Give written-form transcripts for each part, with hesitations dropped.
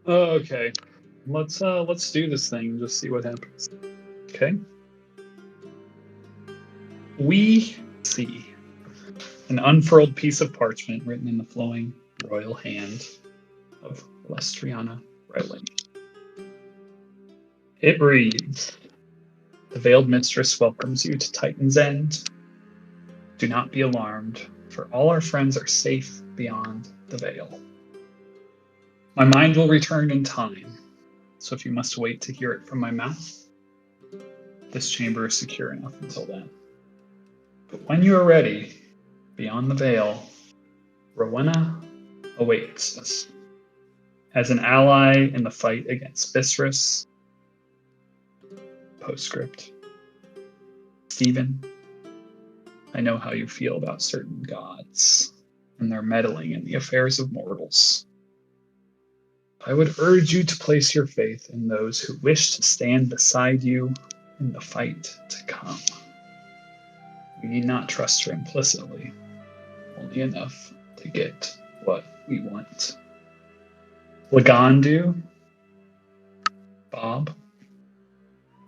Okay. Let's do this thing. Just see what happens. Okay. We see an unfurled piece of parchment written in the flowing royal hand of Lestriana Rowena. It reads, "The veiled mistress welcomes you to Titan's End. Do not be alarmed, for all our friends are safe beyond the veil. My mind will return in time, so if you must wait to hear it from my mouth, this chamber is secure enough until then. But when you are ready, beyond the veil, Rowena awaits us. As an ally in the fight against Viscerus, postscript. Stephen, I know how you feel about certain gods and their meddling in the affairs of mortals. I would urge you to place your faith in those who wish to stand beside you in the fight to come. We need not trust her implicitly, only enough to get what we want. Lagandu, Bob,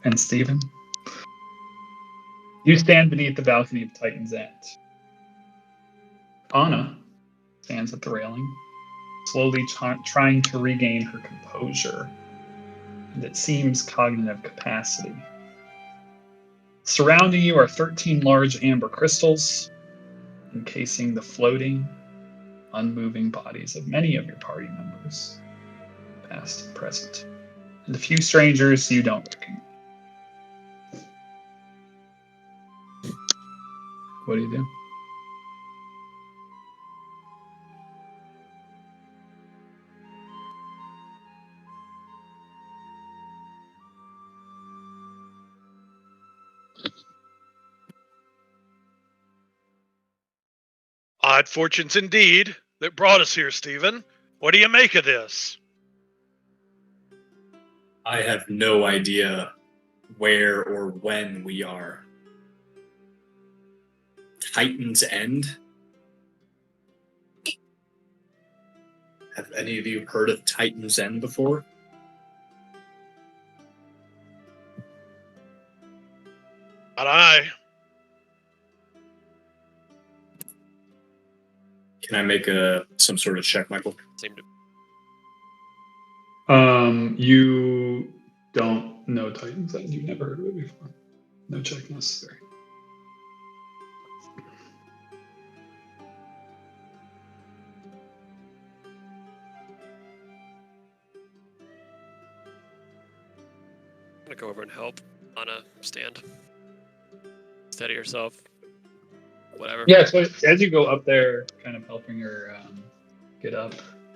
and Stephen, you stand beneath the balcony of Titan's End. Anna stands at the railing, slowly trying to regain her composure and it seems cognitive capacity. Surrounding you are 13 large amber crystals, encasing the floating, unmoving bodies of many of your party members, past and present, and a few strangers you don't recognize. What do you do? Odd fortunes indeed that brought us here, Stephen. What do you make of this? I have no idea where or when we are. Titan's End? Have any of you heard of Titan's End before? Not I. Can I make some sort of check, Michael? Seem to. You don't know Titan's End. You've never heard of it before. No check necessary. I'm gonna go over and help Anna stand. Steady yourself. Whatever. Yeah, so as you go up there, kind of helping her get up,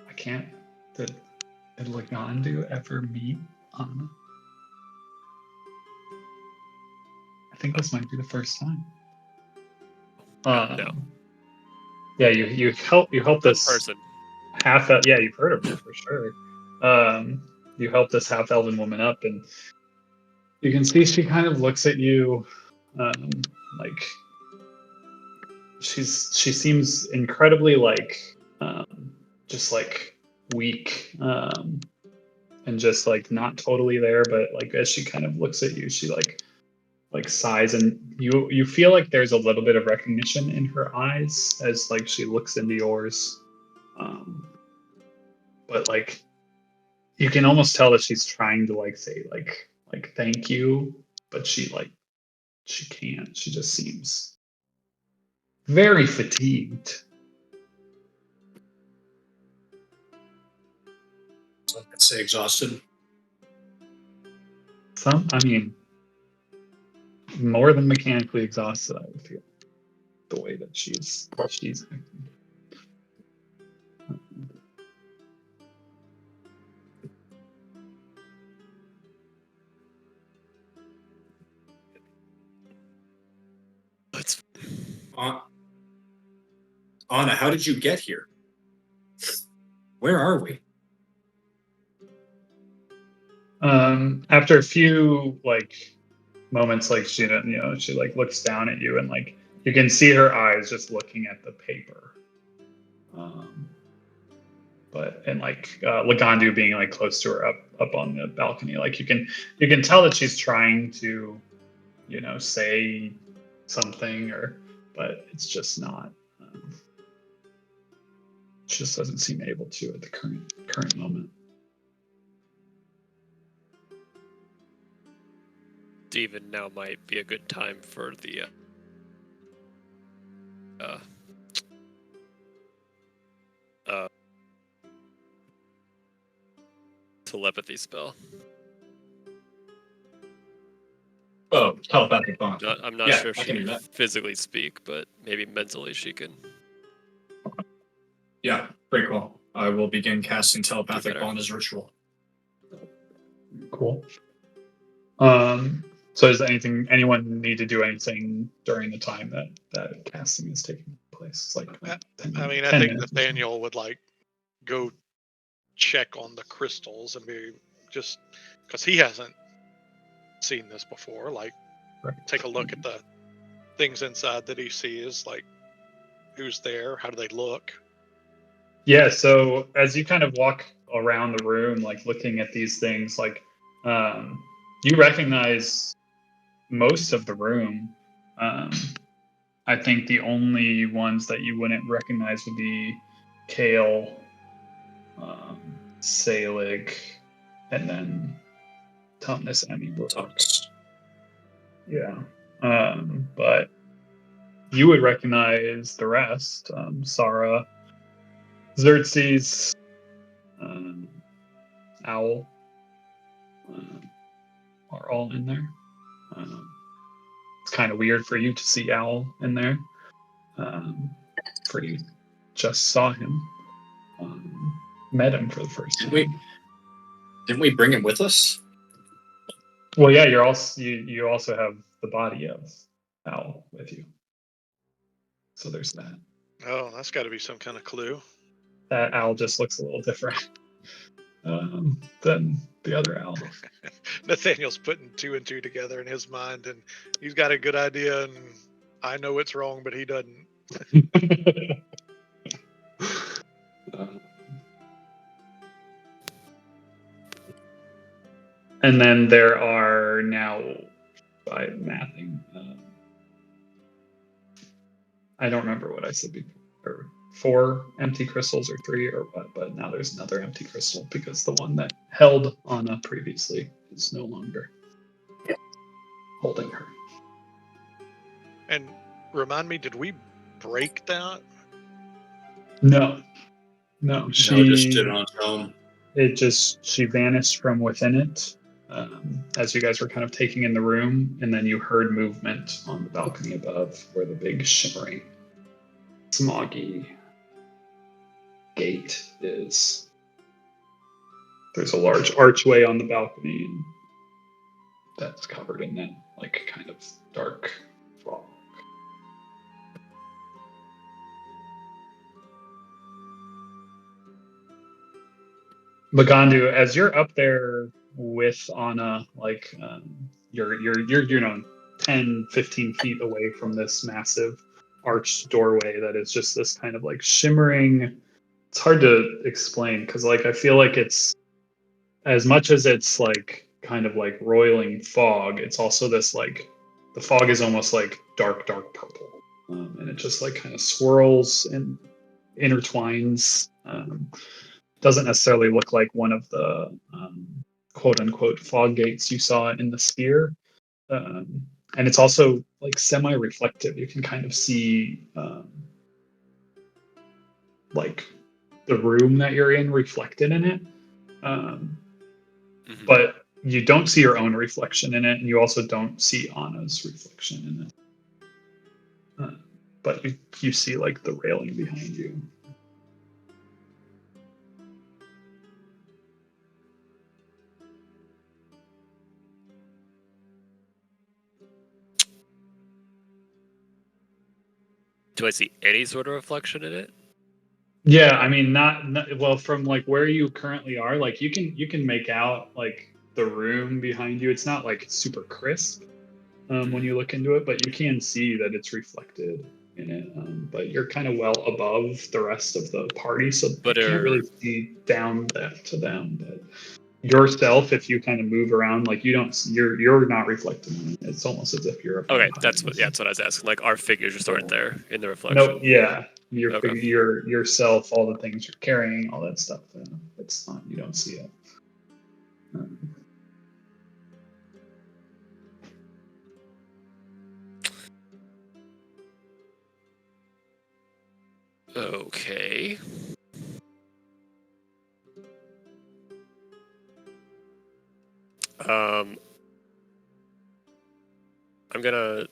I can't. Did Lagandu ever meet Anna? I think this might be the first time. No. Yeah, you help this person. Yeah, you've heard of her for sure. You help this half elven woman up, and you can see she kind of looks at you, like she seems incredibly just like weak, and just like not totally there, but like as she kind of looks at you, she like sighs, and you feel like there's a little bit of recognition in her eyes as like she looks into yours, but like you can almost tell that she's trying to like say like thank you, but she can't. She just seems very fatigued. So I'd say exhausted. I mean, more than mechanically exhausted, I would feel, the way that she's acting. Anna, how did you get here? Where are we? After a few moments, she looks down at you, and you can see her eyes just looking at the paper. and like Lagandu being like close to her up on the balcony, like you can tell that she's trying to, say something, but it's just not. She just doesn't seem able to at the current moment. Even now might be a good time for the telepathy spell. Oh, telepathic bond. I'm not Yeah, sure if I she can do can that. physically speak, but maybe mentally she can. Yeah, very cool. I will begin casting telepathic better. bond as ritual. Cool. So does anyone need to do anything during the time that casting is taking place? It's like I 10 think minutes. Nathaniel would like go check on the crystals and be just because he hasn't seen this before. Like, Right. take a look at the things inside that he sees. Like, who's there? How do they look? Yeah, so as you kind of walk around the room, like looking at these things, like you recognize most of the room. I think the only ones that you wouldn't recognize would be Kale, Salig, and then Tumnus Emmy. Tumnus. Yeah, but you would recognize the rest. Sarah, Xerxes, Owl are all in there. It's kind of weird for you to see Owl in there. For you just saw him, met him for the first time. Didn't we bring him with us? Well, yeah, you also have the body of Owl with you. So there's that. Oh, that's got to be some kind of clue. That Owl just looks a little different than the other Owl. Nathaniel's putting 2 and 2 together in his mind, and he's got a good idea, and I know it's wrong, but he doesn't. And then there are now, by mathing, I don't remember what I said before, 4 empty crystals or 3 or what, but now there's another empty crystal because the one that held Anna previously is no longer holding her. And remind me, did we break that? No, She just did it on its own. She vanished from within it as you guys were kind of taking in the room, and then you heard movement on the balcony above where the big shimmering, smoggy gate is. There's a large archway on the balcony, and that's covered in that like kind of dark fog. Lagandu, as you're up there with Anna, like you're 10, 15 feet away from this massive arched doorway that is just this kind of like shimmering. It's hard to explain because like I feel like it's as much as it's like kind of like roiling fog, it's also this like the fog is almost like dark purple, and it just like kind of swirls and intertwines. Doesn't necessarily look like one of the quote unquote fog gates you saw in the sphere. And it's also like semi-reflective. You can kind of see like the room that you're in reflected in it. But you don't see your own reflection in it, and you also don't see Anna's reflection in it. But you see like the railing behind you. Do I see any sort of reflection in it? Yeah, I mean, not well from like where you currently are. Like you can make out like the room behind you. It's not like super crisp when you look into it, but you can see that it's reflected in it, but you're kind of well above the rest of the party, so But you can't really see down that to them. But yourself, if you kind of move around, like you're not reflecting on it. It's almost as if you're a okay, vampire. that's what I was asking. Like our figures just aren't there in the reflection. No, yeah, Okay. yourself, all the things you're carrying, all that stuff. It's not, you don't see it. Um, Okay. I'm gonna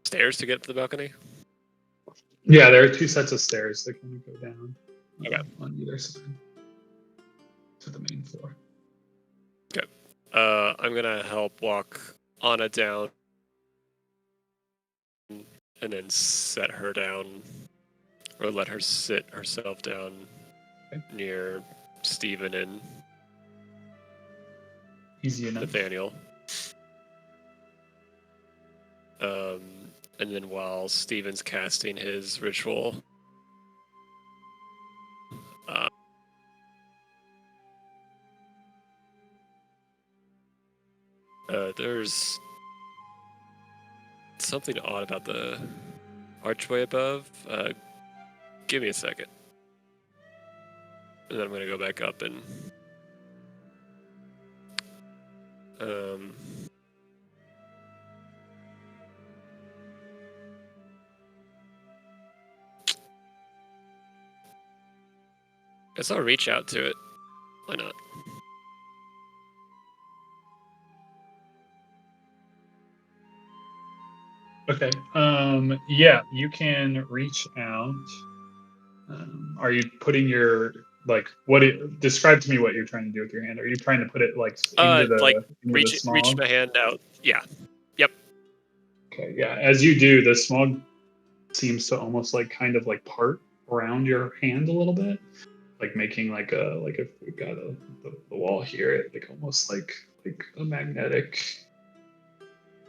stairs to get to the balcony. yeah, there are two sets of stairs that can go down Okay. on either side to the main floor. Okay. I'm gonna help walk Anna down and then set her down, or let her sit herself down near Stephen and Easy enough. Nathaniel. And then while Stephen's casting his ritual, there's something odd about the archway above. Give me a second. And then I'm going to go back up and... guess I'll reach out to it. Why not? Okay. Yeah, you can reach out. Are you putting your describe to me what you're trying to do with your hand? Are you trying to put it like into the reach smog? my hand out. Yeah. Yep. Okay, yeah. As you do, the smog seems to almost like kind of like part around your hand a little bit, like making like if we've got the wall here, like almost like a magnetic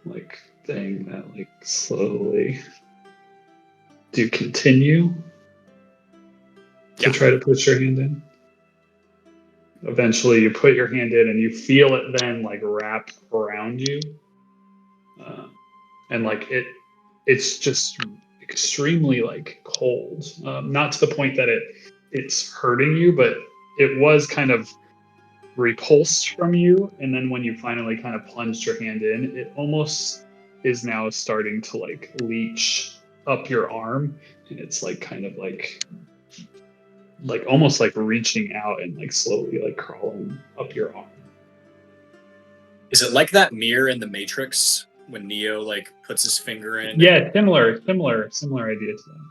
like thing that like slowly. Do you continue to try to put your hand in? Eventually, you put your hand in, and you feel it then like wrap around you, and like it's just extremely like cold. Not to the point that it's hurting you, but it was kind of repulsed from you. And then when you finally kind of plunged your hand in, it almost is now starting to like leach up your arm, and it's like kind of like almost like reaching out and like slowly like crawling up your arm. Is it like that mirror in the Matrix when Neo like puts his finger in? Yeah, similar idea to that.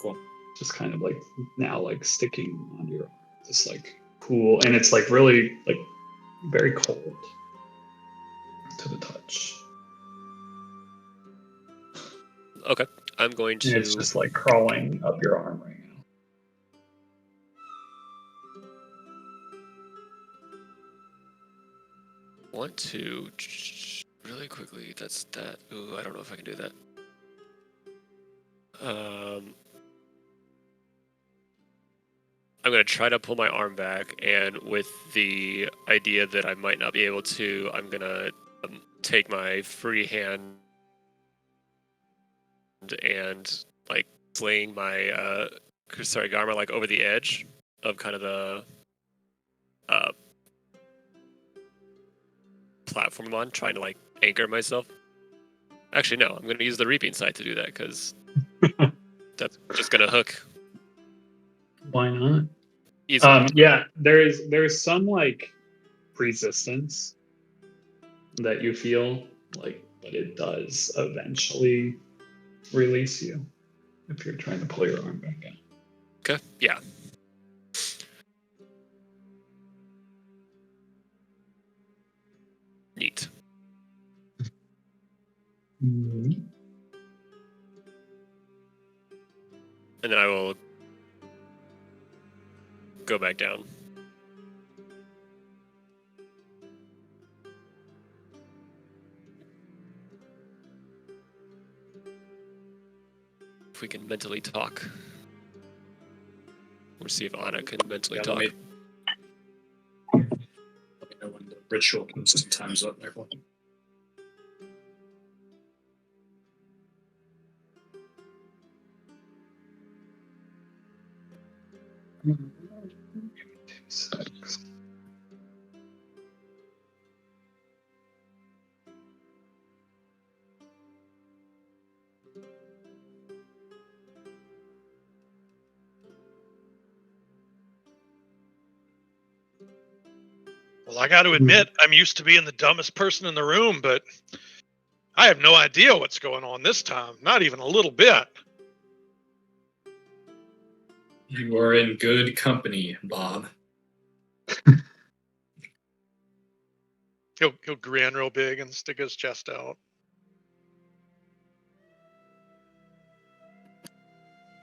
Cool. Just kind of like now like sticking on your arm, just like cool, and it's like really like very cold to the touch. Okay. I'm going to... And it's just like crawling up your arm right now. Want to really quickly. That's that. Ooh, I don't know if I can do that. I'm gonna try to pull my arm back, and with the idea that I might not be able to, I'm gonna take my free hand and like sling my Garma like over the edge of kind of the platform I'm on, trying to like anchor myself. Actually, no, I'm gonna use the reaping side to do that because that's just gonna hook. Why not? Easily. Yeah, there's some like resistance that you feel like, but it does eventually release you if you're trying to pull your arm back out. Okay. Yeah. Neat. Mm-hmm. And then I will go back down. we can mentally talk. Or see if Anna can mentally Yeah, talk. let me know when the ritual time's up, everyone. Six. Well, I got to admit, I'm used to being the dumbest person in the room, but I have no idea what's going on this time. Not even a little bit. You are in good company, Bob. He'll grin real big and stick his chest out.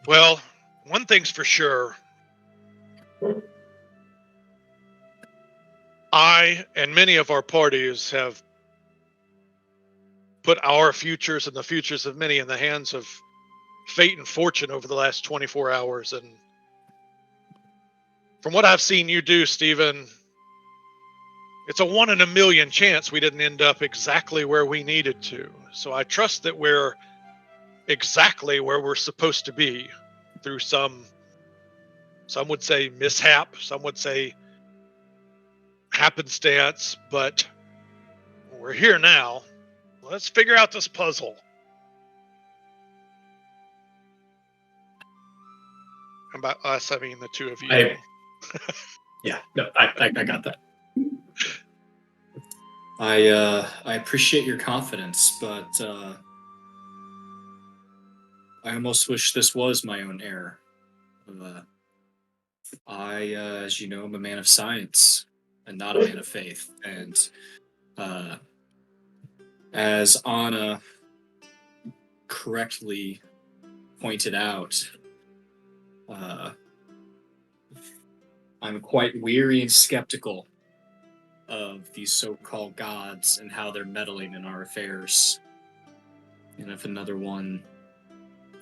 Well, one thing's for sure. I and many of our parties have put our futures and the futures of many in the hands of fate and fortune over the last 24 hours. And from what I've seen you do, Stephen, it's a 1 in a million chance we didn't end up exactly where we needed to. So I trust that we're exactly where we're supposed to be through some would say mishap, some would say happenstance, but we're here now. Let's figure out this puzzle. And by us, I mean the two of you. Yeah, no, I got that. I appreciate your confidence, but I almost wish this was my own error. I, as you know, am a man of science and not a man of faith. And as Anna correctly pointed out, I'm quite weary and skeptical of these so-called gods and how they're meddling in our affairs. And if another one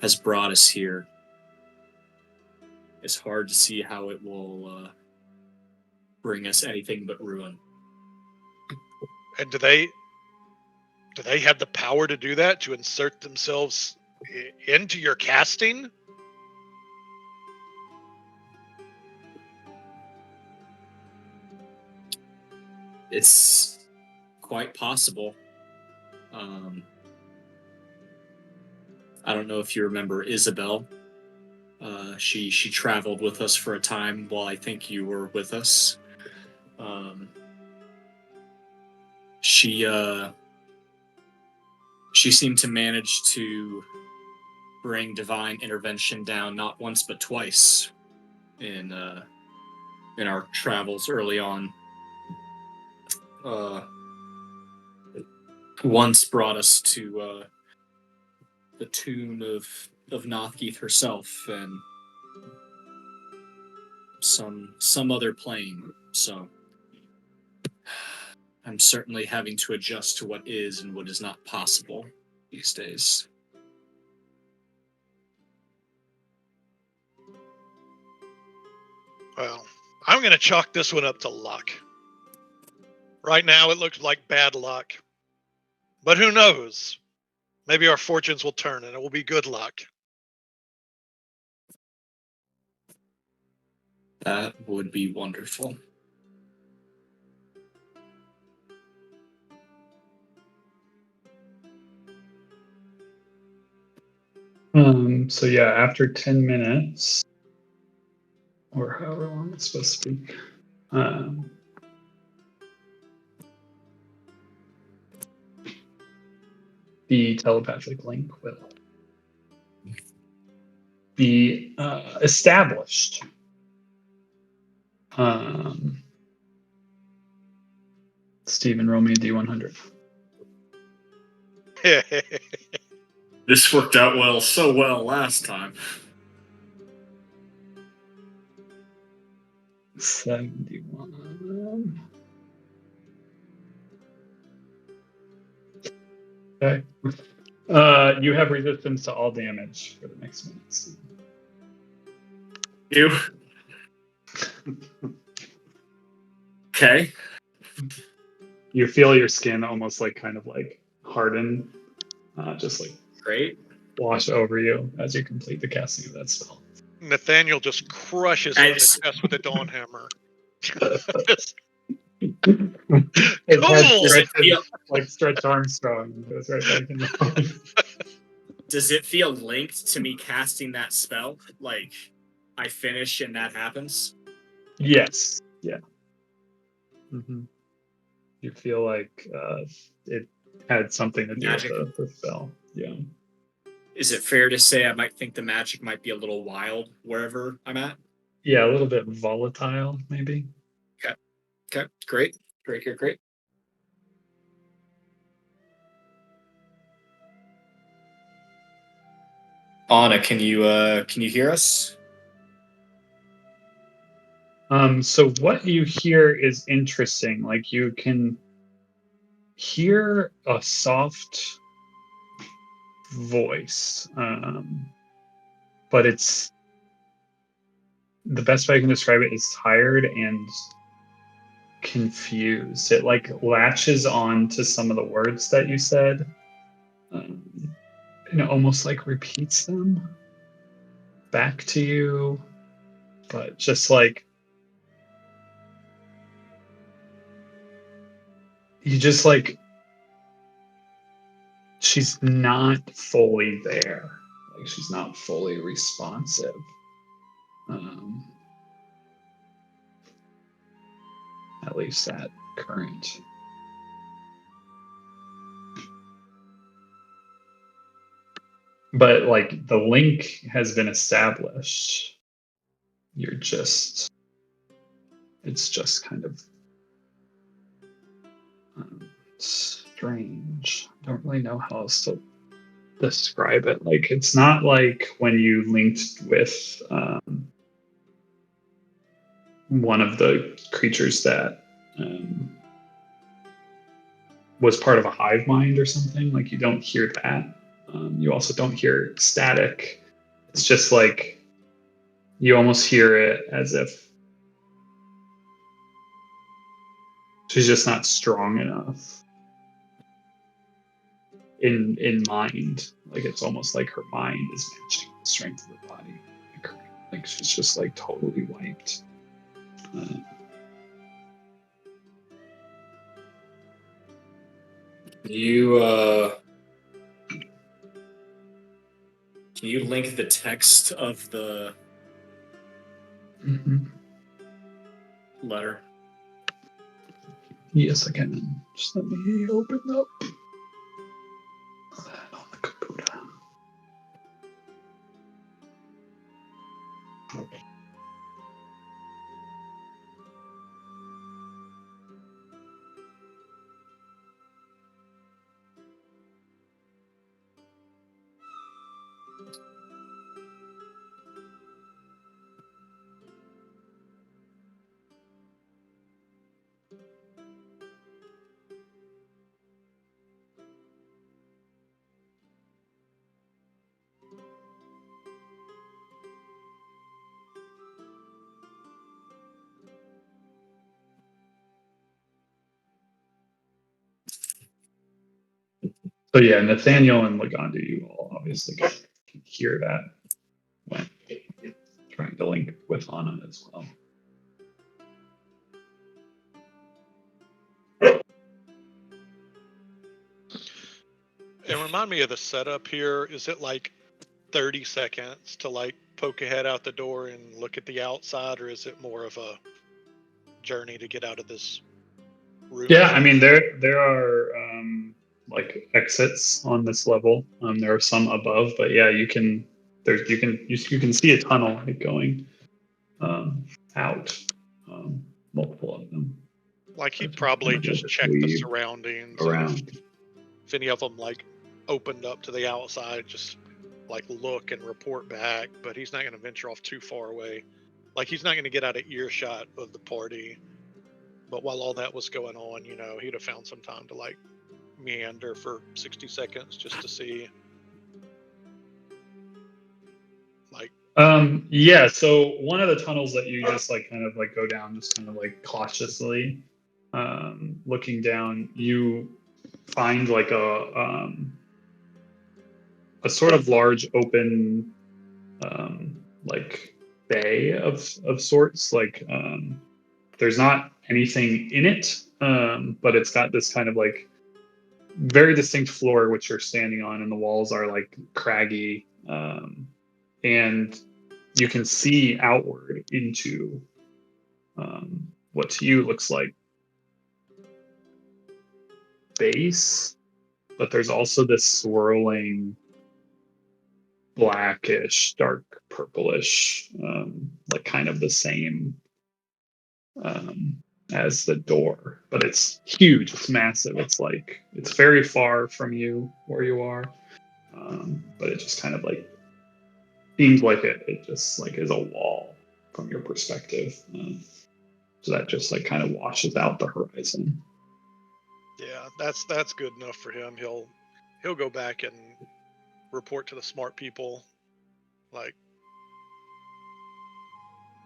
has brought us here, it's hard to see how it will bring us anything but ruin. And do they have the power to do that, to insert themselves into your casting? It's quite possible. I don't know if you remember Isabel. She traveled with us for a time while I think you were with us. She seemed to manage to bring divine intervention down not once but twice in our travels early on. Once brought us to the tomb of Nothgeeth herself and some other plane. So I'm certainly having to adjust to what is and what is not possible these days. Well, I'm going to chalk this one up to luck. Right now, it looks like bad luck. But who knows? Maybe our fortunes will turn and it will be good luck. That would be wonderful. So yeah, after 10 minutes, or however long it's supposed to be, the telepathic link will be established. Stephen, roll me a D100. This worked out so well last time. 71. Okay. You have resistance to all damage for the next minute. You. Okay. You feel your skin almost like kind of like harden, just like Great. wash over you as you complete the casting of that spell. Nathaniel just crushes him in the chest with a dawn hammer. Just, His head cool. stretches like Stretch Armstrong and goes right back in the Does it feel linked to me casting that spell? Like I finish and that happens? Yes. Yeah. You feel like it had something to do Magic. with the spell. Yeah. Is it fair to say I might think the magic might be a little wild wherever I'm at? Yeah, a little bit volatile, maybe. Okay, great. Great. Anna, can you hear us? So what you hear is interesting. Like you can hear a soft voice, but it's the best way I can describe it is tired and confused. It like latches on to some of the words that you said, and it almost like repeats them back to you, but just like you just like she's not fully there, like she's not fully responsive. At least at current. But like the link has been established. It's just kind of strange. I don't really know how else to describe it. Like it's not like when you linked with one of the creatures that was part of a hive mind or something. Like you don't hear that. You also don't hear static. It's just like you almost hear it as if she's just not strong enough in mind. Like it's almost like her mind is matching the strength of her body. Like she's just like totally wiped. Can you link the text of the letter? Yes, I can. Just let me open up that on the computer. So yeah, Nathaniel and Lagonda, you all obviously can hear that when trying to link with Anna as well. And remind me of the setup here. Is it like 30 seconds to like poke a head out the door and look at the outside, or is it more of a journey to get out of this room? Yeah, I mean there are like exits on this level. There are some above, but yeah, you can see a tunnel like going out. Multiple of them. Like he'd probably just check the surroundings. Around. If any of them like opened up to the outside, just like look and report back. But he's not going to venture off too far away. Like he's not going to get out of earshot of the party. But while all that was going on, he'd have found some time to like meander for 60 seconds just to see. Like, Yeah, so one of the tunnels that you just like kind of like go down just kind of like cautiously, looking down, you find like a sort of large open like bay of sorts. Like there's not anything in it, but it's got this kind of like very distinct floor which you're standing on, and the walls are like craggy, and you can see outward into what to you looks like base, but there's also this swirling blackish, dark purplish, like kind of the same as the door, but it's huge, it's massive, it's like it's very far from you where you are, but it just kind of like seems like it just like is a wall from your perspective, so that just like kind of washes out the horizon. yeah, that's good enough for him. He'll go back and report to the smart people, like,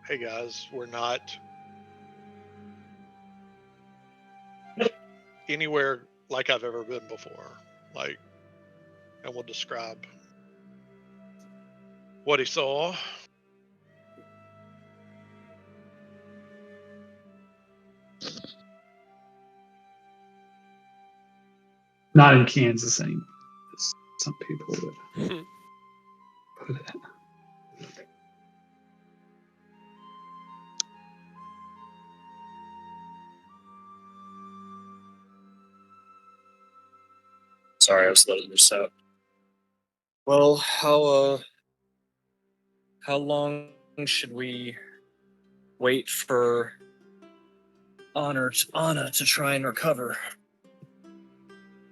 hey guys, we're not anywhere like I've ever been before. Like, and we'll describe what he saw. Not in Kansas anymore, as some people would put it. Sorry, I was loading this out. Well, how long should we wait for Anna to try and recover?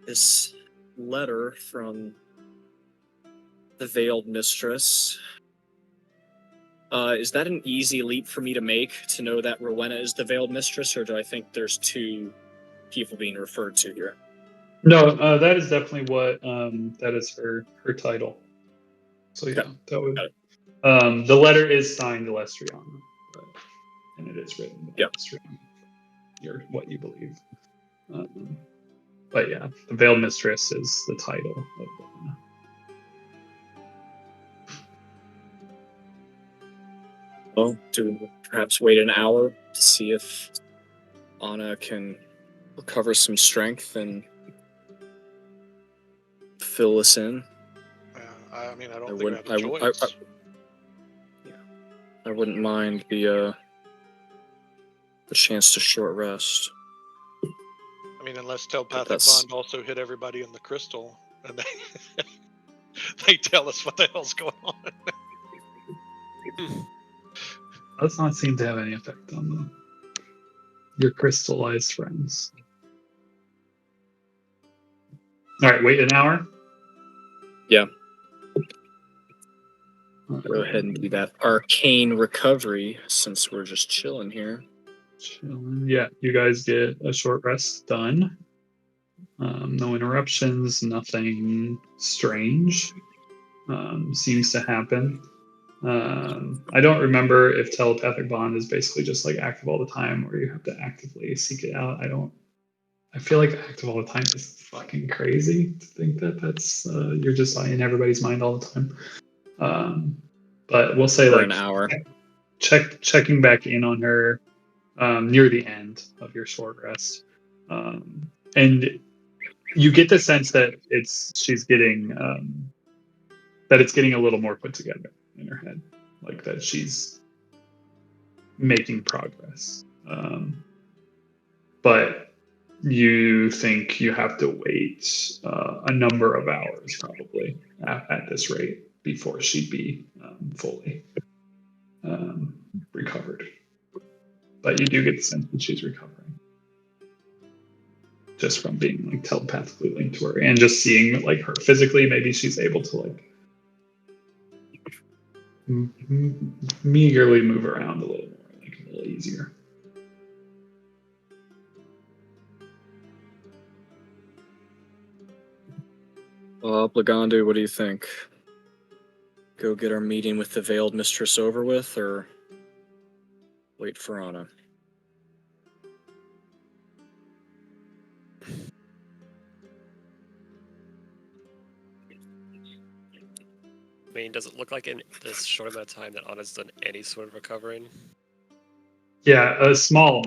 This letter from the Veiled Mistress. Is that an easy leap for me to make, to know that Rowena is the Veiled Mistress, or do I think there's two people being referred to here? No, that is definitely what that is her title. So yeah, that would. The letter is signed Lestriana, and it is written by Lestriana. What you believe. But yeah, the Veiled Mistress is the title of Rowena. Well, do we perhaps wait an hour to see if Anna can recover some strength and fill us in? I mean, I don't think we have a choice. I wouldn't mind the chance to short rest. I mean, unless telepathic bond also hit everybody in the crystal, and they tell us what the hell's going on. Does not seem to have any effect on your crystallized friends. All right, wait an hour. Yeah. Go ahead and do that arcane recovery since we're just chilling here. Yeah, you guys get a short rest done. No interruptions, nothing strange seems to happen. I don't remember if telepathic bond is basically just like active all the time, or you have to actively seek it out. I feel like active all the time is fucking crazy to think that that's you're just in everybody's mind all the time. But we'll say for like an hour. Checking back in on her near the end of your short rest, and you get the sense that she's getting that it's getting a little more put together in her head, like that she's making progress. But you think you have to wait a number of hours probably at this rate before she'd be fully recovered. But you do get the sense that she's recovering just from being like telepathically linked to her and just seeing like her physically. Maybe she's able to like meagerly move around a little more, like a little easier. Blagondu, what do you think? Go get our meeting with the Veiled Mistress over with, or wait for Anna? I mean, does it look like in this short amount of time that Anna's done any sort of recovering? Yeah, a small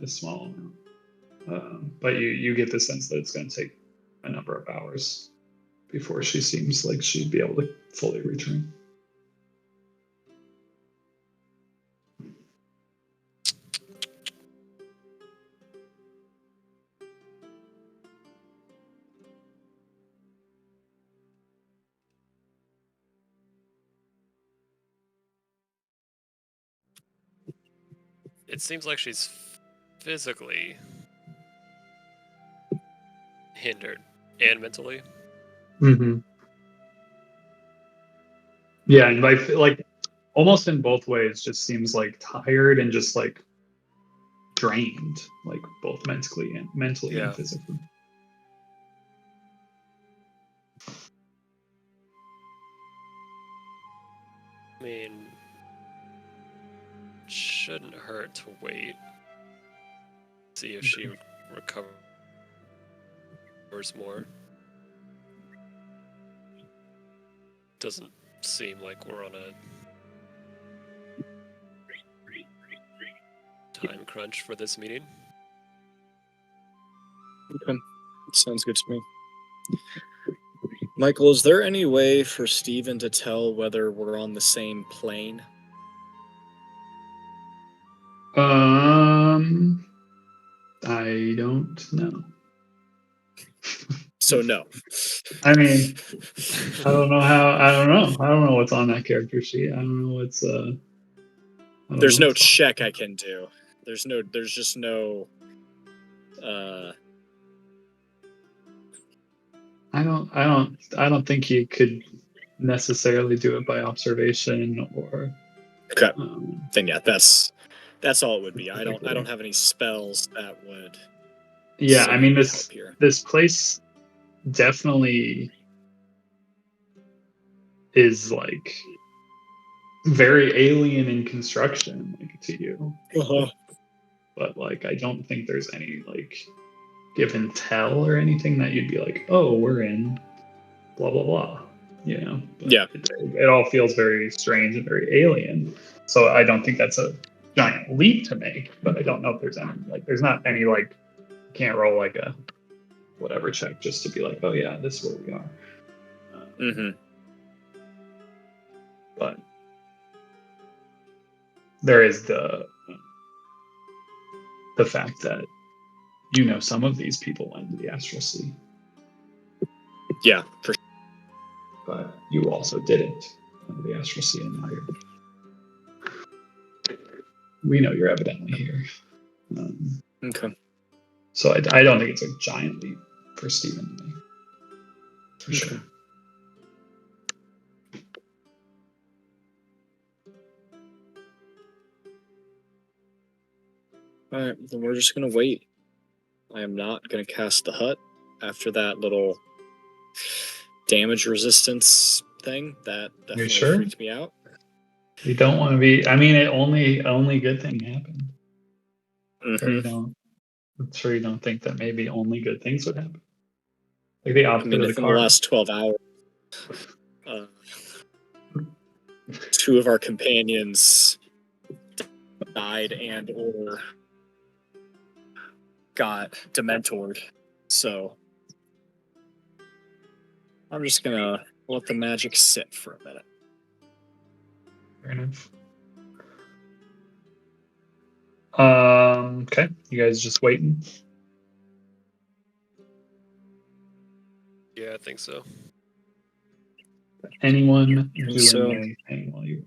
amount. But you get the sense that it's going to take a number of hours before she seems like she'd be able to fully return. It seems like she's physically hindered and mentally. Mm-hmm. Yeah, and I feel like almost in both ways, just seems like tired and just like drained, like both mentally Yeah. and physically. I mean, shouldn't hurt to wait. See if she recovers more. Doesn't seem like we're on a time crunch for this meeting. Okay. Sounds good to me. Michael, is there any way for Steven to tell whether we're on the same plane? I don't know. So no. I mean, I don't know what's on that character sheet. I don't know what's There's no check I can do. There's just no I don't think you could necessarily do it by observation or okay. Then yeah, that's all it would be. I don't particularly. have any spells that would Yeah, I mean help this here. this place definitely is like very alien in construction, like to you. Uh-huh. But like I don't think there's any like give and tell or anything that you'd be like, oh, we're in blah blah blah. You know? But Yeah. it all feels very strange and very alien. So I don't think that's a giant leap to make, but I don't know if there's any like there's not any like can't roll like a whatever check just to be like, oh yeah, this is where we are. Mm-hmm. But there is the fact that you know some of these people went into the astral sea, Yeah, for sure. but you also didn't go into the astral sea, and now we know you're evidently here. Okay. So I don't think it's a giant leap for Steven to make. For Okay. sure. Alright, then we're just gonna wait. I am not gonna cast the hut after that little damage resistance thing. That definitely sure? freaked me out. You don't want to be. I mean, it only good thing happened. Mm-hmm. I'm sure you don't think that maybe only good things would happen. Like the opposite of the if in car. the last 12 hours, 2 of our companions died and or got dementored, so I'm just gonna let the magic sit for a minute. Fair enough. Okay, you guys just waiting? Yeah, I think so. Anyone doing So- anything while you,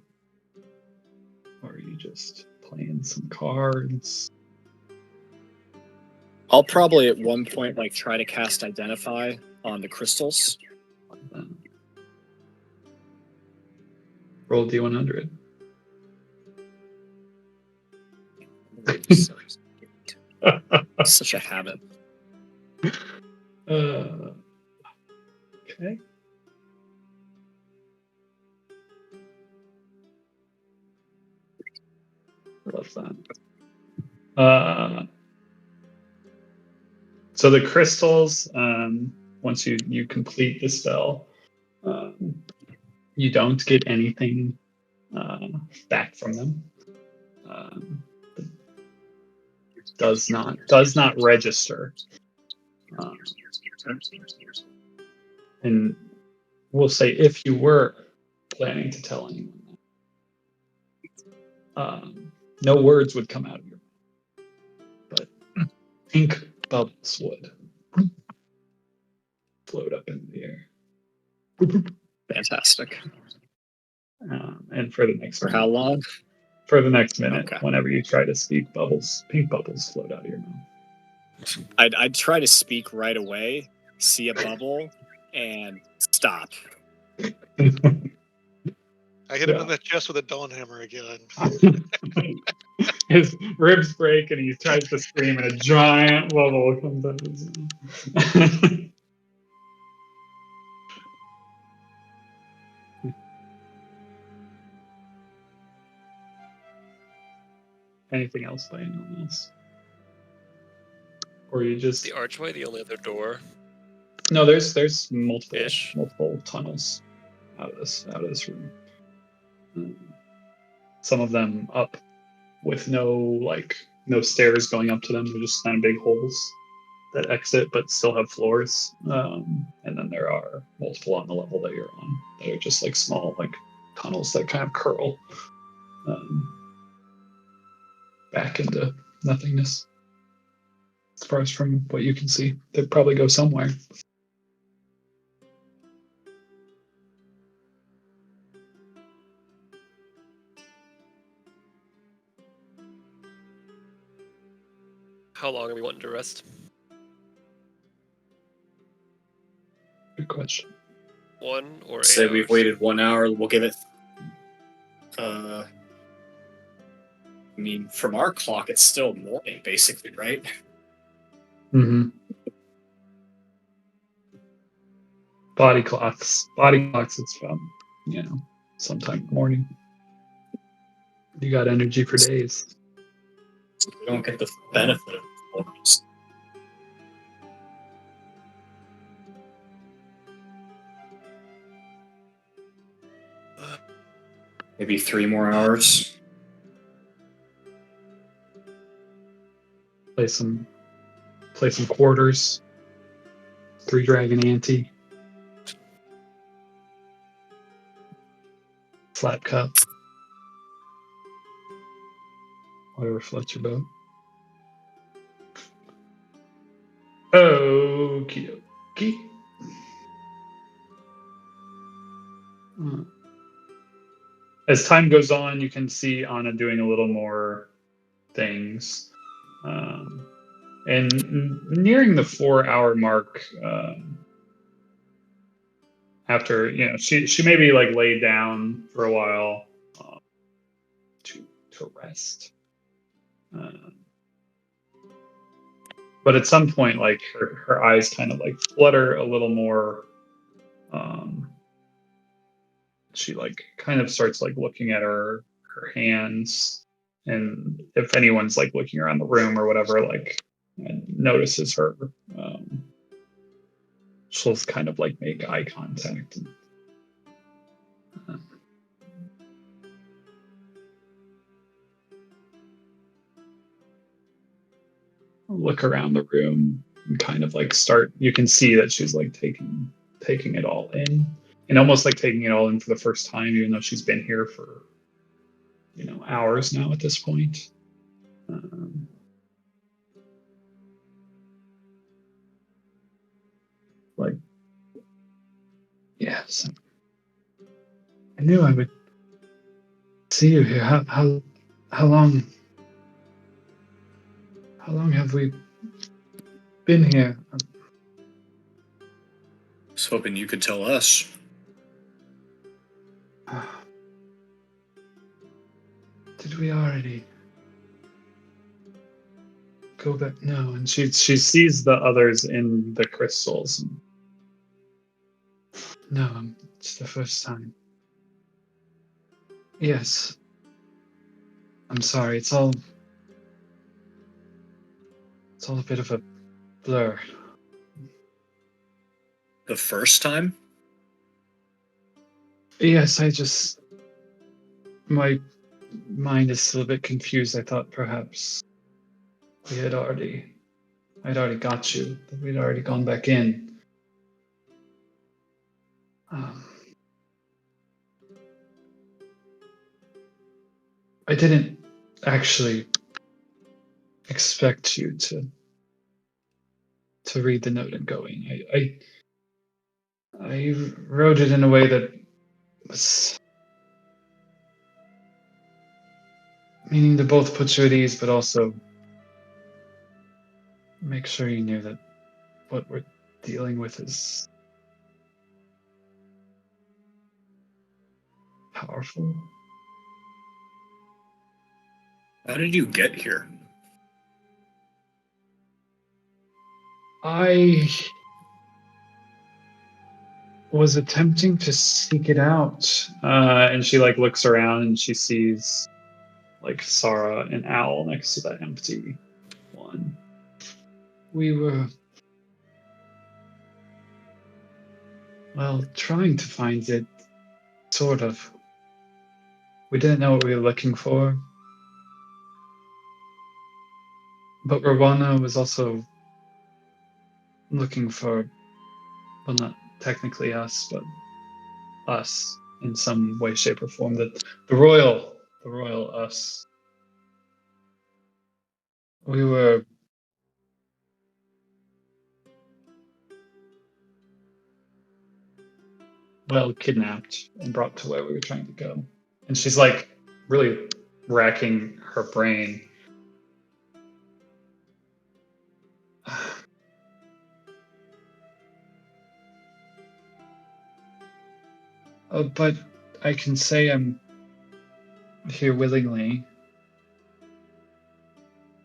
or are you just playing some cards? I'll probably at one point like try to cast Identify on the crystals. Roll D100. Such a habit. Okay. love that. So the crystals, once you complete the spell, you don't get anything back from them. Does not register. And we'll say if you were planning to tell anyone that, no words would come out of your mouth, but pink bubbles would float up in the air. Fantastic. And for the next For how long? For the next minute, Okay. whenever you try to speak, pink bubbles float out of your mouth. I'd try to speak right away, see a bubble, and stop. I hit him in the chest with a dawn hammer again. His ribs break and he tries to scream, and a giant bubble comes out of his mouth. Anything else by anyone else? Or you just The archway, the only other door. no? There's multiple Ish. tunnels out of this room. Some of them up with no stairs going up to them. They're just kind of big holes that exit, but still have floors. And then there are multiple on the level that you're on that are just like small tunnels that kind of curl back into nothingness. As far as from what you can see, they'd probably go somewhere. How long are we wanting to rest? Good question. 1 or 8 Say hours? we've waited 1 hour. We'll give it. I mean, from our clock, it's still morning, basically, right? Mm-hmm. Body clocks. It's from sometime in the morning. You got energy for days. We don't get the benefit of mornings. Maybe 3 more hours. Play some quarters. 3 dragon ante. Flat cup. Whatever floats your boat. Okie dokie. As time goes on, you can see Anna doing a little more things. And nearing the 4-hour mark, after she maybe laid down for a while to rest. But at some point, her eyes kind of flutter a little more. She kind of starts looking at her hands, and if anyone's looking around the room or whatever, and notices her, she'll kind of make eye contact. And, look around the room and kind of start. You can see that she's taking it all in, and almost taking it all in for the first time, even though she's been here for hours now at this point. Yes, I knew I would see you here. How long have we been here? I was hoping you could tell us. Did we already go back? No. And she sees the others in the crystals. No, it's the first time. Yes. I'm sorry. It's all a bit of a blur. The first time? Yes, my mind is still a bit confused. I thought perhaps I'd already got you, that we'd already gone back in. I didn't actually expect you to read the note and going. I wrote it in a way that was meaning to both put you at ease, but also make sure you knew that what we're dealing with is powerful. How did you get here? I was attempting to seek it out, and she like looks around and she sees like Sarah and Owl next to that empty one. We were, well, trying to find it, sort of. We didn't know what we were looking for, but Rowena was also looking for, well, not technically us, but us in some way, shape, or form. The royal us. We were well kidnapped and brought to where we were trying to go. And she's like really racking her brain. But I can say I'm here willingly,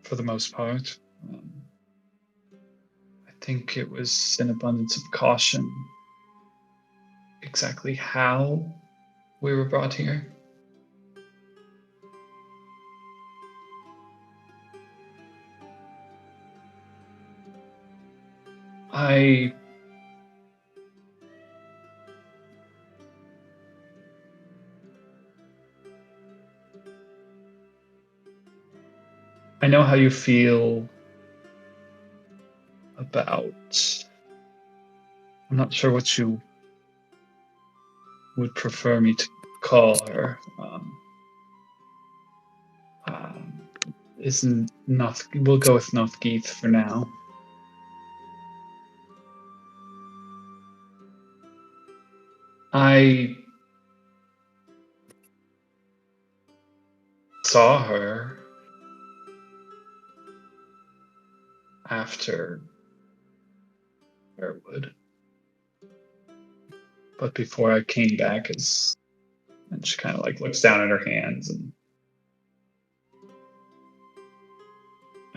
for the most part. I think it was an abundance of caution. Exactly how we were brought here, I know how you feel about. I'm not sure what you would prefer me to call her. Isn't Noth? We'll go with Nothgeeth for now. I saw her after Fairwood, but before I came back, and she kind of like looks down at her hands and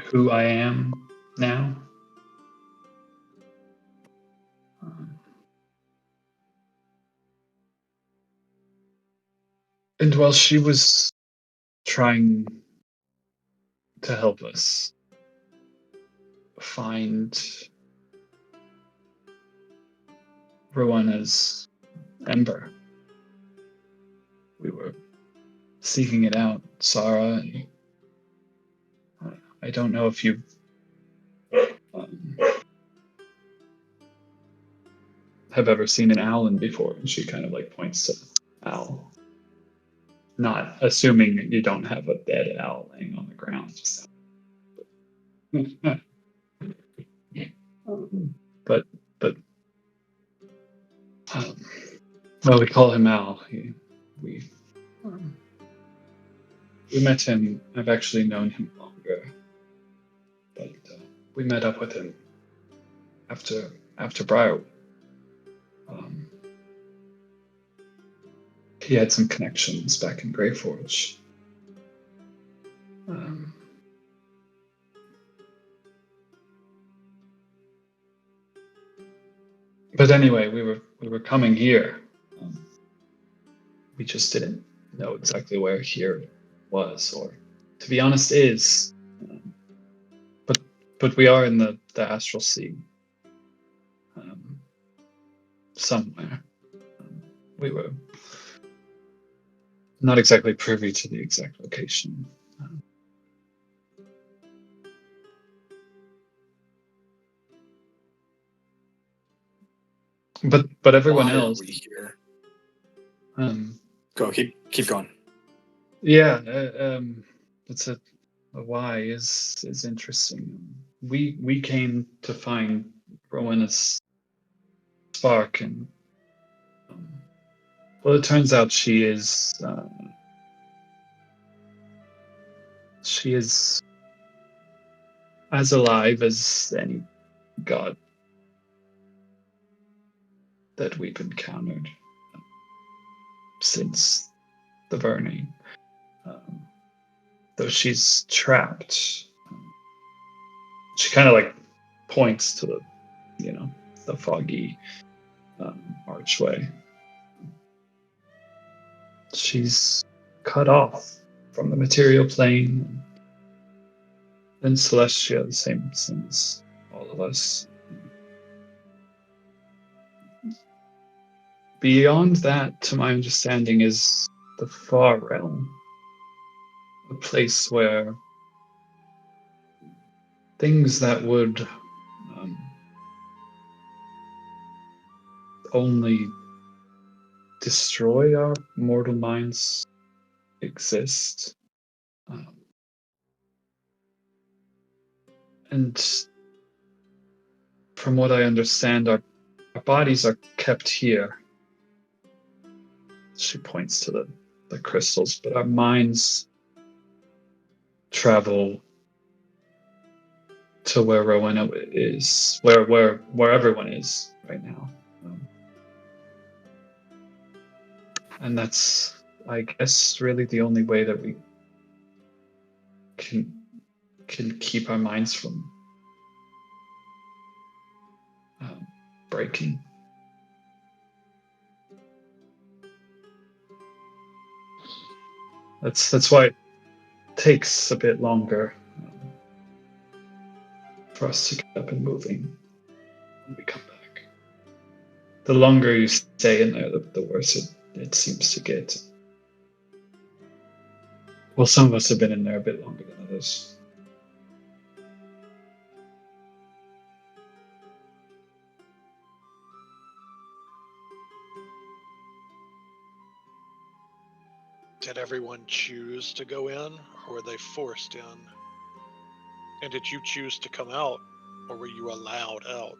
who I am now. And while she was trying to help us find Rowena's ember, we were seeking it out, Sarah. And I don't know if you have ever seen an owlin before, and she kind of like points to Owl. Not assuming you don't have a dead owl laying on the ground. Just but well, we call him Al. We met him. I've actually known him longer, but we met up with him after Briarwood. He had some connections back in Greyforge. But anyway, we were coming here. We just didn't know exactly where here was, or to be honest, is. But we are in the astral sea. Somewhere. We were not exactly privy to the exact location. But everyone Why are else. we here? Um, Go, keep going. yeah, it's a why is interesting. We came to find Rowena's spark, and well, it turns out she is as alive as any god that we've encountered since the burning. Though she's trapped, she kind of like points to the foggy archway. She's cut off from the material plane and celestia, the same as all of us. Beyond that, to my understanding, is the far realm, a place where things that would only destroy our mortal minds exist. And from what I understand, our bodies are kept here. She points to the crystals, but our minds travel to where Rowena is, where everyone is right now. And that's, I guess, really the only way that we can keep our minds from breaking. That's why it takes a bit longer for us to get up and moving when we come back. The longer you stay in there, the worse it seems to get. Well, some of us have been in there a bit longer than others. Did everyone choose to go in, or were they forced in? And did you choose to come out, or were you allowed out?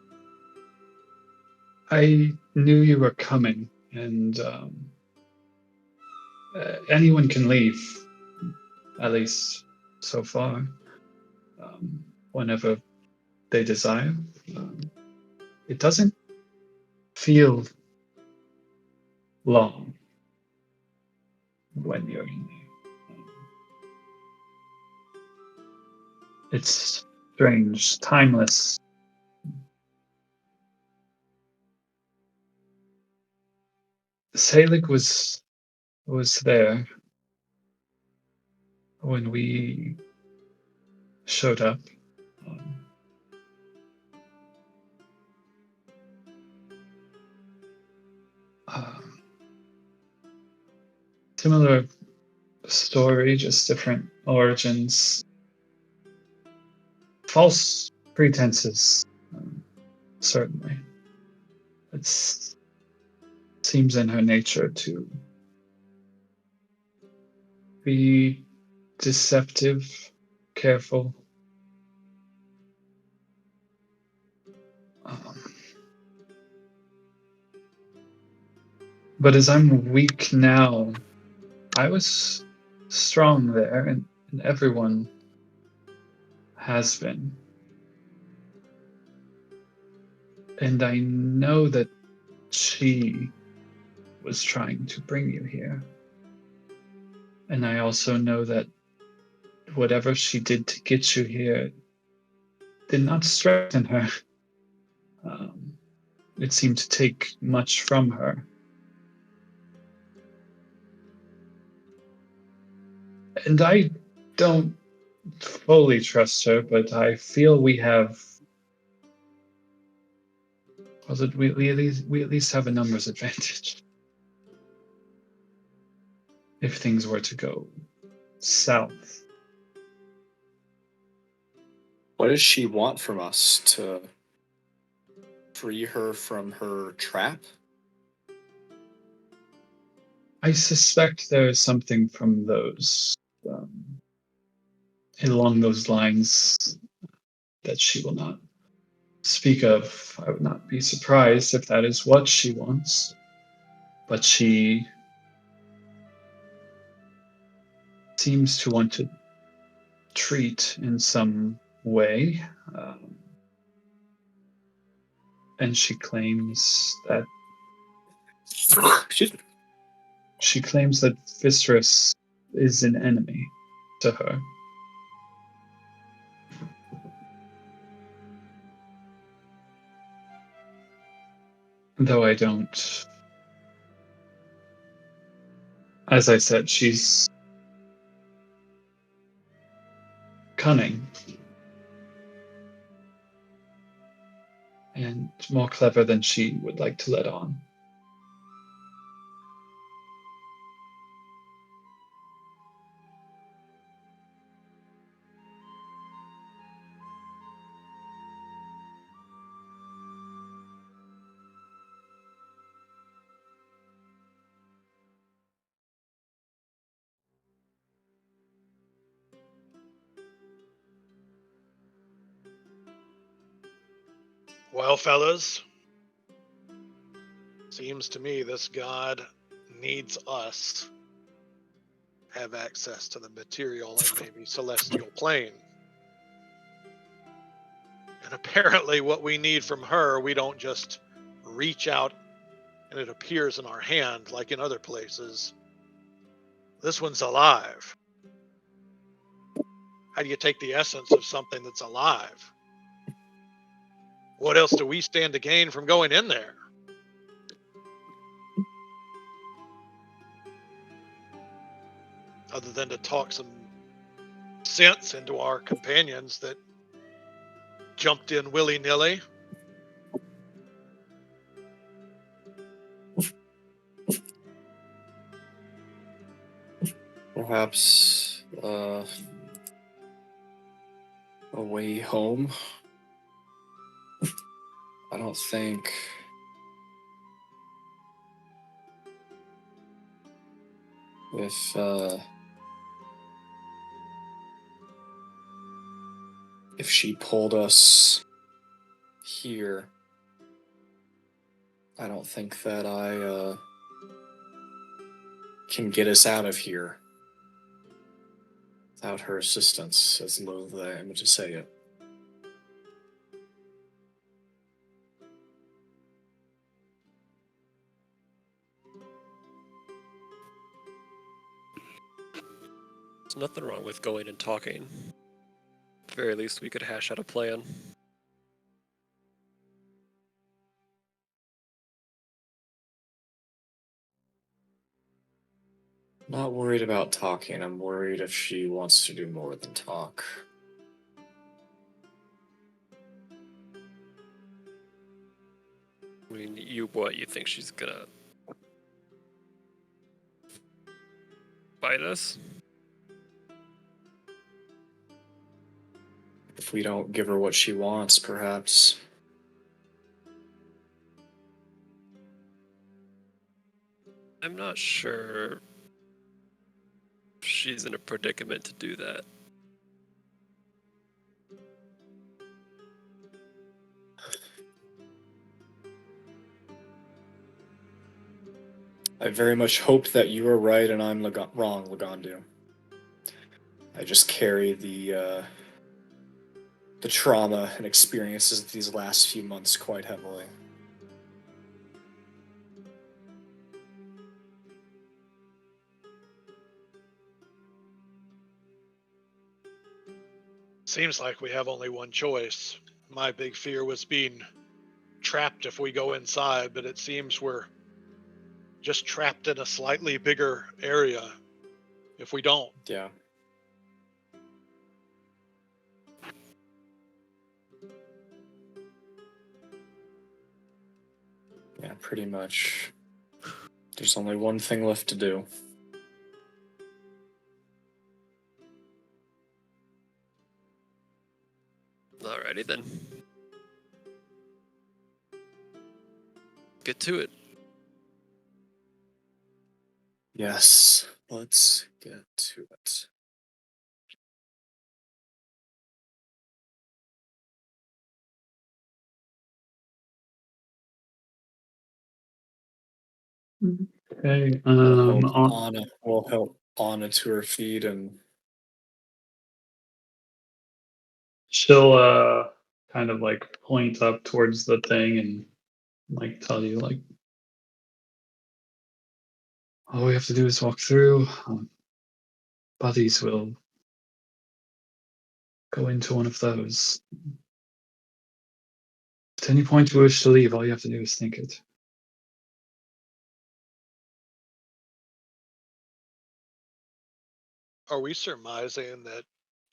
I knew you were coming, and anyone can leave, at least so far, whenever they desire. It doesn't feel long when you're in there. It's strange, timeless. Selig was there when we showed up. Similar story, just different origins. False pretenses, certainly. It seems in her nature to be deceptive, careful. But as I'm weak now, I was strong there, and everyone has been. And I know that she was trying to bring you here. And I also know that whatever she did to get you here did not strengthen her. It seemed to take much from her. And I don't fully trust her, but I feel we have. Well, we at least have a numbers advantage. If things were to go south. What does she want from us? To free her from her trap? I suspect there is something from those along those lines that she will not speak of. I would not be surprised if that is what she wants. But she seems to want to treat in some way. And she claims that Excuse me. she claims that Viscerus is an enemy to her. Though I don't. As I said, she's cunning and more clever than she would like to let on. Well, fellas, seems to me this god needs us to have access to the material and maybe celestial plane. And apparently what we need from her, we don't just reach out and it appears in our hand like in other places. This one's alive. How do you take the essence of something that's alive? What else do we stand to gain from going in there? Other than to talk some sense into our companions that jumped in willy-nilly. Perhaps a way home. I don't think if she pulled us here, I don't think that I can get us out of here without her assistance, as loath as I am to say it. There's nothing wrong with going and talking. At the very least, we could hash out a plan. Not worried about talking. I'm worried if she wants to do more than talk. I mean, you think she's gonna fight us? If we don't give her what she wants, perhaps. I'm not sure she's in a predicament to do that. I very much hope that you are right and I'm wrong, Lagandu. I just carry the trauma and experiences of these last few months quite heavily. Seems like we have only one choice. My big fear was being trapped if we go inside, but it seems we're just trapped in a slightly bigger area if we don't. Yeah. Yeah, pretty much. There's only one thing left to do. Alrighty then. Get to it. Yes, let's get to it. Okay. We'll help Anna to her feet and She'll kind of like point up towards the thing and like tell you like, all we have to do is walk through. Buddies will go into one of those. At any point you wish to leave, all you have to do is think it. Are we surmising that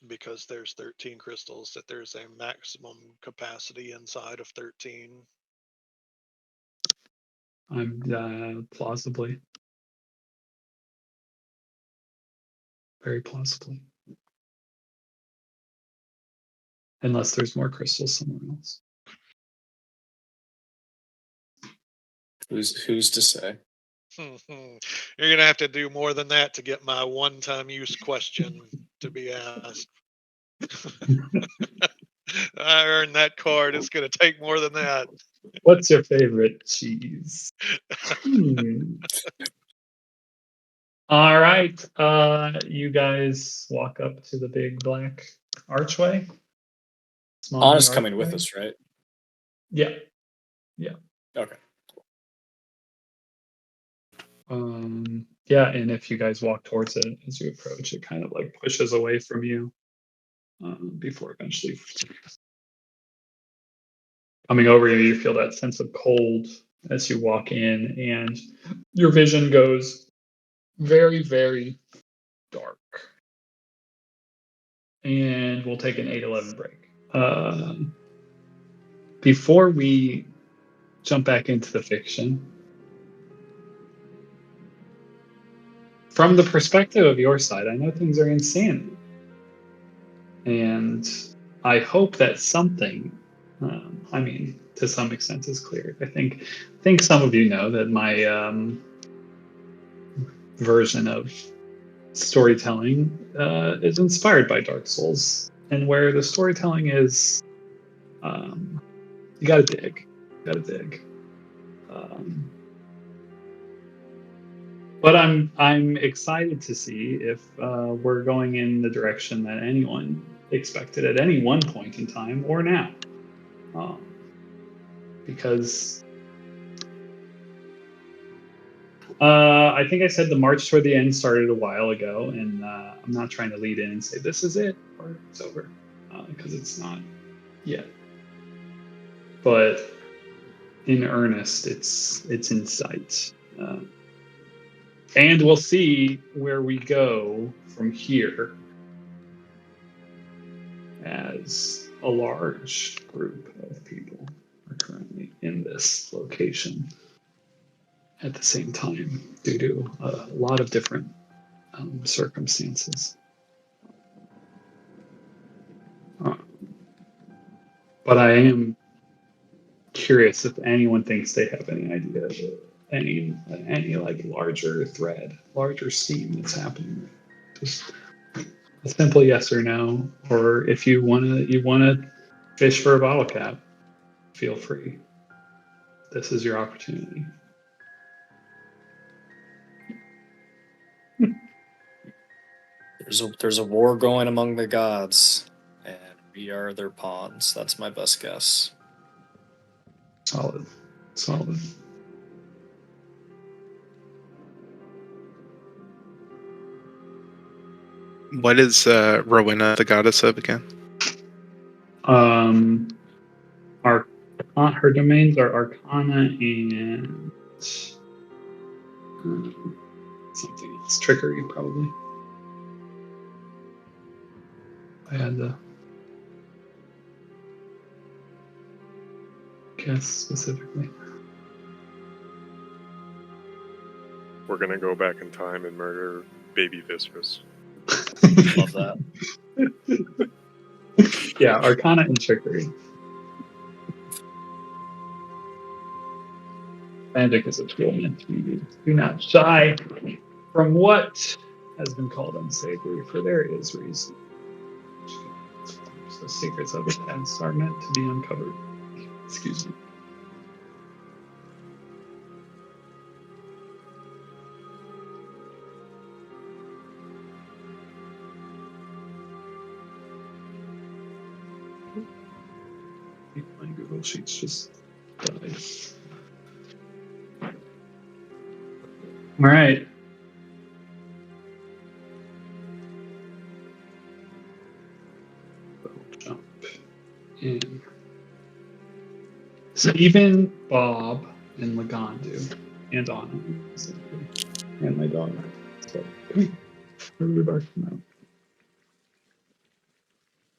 because there's 13 crystals, that there's a maximum capacity inside of 13? I'm plausibly. Very plausibly. Unless there's more crystals somewhere else. who's to say? You're gonna have to do more than that to get my one-time use question to be asked. I earned that card. It's gonna take more than that. What's your favorite cheese? All right. You guys walk up to the big black archway. Small Anna's neat coming with archway. us, right? Yeah. Okay. Yeah, and if you guys walk towards it as you approach, it kind of like pushes away from you before eventually coming over you. You feel that sense of cold as you walk in, and your vision goes very, very dark. And we'll take an 8-11 break. Before we jump back into the fiction, from the perspective of your side, I know things are insanity. And I hope that something, to some extent, is clear. I think some of you know that my version of storytelling is inspired by Dark Souls, and where the storytelling is, you gotta dig, but I'm excited to see if we're going in the direction that anyone expected at any one point in time or now, because I think I said the march toward the end started a while ago, and I'm not trying to lead in and say this is it or it's over, because it's not yet. But in earnest, it's in sight, and we'll see where we go from here as a large group of people are currently in this location at the same time due to a lot of different circumstances. But I am curious if anyone thinks they have any idea of any like larger thread, larger scheme that's happening. Just a simple yes or no, or if you wanna fish for a bottle cap, feel free. This is your opportunity. There's a war going among the gods, and we are their pawns. That's my best guess. Solid. What is Rowena the goddess of again? Her domains are Arcana and something else. Trickery, probably. I had the. guess specifically? We're gonna go back in time and murder baby Viscus. Love that. Yeah, Arcana and trickery. Magic is a tool meant to be used. Do not shy from what has been called unsavory, for there is reason. The secrets of the past are meant to be uncovered. Excuse me. My Google Sheets just died. All right. Jump in. So even Bob and Lagandu and Anna and my dog. So come here. Where did Bark come out?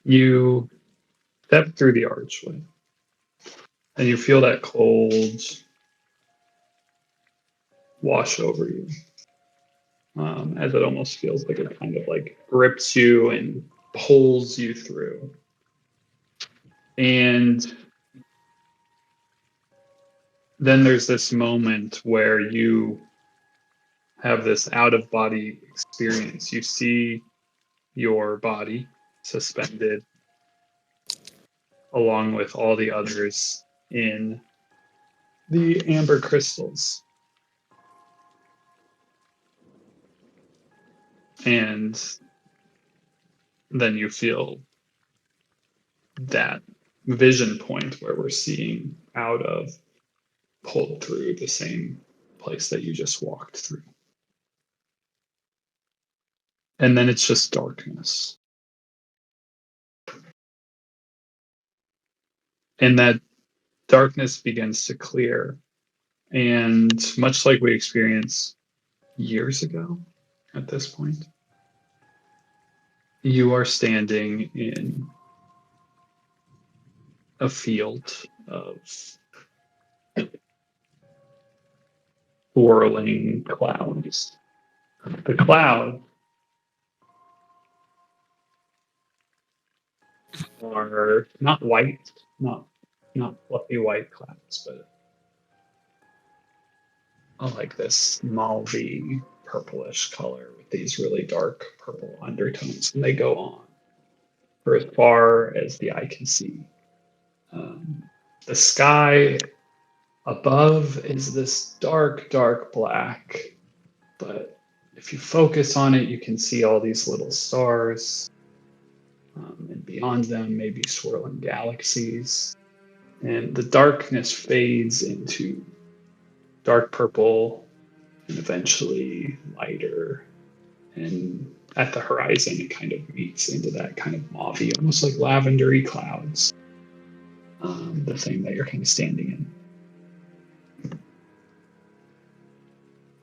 You step through the archway and you feel that cold wash over you. As it almost feels like it kind of like grips you and pulls you through. And then there's this moment where you have this out of body experience. You see your body suspended along with all the others in the amber crystals. And then you feel that vision point where we're seeing out of, pulled through the same place that you just walked through. And then it's just darkness. And that darkness begins to clear. And much like we experienced years ago at this point, you are standing in a field of whirling clouds. The clouds are not white, not fluffy white clouds, but like this mauvey purplish color with these really dark purple undertones, and they go on for as far as the eye can see. The sky above is this dark, dark black, but if you focus on it, you can see all these little stars, and beyond them, maybe swirling galaxies. And the darkness fades into dark purple and eventually lighter. And at the horizon, it kind of meets into that kind of mauvey, almost like lavendery clouds. The thing that you're kind of standing in.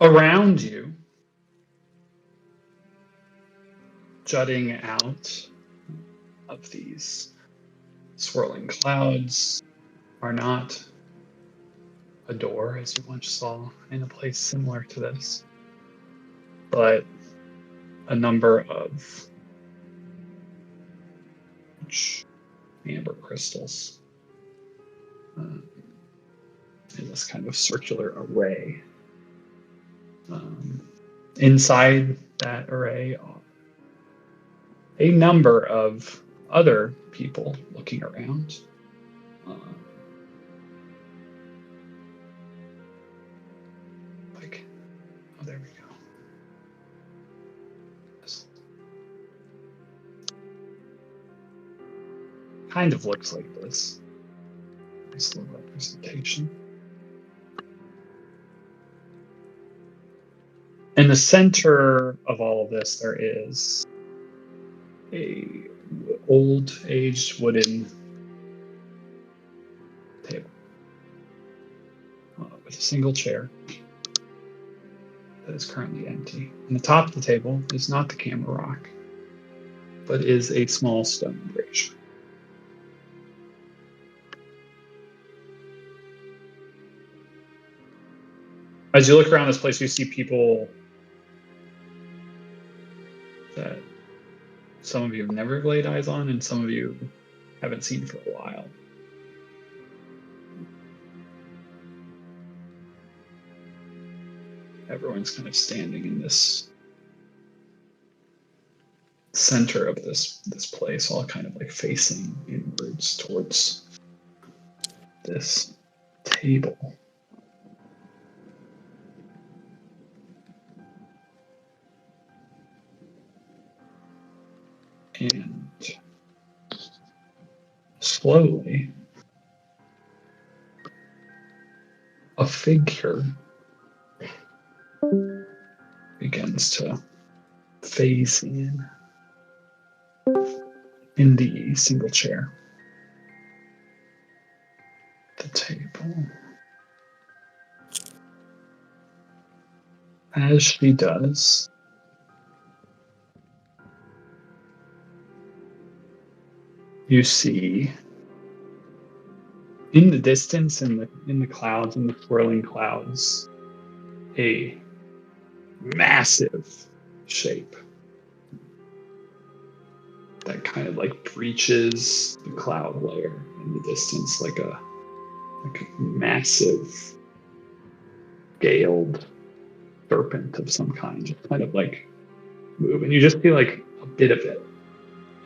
Around you, jutting out of these swirling clouds, are not a door, as you once saw in a place similar to this, but a number of amber crystals in this kind of circular array. Inside that array are a number of other people looking around. Oh, there we go. Kind of looks like this. Nice little representation. In the center of all of this, there is a old, aged wooden table with a single chair that is currently empty. On the top of the table is not the camera rock, but is a small stone brazier. As you look around this place, you see people that some of you have never laid eyes on, and some of you haven't seen for a while. Everyone's kind of standing in this center of this place, all kind of like facing inwards towards this table. And slowly, a figure begins to phase in the single chair at the table. As she does, you see in the distance, in the clouds, in the swirling clouds, a massive shape that kind of like breaches the cloud layer in the distance, like a massive scaled serpent of some kind, just kind of like move, and you just see like a bit of it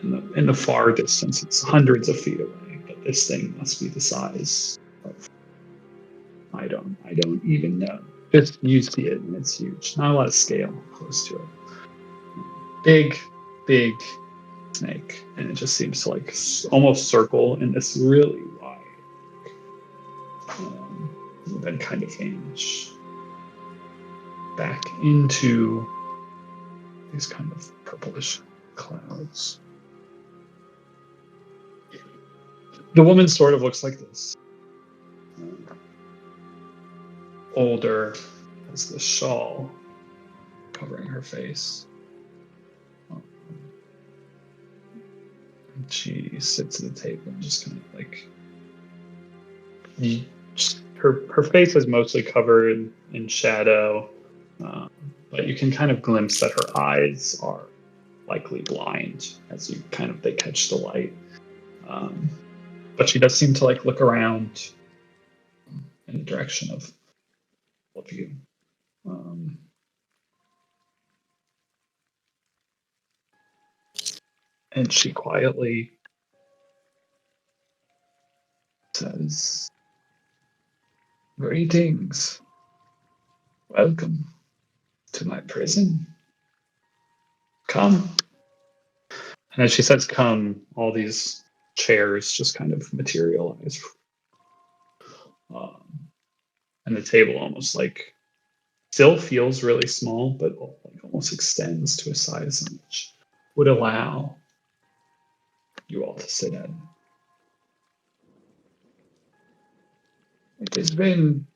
in the far distance. It's hundreds of feet away, but this thing must be the size of I don't even know. Just you see it, and it's huge. Not a lot of scale close to it. Big snake, and it just seems to like almost circle in this really wide, and then kind of vanish back into these kind of purplish clouds. The woman sort of looks like this. Older, has the shawl covering her face. She sits at the table and just kind of like her face is mostly covered in shadow, but you can kind of glimpse that her eyes are likely blind as they catch the light. But she does seem to like look around in the direction of all of you. And she quietly says, "Greetings. Welcome to my prison. Come." And as she says come, all these chairs just kind of materialize. And the table almost like still feels really small, but like almost extends to a size which would allow you all to sit at. It has been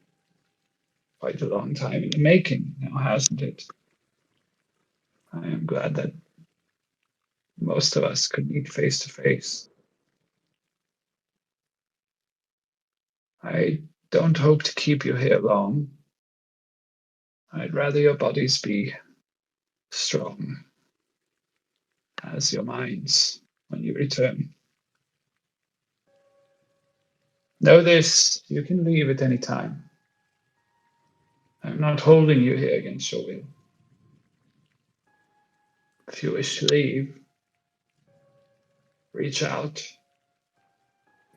quite a long time in the making now, hasn't it? I am glad that most of us could meet face to face. I don't hope to keep you here long. I'd rather your bodies be strong as your minds when you return. Know this, you can leave at any time. I'm not holding you here against your will. If you wish to leave, reach out,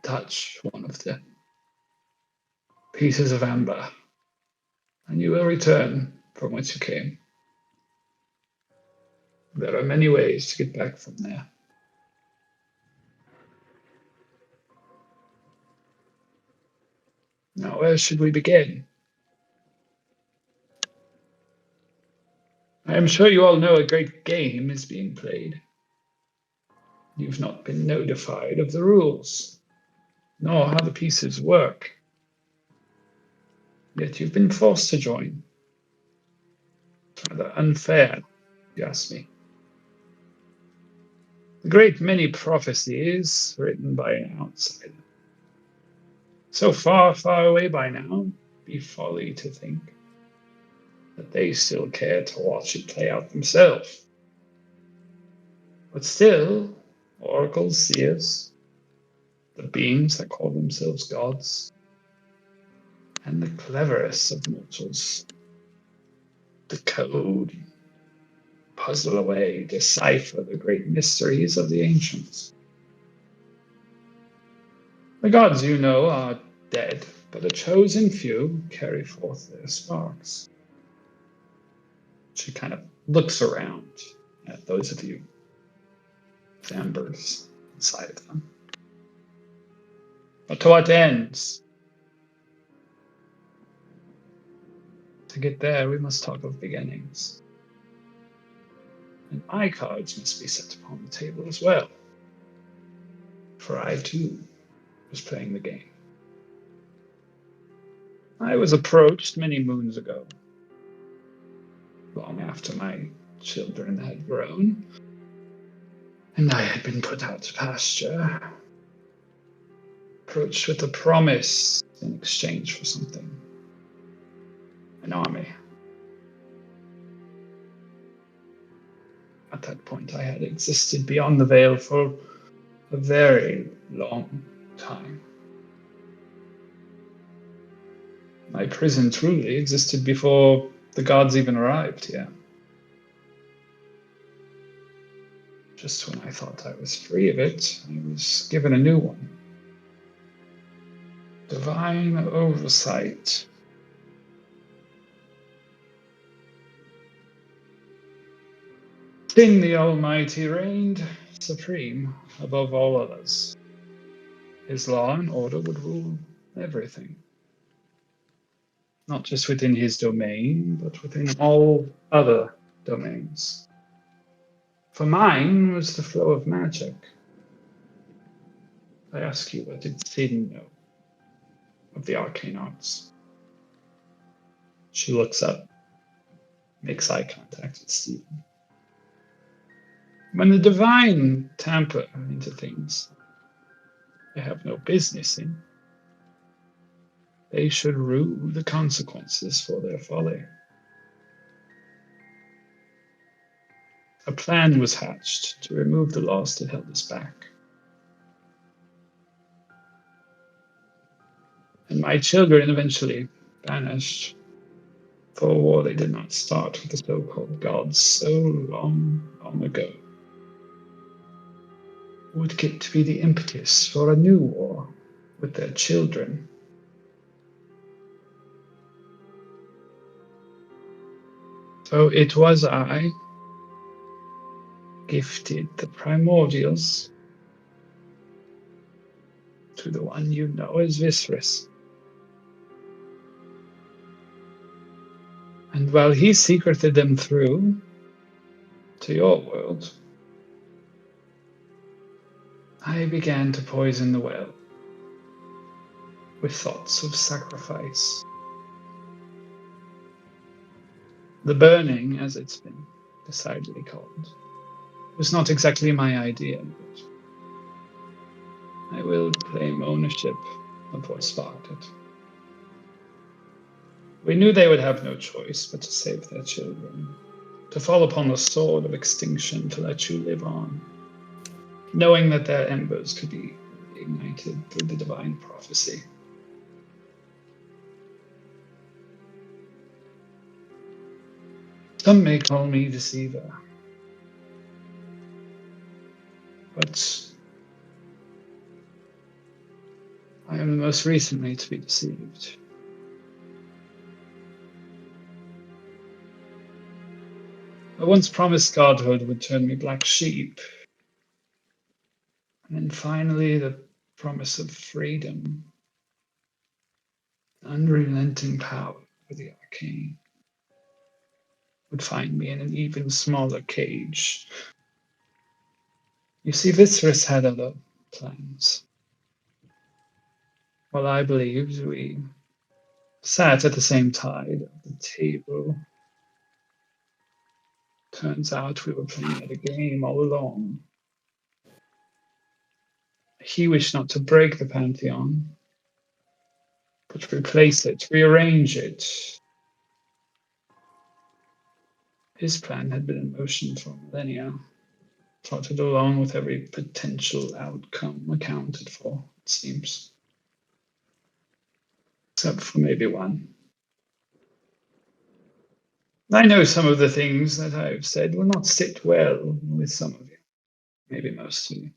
touch one of the pieces of amber, and you will return from whence you came. There are many ways to get back from there. Now, where should we begin? I am sure you all know a great game is being played. You've not been notified of the rules, nor how the pieces work. Yet you've been forced to join. It's rather unfair, if you ask me. A great many prophecies written by an outsider. So far, far away by now, be folly to think. that they still care to watch it play out themselves. But still, oracles, seers, the beings that call themselves gods, and the cleverest of mortals decode, puzzle away, decipher the great mysteries of the ancients. The gods you know are dead, but a chosen few carry forth their sparks. She kind of looks around at those of you with embers inside of them. But to what ends? To get there, we must talk of beginnings. And my cards must be set upon the table as well. For I, too, was playing the game. I was approached many moons ago, long after my children had grown, and I had been put out to pasture, approached with a promise in exchange for something. An army. At that point, I had existed beyond the veil for a very long time. My prison truly existed before the gods even arrived here. Just when I thought I was free of it, I was given a new one. Divine oversight. Sin the Almighty reigned supreme above all others. His law and order would rule everything. Not just within his domain, but within all other domains. For mine was the flow of magic. I ask you, what did Sin know of the arcane arts? She looks up, makes eye contact with Stephen. When the divine tamper into things they have no business in, they should rue the consequences for their folly. A plan was hatched to remove the laws that held us back. And my children eventually vanished for a war they did not start with the so-called gods so long, long ago. Would get to be the impetus for a new war with their children. So it was I, gifted the primordials to the one you know as Viscerus. And while he secreted them through to your world, I began to poison the well with thoughts of sacrifice. The burning, as it's been decidedly called, was not exactly my idea, but I will claim ownership of what sparked it. We knew they would have no choice but to save their children, to fall upon the sword of extinction to let you live on, knowing that their embers could be ignited through the divine prophecy. Some may call me deceiver, but I am the most recently to be deceived. I once promised godhood would turn me black sheep, and then finally the promise of freedom, unrelenting power for the arcane, would find me in an even smaller cage. You see, Viscerus had other plans. While I believed we sat at the same tide of the table, turns out we were playing at a game all along. He wished not to break the Pantheon, but replace it, rearrange it, His plan had been in motion for millennia, plotted along with every potential outcome accounted for, it seems. Except for maybe one. I know some of the things that I've said will not sit well with some of you, maybe most of you.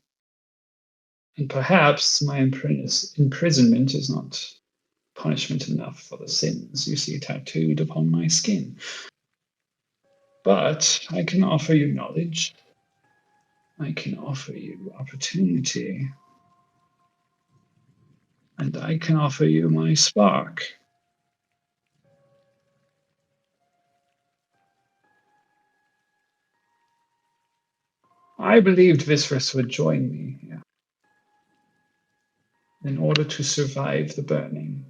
And perhaps my imprisonment is not punishment enough for the sins you see tattooed upon my skin. But I can offer you knowledge. I can offer you opportunity. And I can offer you my spark. I believed Viscerus would join me here in order to survive the burning,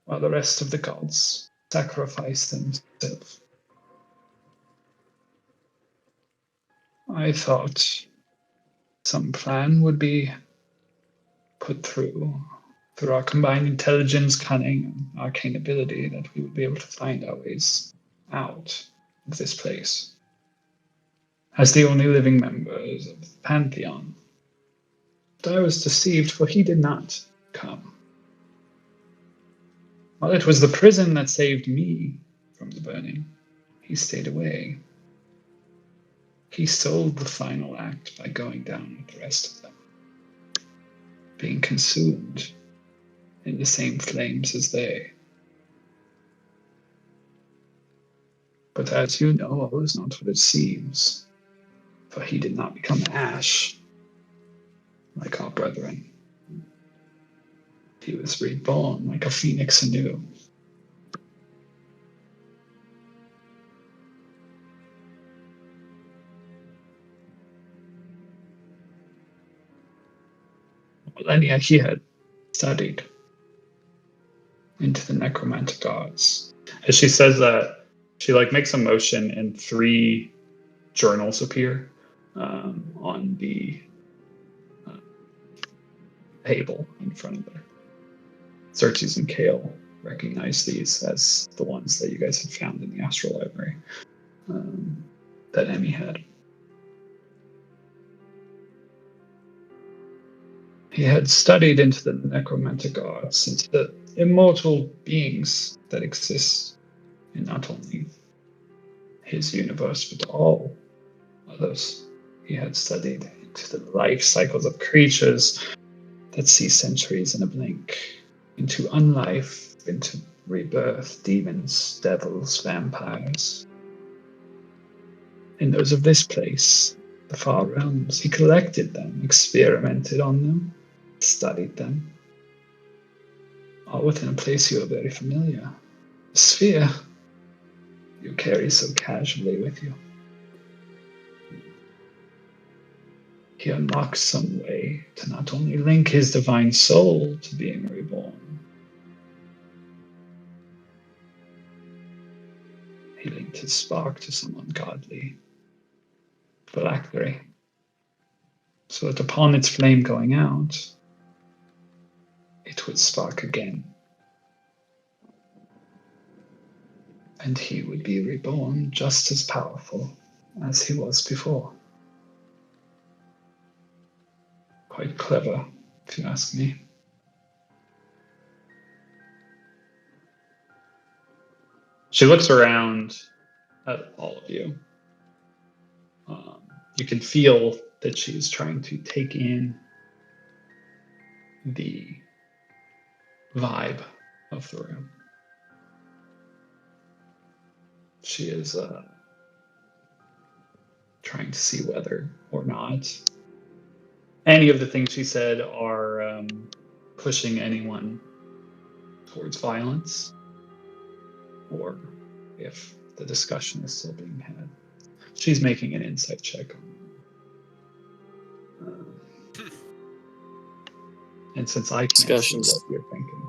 while the rest of the gods sacrifice themselves. I thought some plan would be put through our combined intelligence, cunning, and arcane ability, that we would be able to find our ways out of this place. As the only living members of the Pantheon. But I was deceived, for he did not come. While it was the prison that saved me from the burning, he stayed away. He sold the final act by going down with the rest of them, being consumed in the same flames as they. But as you know, all is not what it seems, for he did not become ash like our brethren. He was reborn like a phoenix anew. Millennia he had studied into the necromantic arts. As she says that, she makes a motion and 3 journals appear on the table in front of her. Xerxes and Kale recognize these as the ones that you guys had found in the Astral Library that Emmy had. He had studied into the necromantic arts, into the immortal beings that exist in not only his universe, but all others. He had studied into the life cycles of creatures that see centuries in a blink, into unlife, into rebirth, demons, devils, vampires. In those of this place, the far realms, he collected them, experimented on them, studied them, all within a place you are very familiar. A sphere you carry so casually with you. He unlocks some way to not only link his divine soul to being reborn, he linked his spark to some ungodly phylactery, so that upon its flame going out, it would spark again. And he would be reborn just as powerful as he was before. Quite clever, if you ask me. She looks around at all of you. You can feel that she's trying to take in the vibe of the room. She is trying to see whether or not any of the things she said are pushing anyone towards violence, or if the discussion is still being had. She's making an insight check on and since I can't see Discussions. what you're thinking.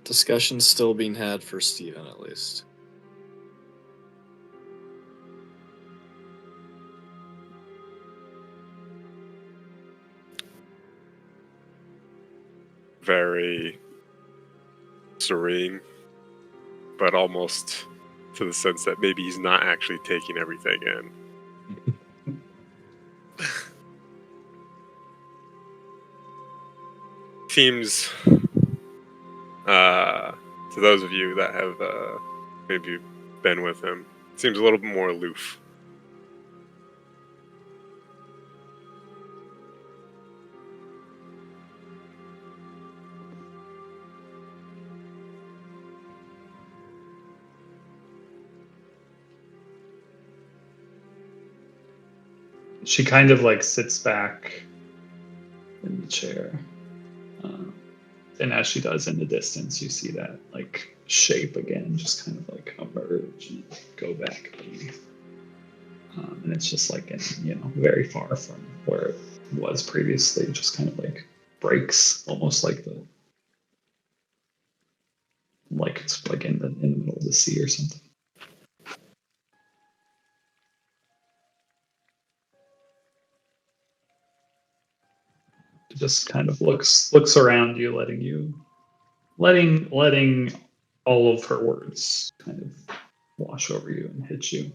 Discussion's still being had for Steven, at least. Very serene. but almost to the sense that maybe he's not actually taking everything in. Seems, to those of you that have maybe been with him, seems a little bit more aloof. She kind of like sits back in the chair. And as she does in the distance, you see that like shape again, just kind of like emerge and go back beneath. And it's just like, very far from where it was previously, just kind of like breaks, almost like it's like in the middle of the sea or something. It just kind of looks around you, letting all of her words kind of wash over you and hit you.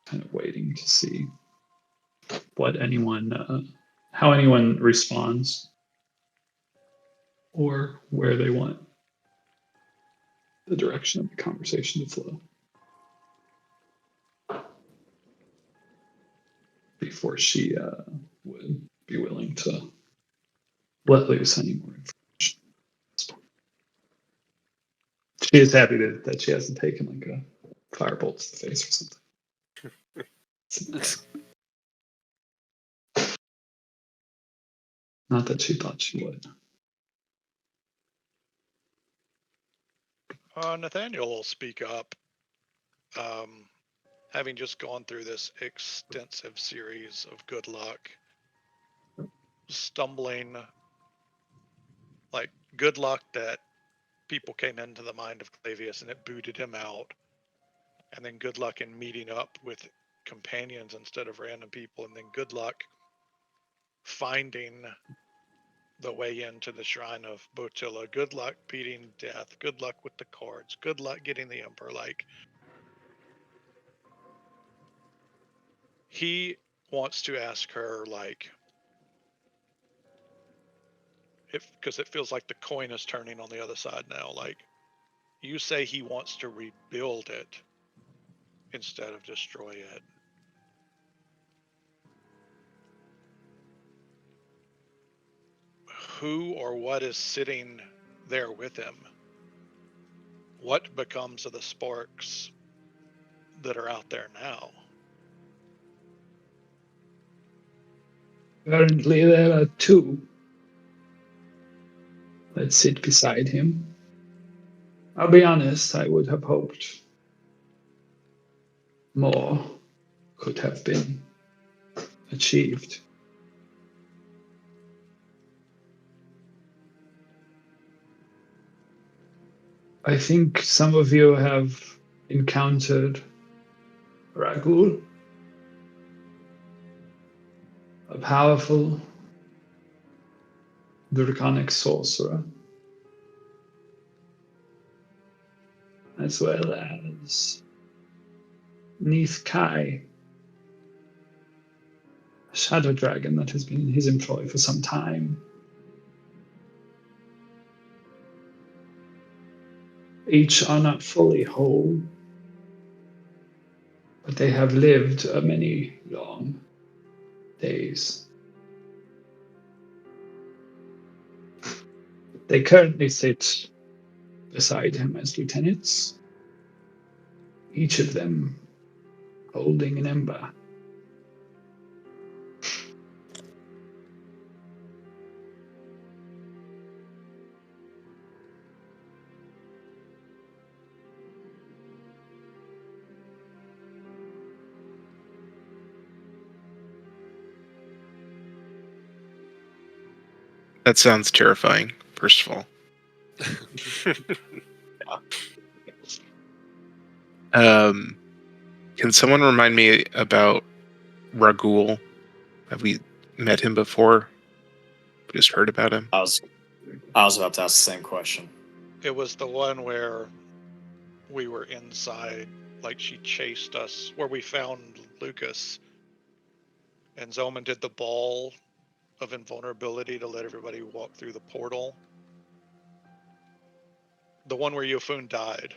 Kind of waiting to see how anyone responds, or where they want the direction of the conversation to flow before she would be willing to let loose any more information. She is happy that she hasn't taken like a firebolt to the face or something. It's a mess. Not that she thought she would. Nathaniel will speak up. Having just gone through this extensive series of good luck, stumbling, like good luck that people came into the mind of Clavius and it booted him out, and then good luck in meeting up with companions instead of random people, and then good luck finding the way into the shrine of Botilla, good luck beating death, good luck with the cards, good luck getting the Emperor. Like, he wants to ask her, like, because it feels like the coin is turning on the other side now. Like, you say he wants to rebuild it instead of destroy it. Who or what is sitting there with him? What becomes of the sparks that are out there now? Currently, there are two that sit beside him. I'll be honest, I would have hoped more could have been achieved. I think some of you have encountered Ragul, a powerful draconic sorcerer, as well as Neith Kai, a shadow dragon that has been in his employ for some time. Each are not fully whole, but they have lived many long days. They currently sit beside him as lieutenants, each of them holding an ember. That sounds terrifying, first of all. Can someone remind me about Ragul? Have we met him before? We just heard about him. I was about to ask the same question. It was the one where we were inside, like she chased us, where we found Lucas. And Zoman did the ball of invulnerability to let everybody walk through the portal. The one where Yofun died.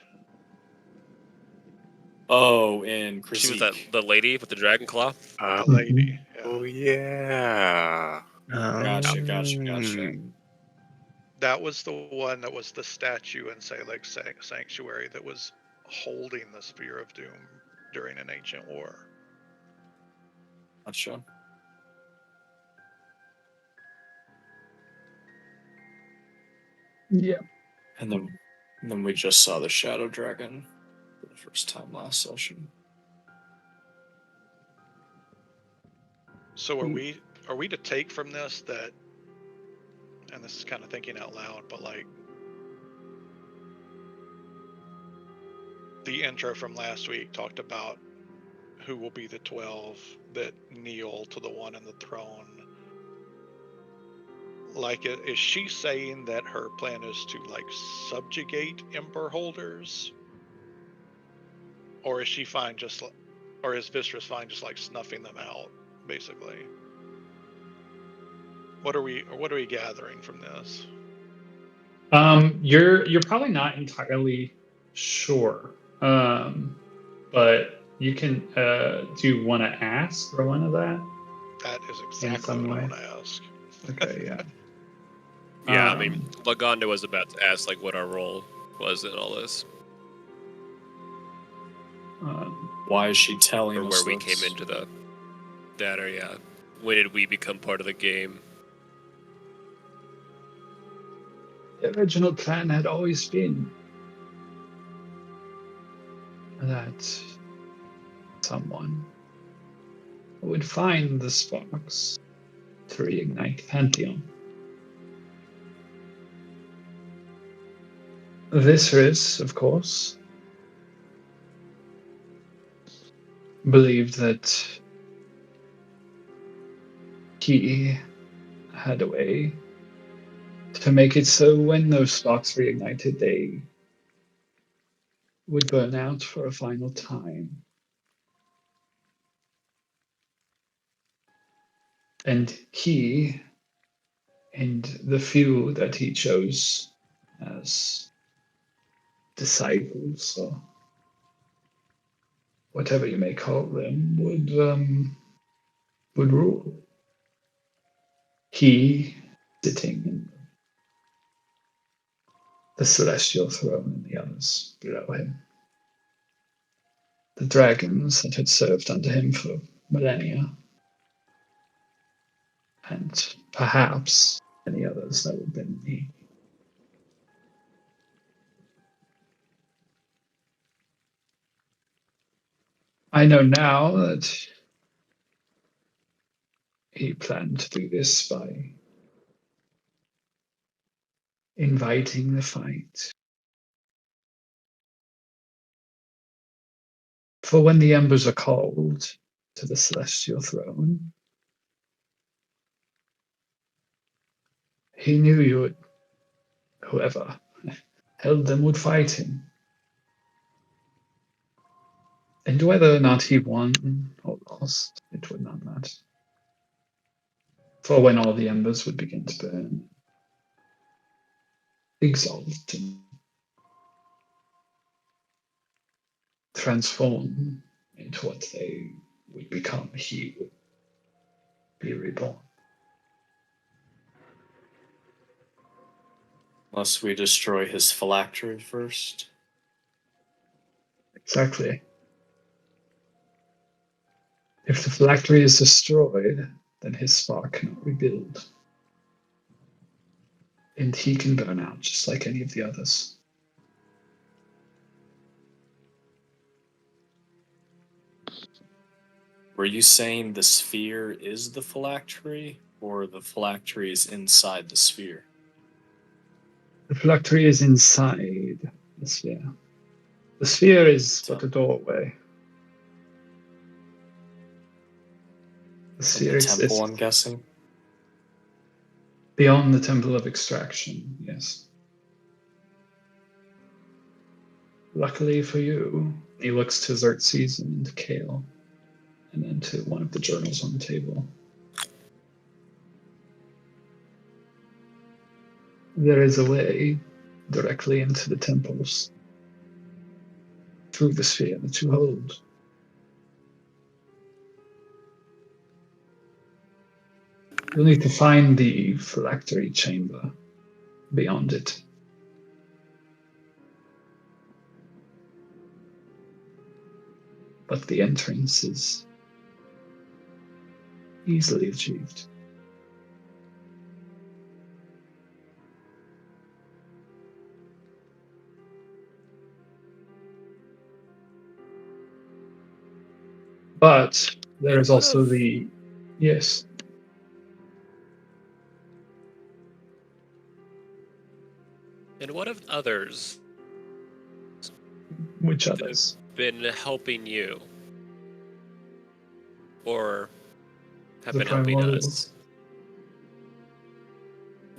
Oh, and Krizik. She was the lady with the dragon claw. The lady. Yeah. Oh yeah. Gotcha. That was the one that was the statue in Salek Sanctuary that was holding the Sphere of Doom during an ancient war. Gotcha. Yeah. And then we just saw the Shadow Dragon for the first time last session. So are we to take from this that, and this is kind of thinking out loud, but like the intro from last week talked about who will be the 12 that kneel to the one in the throne. Like, is she saying that her plan is to like subjugate Ember Holders, or is she fine just, or is Viserys fine just like snuffing them out, basically? What are we gathering from this? You're probably not entirely sure, but you can. Do you want to ask Rowena that? That is In exactly some what I way. want to ask. Okay, yeah. Yeah, I mean, Lagonda was about to ask like what our role was in all this, Why is she telling or us where we this? came into that, or yeah, when did we become part of the game? The original plan had always been that someone would find the sparks to reignite Pantheon. Viserys, of course, believed that he had a way to make it so when those sparks reignited, they would burn out for a final time. And he and the few that he chose as disciples, or whatever you may call them, would rule. He sitting in the celestial throne and the others below him. The dragons that had served under him for millennia, and perhaps any others that would bend the knee. I know now that he planned to do this by inviting the fight. For when the embers are called to the celestial throne, he knew you would, whoever held them would fight him. And whether or not he won or lost, it would not matter. For when all the embers would begin to burn, exalt and transform into what they would become, he would be reborn. Unless we destroy his phylactery first. Exactly. If the phylactery is destroyed, then his spark cannot rebuild. And he can burn out just like any of the others. Were you saying the sphere is the phylactery, or the phylactery is inside the sphere? The phylactery is inside the sphere. The sphere is but a doorway. The In sphere the temple, exists I'm guessing? Beyond the Temple of Extraction, yes. Luckily for you, he looks to Xerxes and to Kale, and then to one of the journals on the table. There is a way directly into the temples through the sphere that you hold. You'll need to find the phylactery chamber beyond it. But the entrance is easily achieved. But there is also the... Yes. And what of others Which that others? have been helping you? Or have The been helping primordials? us?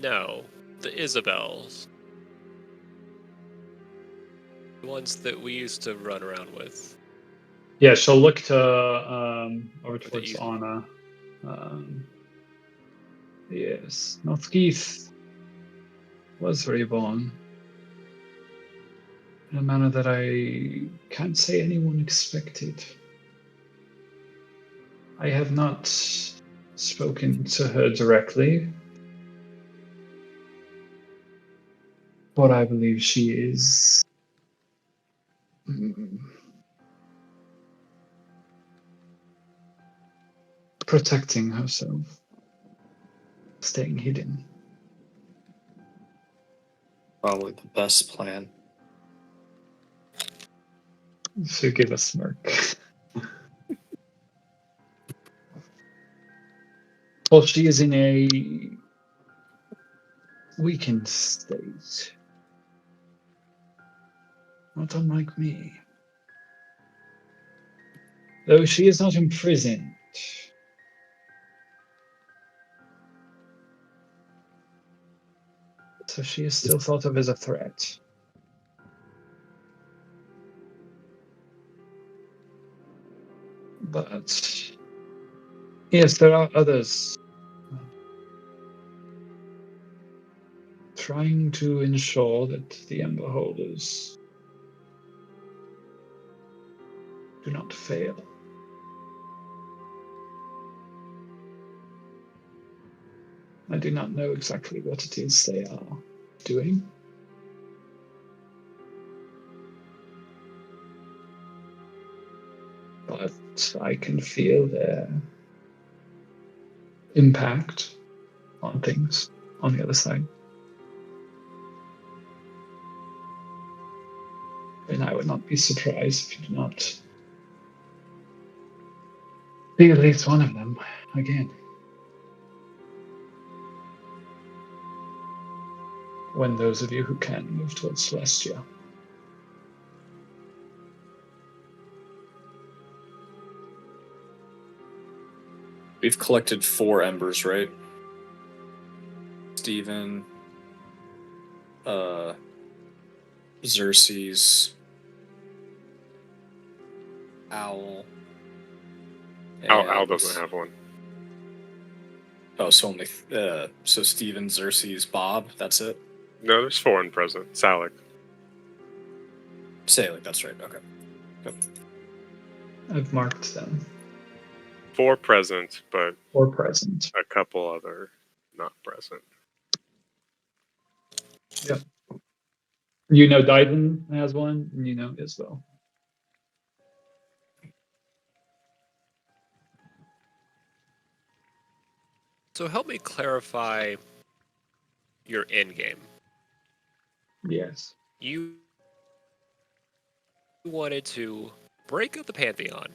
No, the Isabels. The ones that we used to run around with. Yeah, she'll look to over the towards east. Anna. Yes, Northkeith was reborn in a manner that I can't say anyone expected. I have not spoken to her directly, but I believe she is protecting herself, staying hidden. Probably the best plan. She'll give a smirk. Well, she is in a weakened state. Not unlike me. Though she is not imprisoned. So she is still thought of as a threat. But yes, there are others trying to ensure that the Ember Holders do not fail. I do not know exactly what it is they are doing. But I can feel their impact on things on the other side. And I would not be surprised if you do not see at least one of them again. When those of you who can move towards Celestia. We've collected 4 embers, right? Steven, Xerxes, Owl. Al doesn't have one. Oh, so only so Steven, Xerxes, Bob. That's it. No, there's 4 in present. Salic. Salic, that's right. Okay. Yep. I've marked them 4 present, but for present. a couple other not present. Yep. You know Dyden has one, and you know Isabel. So help me clarify your end game. Yes. You wanted to break up the Pantheon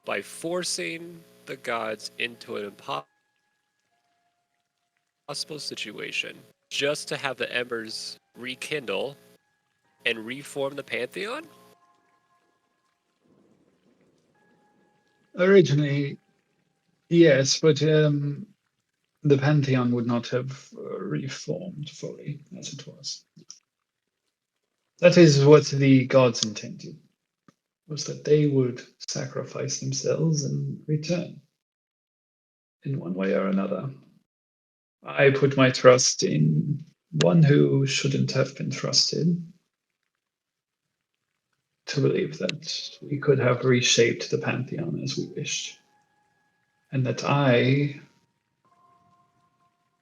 by forcing the gods into an impossible situation just to have the embers rekindle and reform the Pantheon? Originally, yes, but the Pantheon would not have reformed fully as it was. That is what the gods intended, was that they would sacrifice themselves and return in one way or another. I put my trust in one who shouldn't have been trusted to believe that we could have reshaped the Pantheon as we wished, and that I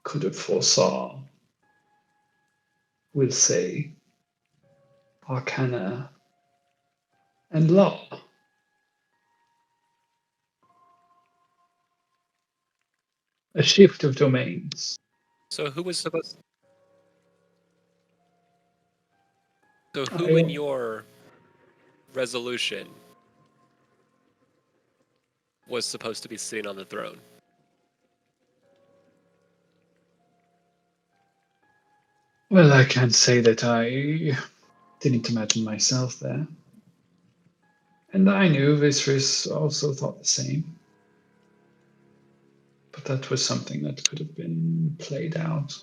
could have foresaw, we'll say, arcana and law. A shift of domains. So who was supposed? So I- who in your resolution was supposed to be sitting on the throne? Well, I can't say that I didn't imagine myself there. And I knew Visris also thought the same. But that was something that could have been played out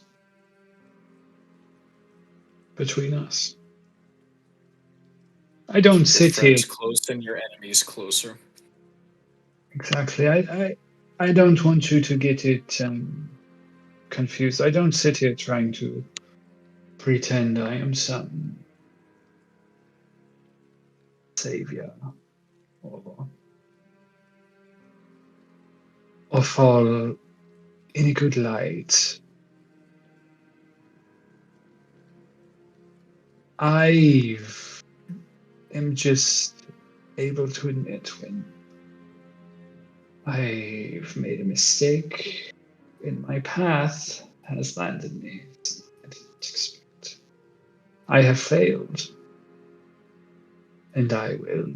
between us. I don't Your sit here. friends close and your enemies closer. Exactly. I don't want you to get it confused. I don't sit here trying to pretend I am some savior or fall in a good light. I am just able to admit when I've made a mistake in my path has landed me. I didn't expect. I have failed, and I will,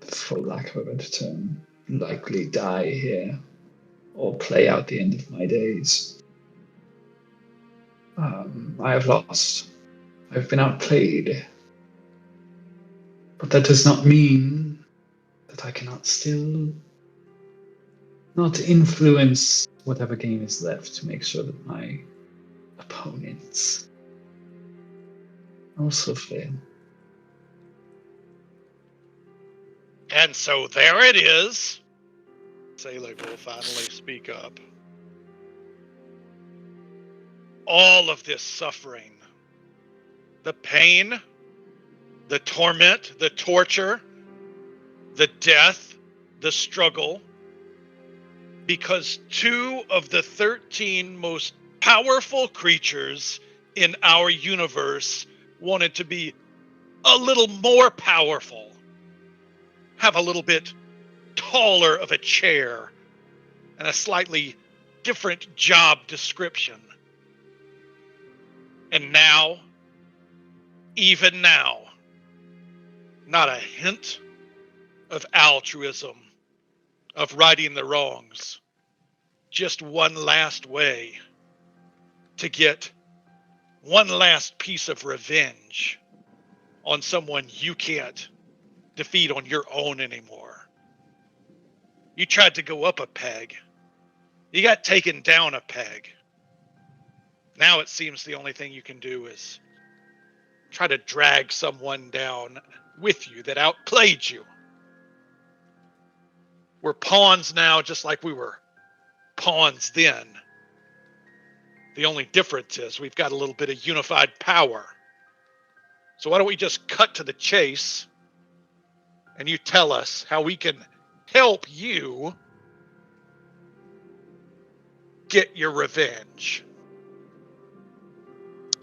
for lack of a better term, likely die here or play out the end of my days. I have lost. I've been outplayed. But that does not mean that I cannot still not influence whatever game is left to make sure that my opponents also fail. And so there it is. Selig will finally speak up. All of this suffering, the pain, the torment, the torture, the death, the struggle, because 2 of the 13 most powerful creatures in our universe wanted to be a little more powerful, have a little bit taller of a chair, and a slightly different job description. And now, even now, not a hint of altruism, of righting the wrongs. Just one last way to get one last piece of revenge on someone you can't defeat on your own anymore. You tried to go up a peg. You got taken down a peg. Now it seems the only thing you can do is try to drag someone down with you that outplayed you. We're pawns now, just like we were pawns then. The only difference is we've got a little bit of unified power. So why don't we just cut to the chase and you tell us how we can help you get your revenge.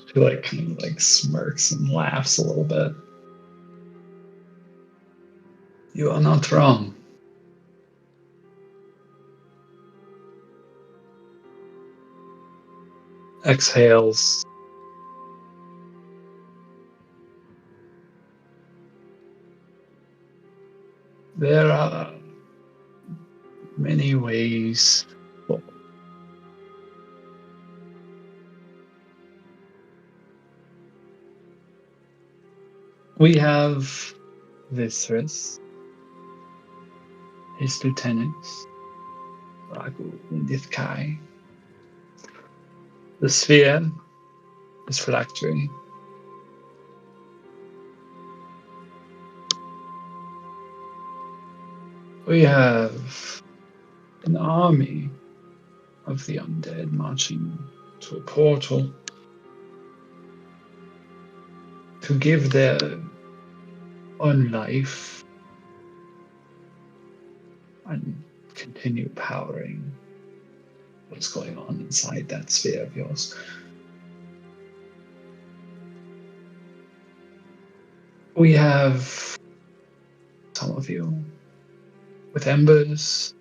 She kind of smirks and laughs a little bit. You are not wrong. Exhales. There are many ways. We have Visris, his lieutenants, Ragu and Ithkai, The sphere is phylactery. We have an army of the undead marching to a portal to give their own life and continue powering what's going on inside that sphere of yours. We have some of you with embers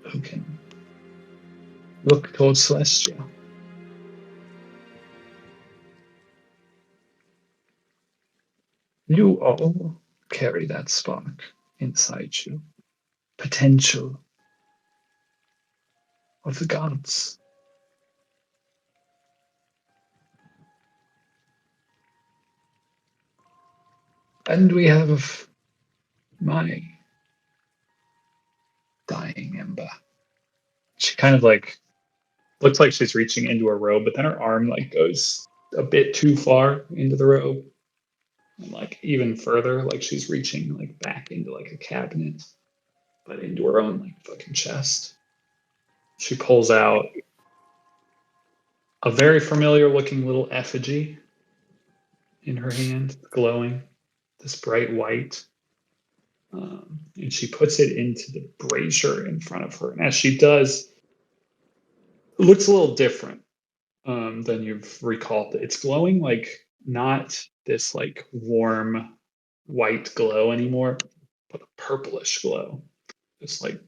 who can look towards Celestia. You all carry that spark inside you. Potential of the gods. And we have my dying ember. She kind of like looks like she's reaching into her robe, but then her arm like goes a bit too far into the robe. And like even further, like she's reaching like back into like a cabinet, but into her own like fucking chest. She pulls out a very familiar looking little effigy in her hand, glowing, this bright white. And she puts it into the brazier in front of her. And as she does, it looks a little different than you've recalled. It's glowing like not this like warm white glow anymore, but a purplish glow. This like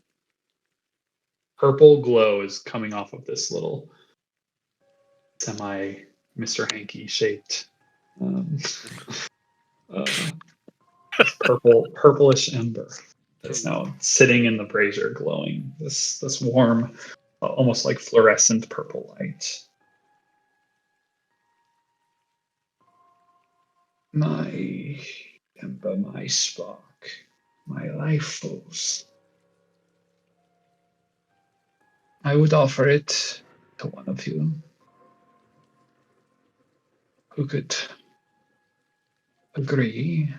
purple glow is coming off of this little semi Mr. Hanky shaped uh, this purplish ember that's now sitting in the brazier glowing this warm almost like fluorescent purple light. My ember, my spark, my life force. I would offer it to one of you who could agree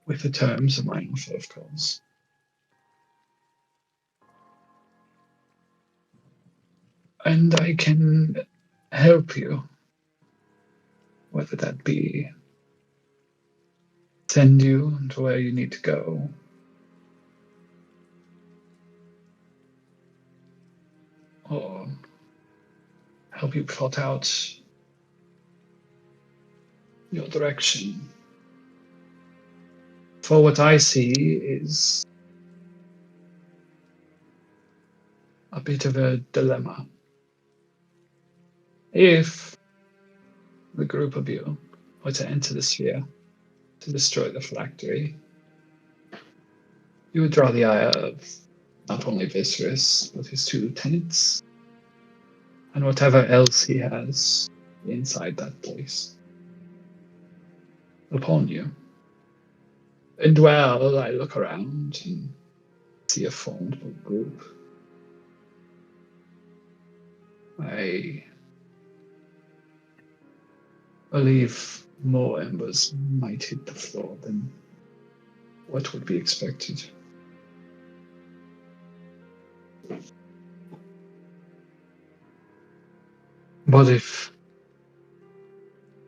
with the terms of my offer, of course. And I can help you, whether that be send you to where you need to go, or help you plot out your direction. For what I see is a bit of a dilemma. If the group of you were to enter the sphere to destroy the phylactery, you would draw the ire of not only Viserys, but his two lieutenants, and whatever else he has inside that place upon you. And well, I look around and see a formidable group. I believe more embers might hit the floor than what would be expected. But if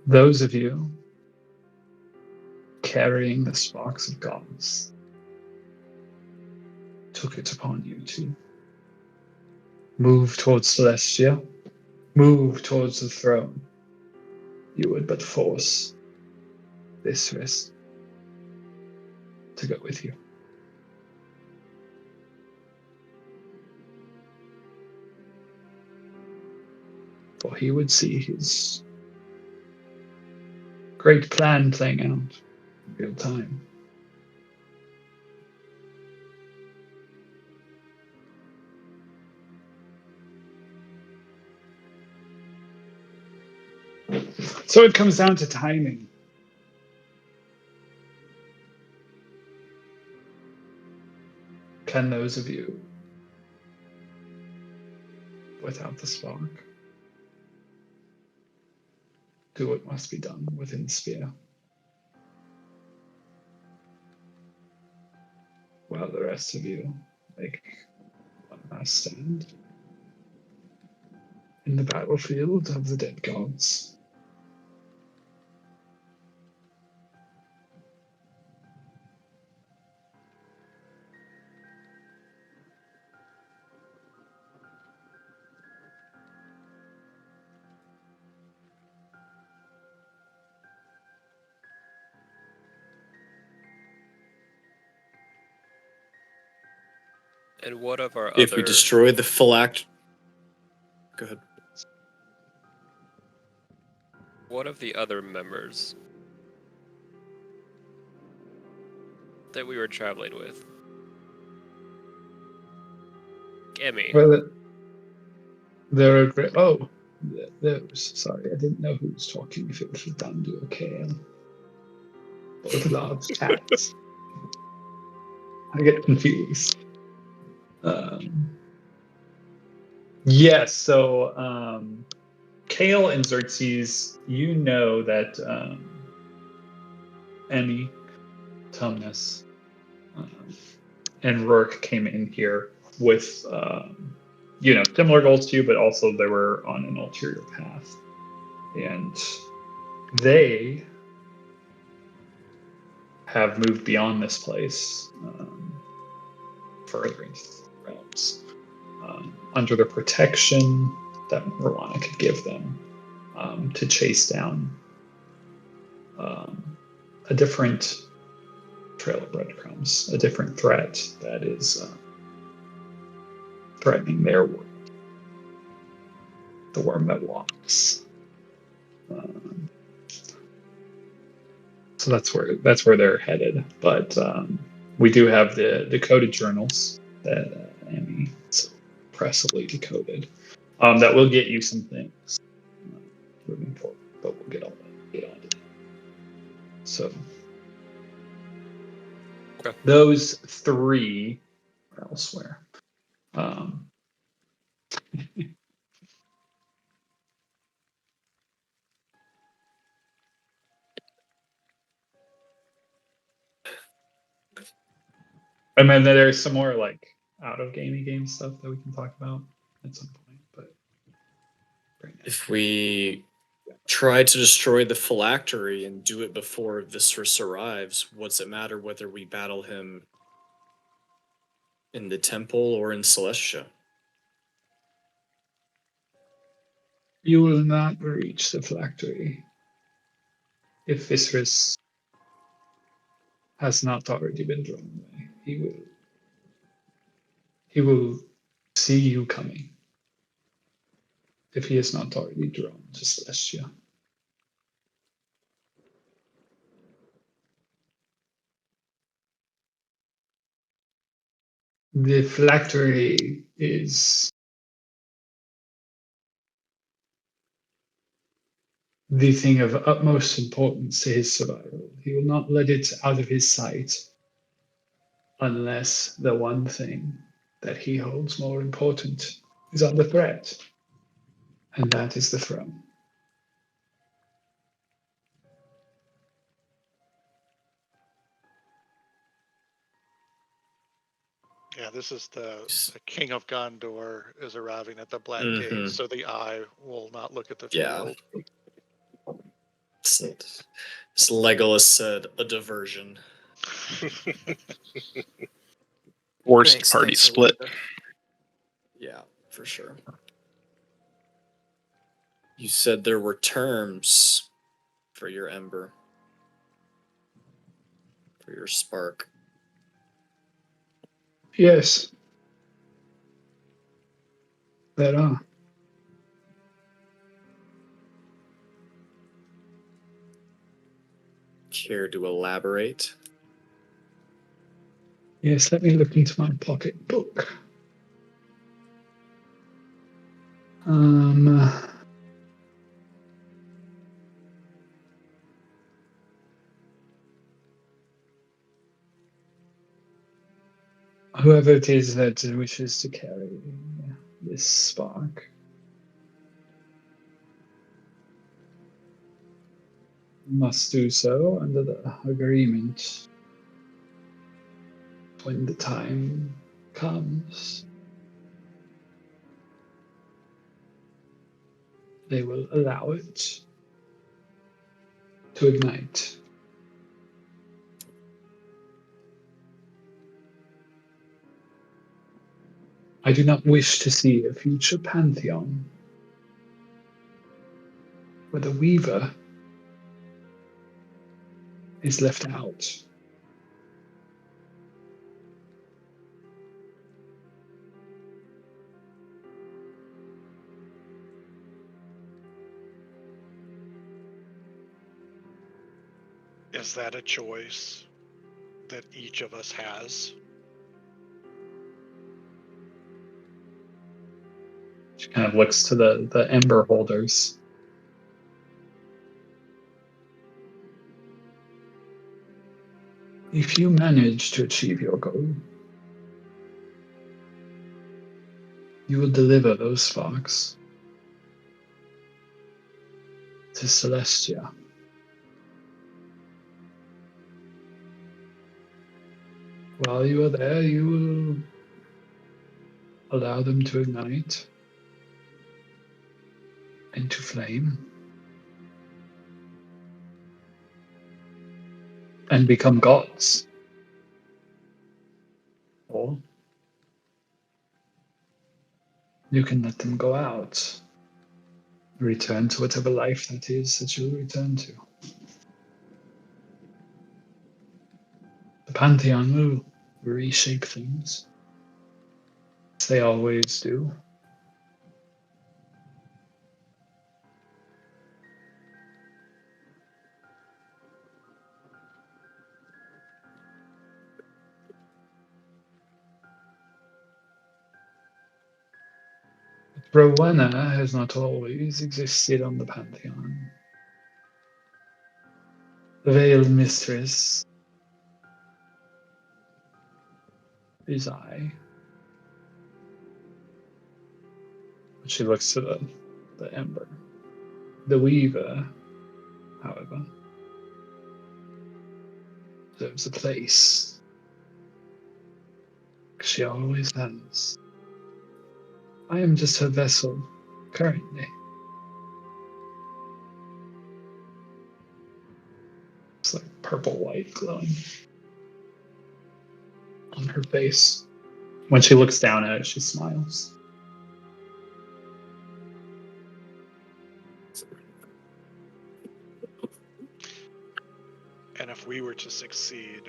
those of you carrying the sparks of gods took it upon you to move towards Celestia, move towards the throne, you would but force this risk to go with you. For he would see his great plan playing out in real time. So it comes down to timing. Can those of you without the spark. Do what must be done within the sphere. While the rest of you make one last stand in the battlefield of the dead gods. And what of our If other? we destroy the go ahead. What of the other members that we were traveling with? Emmy. Well, they're a great. Oh, those. Sorry, I didn't know who was talking. If it was Dandu or Kale. Both large cats. I get confused. Yes, so Kale and Xerxes, you know that Emmy, Tumnus, and Rourke came in here with similar goals to you, but also they were on an ulterior path. And they have moved beyond this place, further into the realms, under the protection that Rowena could give them, to chase down a different trail of breadcrumbs, a different threat that is threatening their world. The worm that walks. So that's where they're headed. But we do have the decoded journals that Amy so impressively decoded. That will get you some things moving forward, but we'll get on to that. So Okay. those three are elsewhere. I mean, there's some more like out of game stuff that we can talk about at some point, but right now. If we try to destroy the phylactery and do it before Viscerus arrives, what's it matter whether we battle him in the temple or in Celestia? You will not reach the phylactery if Viscerus has not already been drawn away. He will see you coming if he is not already drawn to Celestia. The phylactery is the thing of utmost importance to his survival. He will not let it out of his sight unless the one thing that he holds more important is under threat, and that is the throne. Yeah, this is the King of Gondor is arriving at the Black Gate, so the eye will not look at the field. As Legolas said, a diversion. Worst Thanks, party split. Alinda. Yeah, for sure. You said there were terms for your ember, for your spark. Yes, there are. Care to elaborate? Yes, let me look into my pocketbook. Whoever it is that wishes to carry this spark must do so under the agreement when the time comes. They will allow it to ignite. I do not wish to see a future pantheon where the Weaver is left out. Is that a choice that each of us has? She kind of looks to the ember holders. If you manage to achieve your goal, you will deliver those sparks to Celestia. While you are there, you will allow them to ignite into flame and become gods. Or you can let them go out, return to whatever life that is that you'll return to. The Pantheon will reshape things, as they always do. Rowena has not always existed on the Pantheon. The Veiled Mistress is I. She looks to the Ember. The Weaver, however, serves a place. She always has. I am just her vessel, currently. It's like purple white glowing on her face. When she looks down at it, she smiles. And if we were to succeed,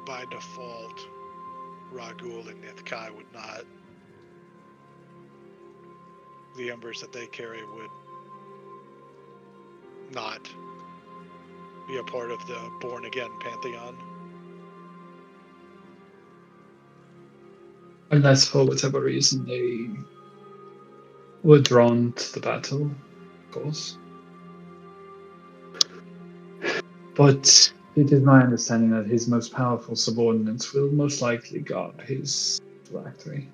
by default, Ragul and Nithkai would not. The embers that they carry would not be a part of the born again pantheon. Unless for whatever reason they were drawn to the battle, of course. But it is my understanding that his most powerful subordinates will most likely guard his phylactery.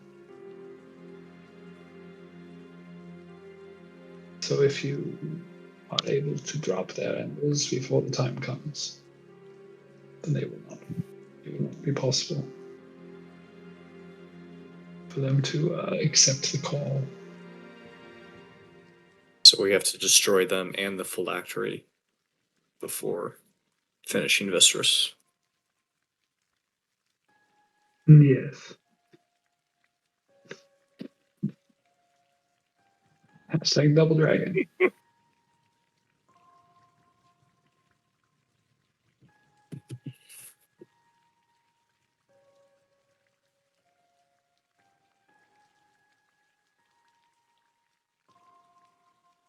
So if you are able to drop their embers before the time comes, then it will not be possible for them to accept the call. So we have to destroy them and the phylactery before finishing Vistris. Yes. Hashtag Double Dragon.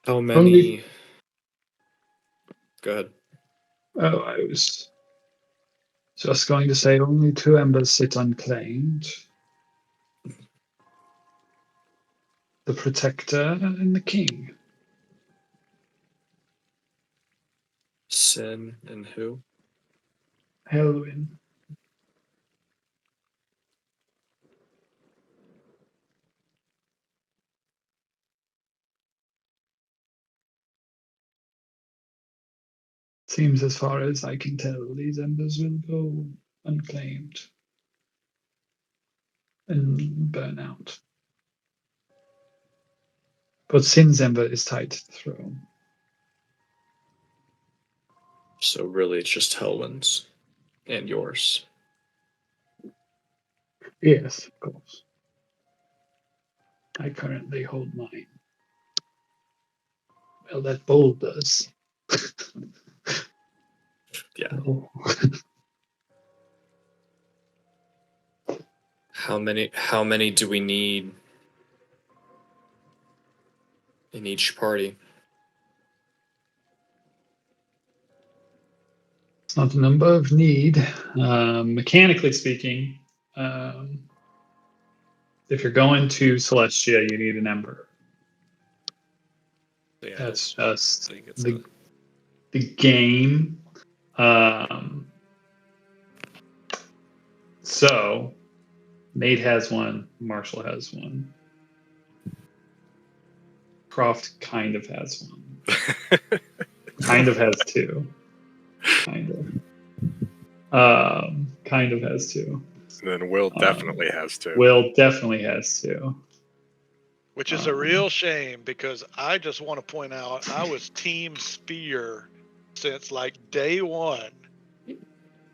How many? Only- Go ahead. Oh, I was just going to say only 2 embers sit unclaimed. The Protector and the King. Sin and who? Helwyn. Seems as far as I can tell, these embers will go unclaimed and burn out. But Sin's ember is tied to the throne. So really, it's just Helwyn's and yours. Yes, of course. I currently hold mine. Well, that bowl does. Yeah. Oh. How many do we need in each party? It's not the number of need. Mechanically speaking, if you're going to Celestia, you need an ember. Yeah, That's I just think it's the game. So Nate has one, Marshall has one. Croft kind of has one. Kind of has two. Kind of has two. And then Will definitely has to. Will definitely has two. Which is a real shame because I just want to point out I was Team Spear since like day one.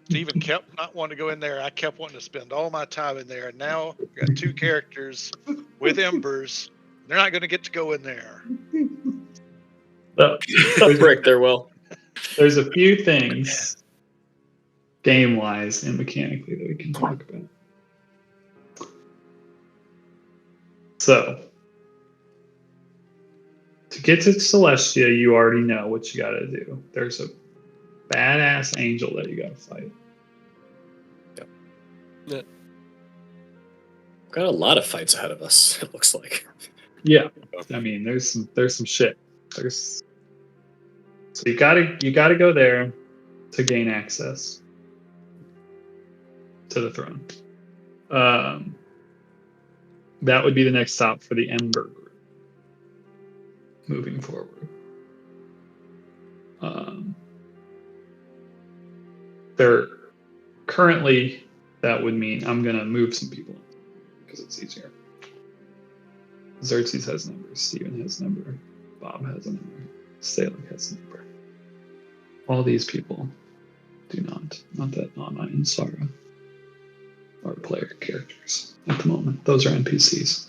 Steven kept not wanting to go in there. I kept wanting to spend all my time in there. And now I got two characters with embers. They're not going to get to go in there. So, Brick there, Will. there's a few things game-wise and mechanically that we can talk about. So, to get to Celestia, you already know what you got to do. There's a badass angel that you got to fight. We've got a lot of fights ahead of us, it looks like. Yeah, I mean, there's some shit. So you gotta go there to gain access to the throne. That would be the next stop for the Ember group moving forward. They're currently, that would mean I'm gonna move some people because it's easier. Xerxes has a number, Steven has a number, Bob has a number, Stalik has a number. All these people do not that Nana and Sarah are player characters at the moment. Those are NPCs.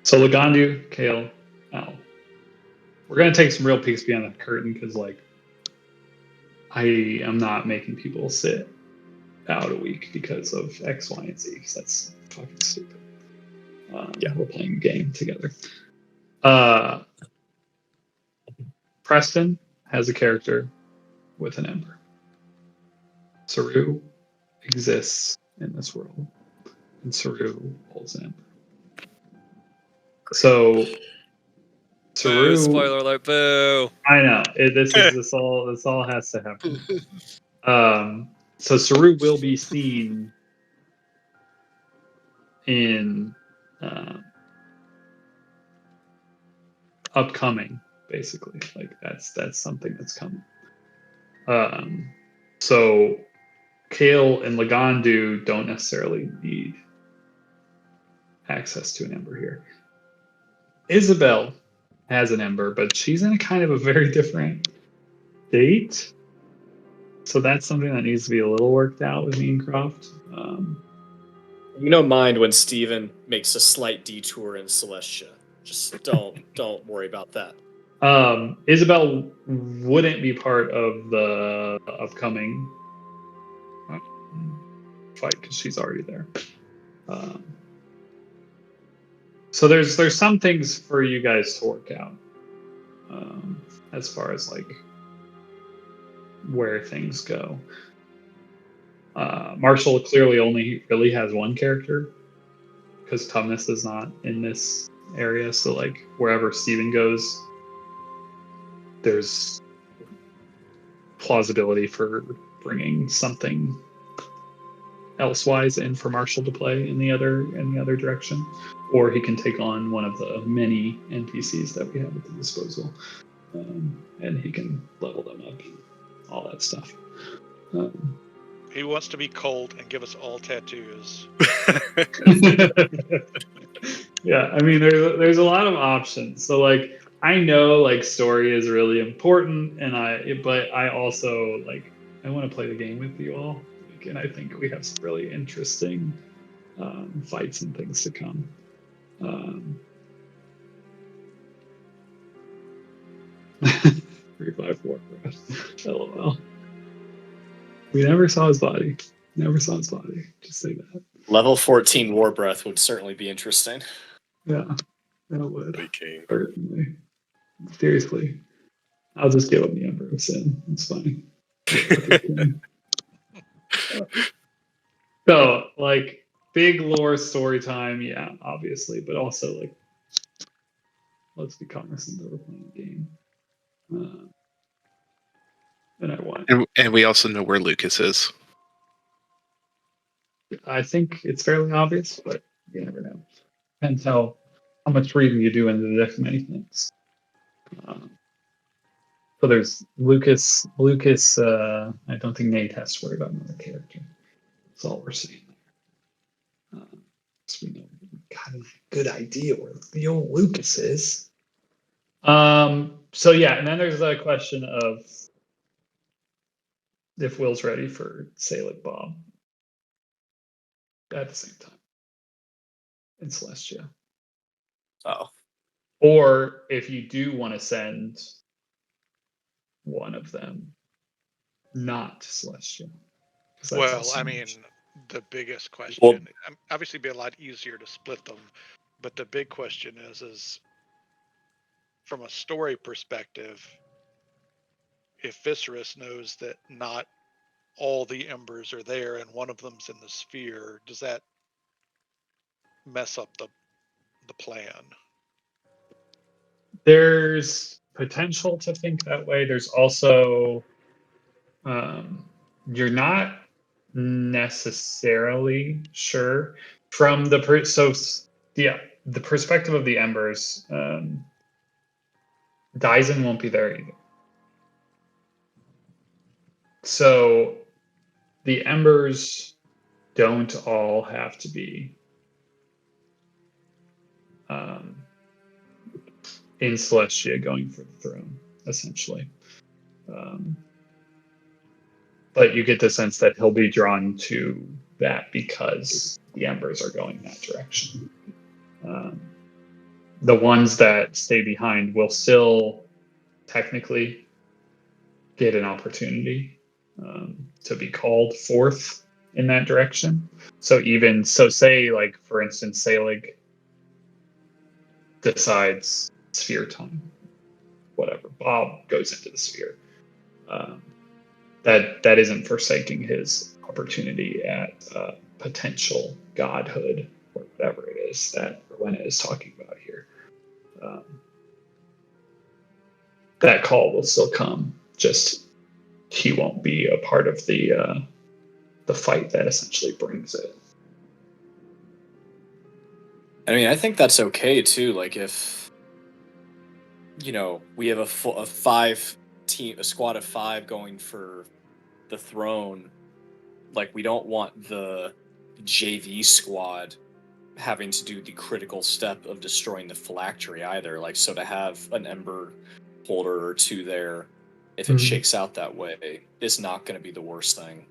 So Lagandu, Kale, Al. We're gonna take some real peeks behind the curtain because like I am not making people sit out a week because of X, Y, and Z because that's fucking stupid. Yeah, we're playing a game together. Preston has a character with an ember. Saru exists in this world, and Saru holds an ember. So Saru, spoiler alert! Boo! I know this all has to happen. So Saru will be seen in upcoming, basically. Like that's something that's coming. So Kale and Lagandu don't necessarily need access to an ember here. Isabel has an ember, but she's in a kind of a very different state. So that's something that needs to be a little worked out with me and Croft. You don't mind when Steven makes a slight detour in Celestia. Just don't worry about that. Isabel wouldn't be part of the upcoming fight because she's already there. So there's some things for you guys to work out as far as like where things go. Marshall clearly only really has one character because Tumnus is not in this area. So like wherever Steven goes, there's plausibility for bringing something elsewise in for Marshall to play in the other direction, or he can take on one of the many NPCs that we have at the disposal. and he can level them up and all that stuff. He wants to be cold and give us all tattoos. Yeah, I mean, there's a lot of options. So like, I know like story is really important, but I also like I want to play the game with you all, like, and I think we have some really interesting fights and things to come. 354 for us. LOL. We never saw his body. Never saw his body. Just say that. Level 14 War Breath would certainly be interesting. Yeah, that would. Leaking. Certainly. Seriously. I'll just give him the Emperor of Sin. It's fine. So, like, big lore story time, yeah, obviously, but also, like, let's be cognizant that we're playing a game. And I want. And we also know where Lucas is. I think it's fairly obvious, but you never know. Depends how much reading you do into the deck of many things. So there's Lucas. I don't think Nate has to worry about another character. That's all we're seeing there. So we know we've got a good idea where the old Lucas is. So yeah, and then there's the question of if Will's ready for Salic Bob at the same time in Celestia. Oh. Or if you do want to send one of them not to Celestia. Well, I mean, the biggest question, Well- obviously it'd be a lot easier to split them, but the big question is from a story perspective, if Viserys knows that not all the embers are there and one of them's in the sphere, does that mess up the plan? There's potential to think that way. There's also you're not necessarily sure from the the perspective of the embers. Dyson won't be there either. So the embers don't all have to be in Celestia going for the throne, essentially. But you get the sense that he'll be drawn to that because the embers are going that direction. The ones that stay behind will still technically get an opportunity to be called forth in that direction. So say like for instance, Selig decides sphere time, whatever. Bob goes into the sphere. That isn't forsaking his opportunity at potential godhood or whatever it is that Rowena is talking about here. That call will still come. Just he won't be a part of the fight that essentially brings it. I mean, I think that's okay too. Like if we have a squad of 5 going for the throne, like we don't want the JV squad having to do the critical step of destroying the phylactery either. Like, so to have an ember holder or 2 there, if it shakes out that way, is not going to be the worst thing.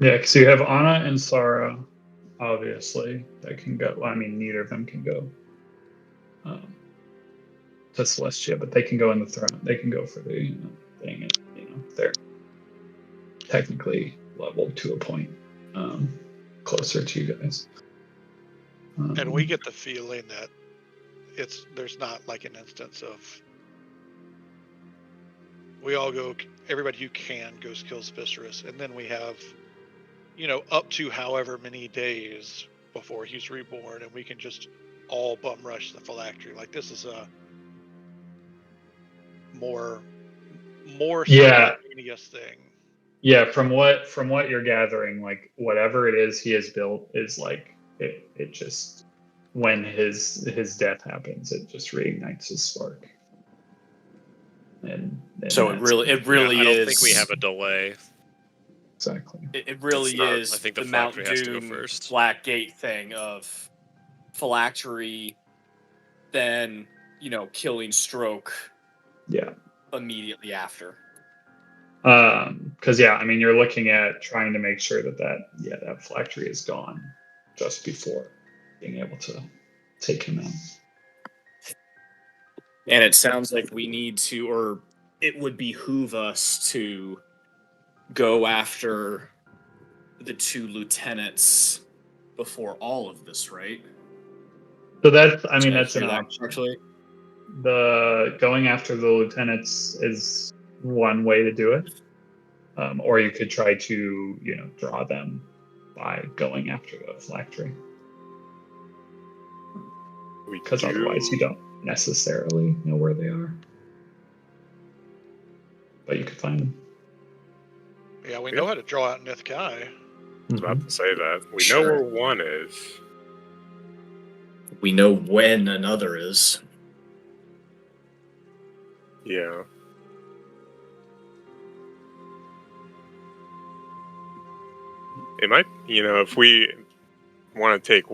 Yeah, because you have Anna and Sarah, obviously, that can go. Well, I mean, neither of them can go to Celestia, but they can go in the throne. They can go for the thing, and they're technically leveled to a point closer to you guys. And we get the feeling that there's not like an instance of everybody who can goes kills Viserys, and then we have up to however many days before he's reborn, and we can just all bum rush the phylactery. Like this is a more simultaneous thing. Yeah, from what you're gathering, like whatever it is he has built is like it just when his death happens, it just reignites his spark. And So it really I don't is. think we have a delay. exactly. It really It's not. is I think the Mount phylactery has to go Doom first. Black Gate thing of phylactery, then killing stroke Yeah. immediately after. Because I mean, you're looking at trying to make sure that phylactery is gone just before being able to take him in. And it sounds like we need to, or it would behoove us to go after the 2 lieutenants before all of this, right? So that's Did I that's hear an that option. correctly? The going after the lieutenants is one way to do it, or you could try to draw them by going after the phylactery, We because otherwise you don't necessarily know where they are, but you could find them. Yeah, we know how to draw out Nithkai. I was about to say that. We Sure. know where one is. We know when another is. Yeah. It might, if we want to take,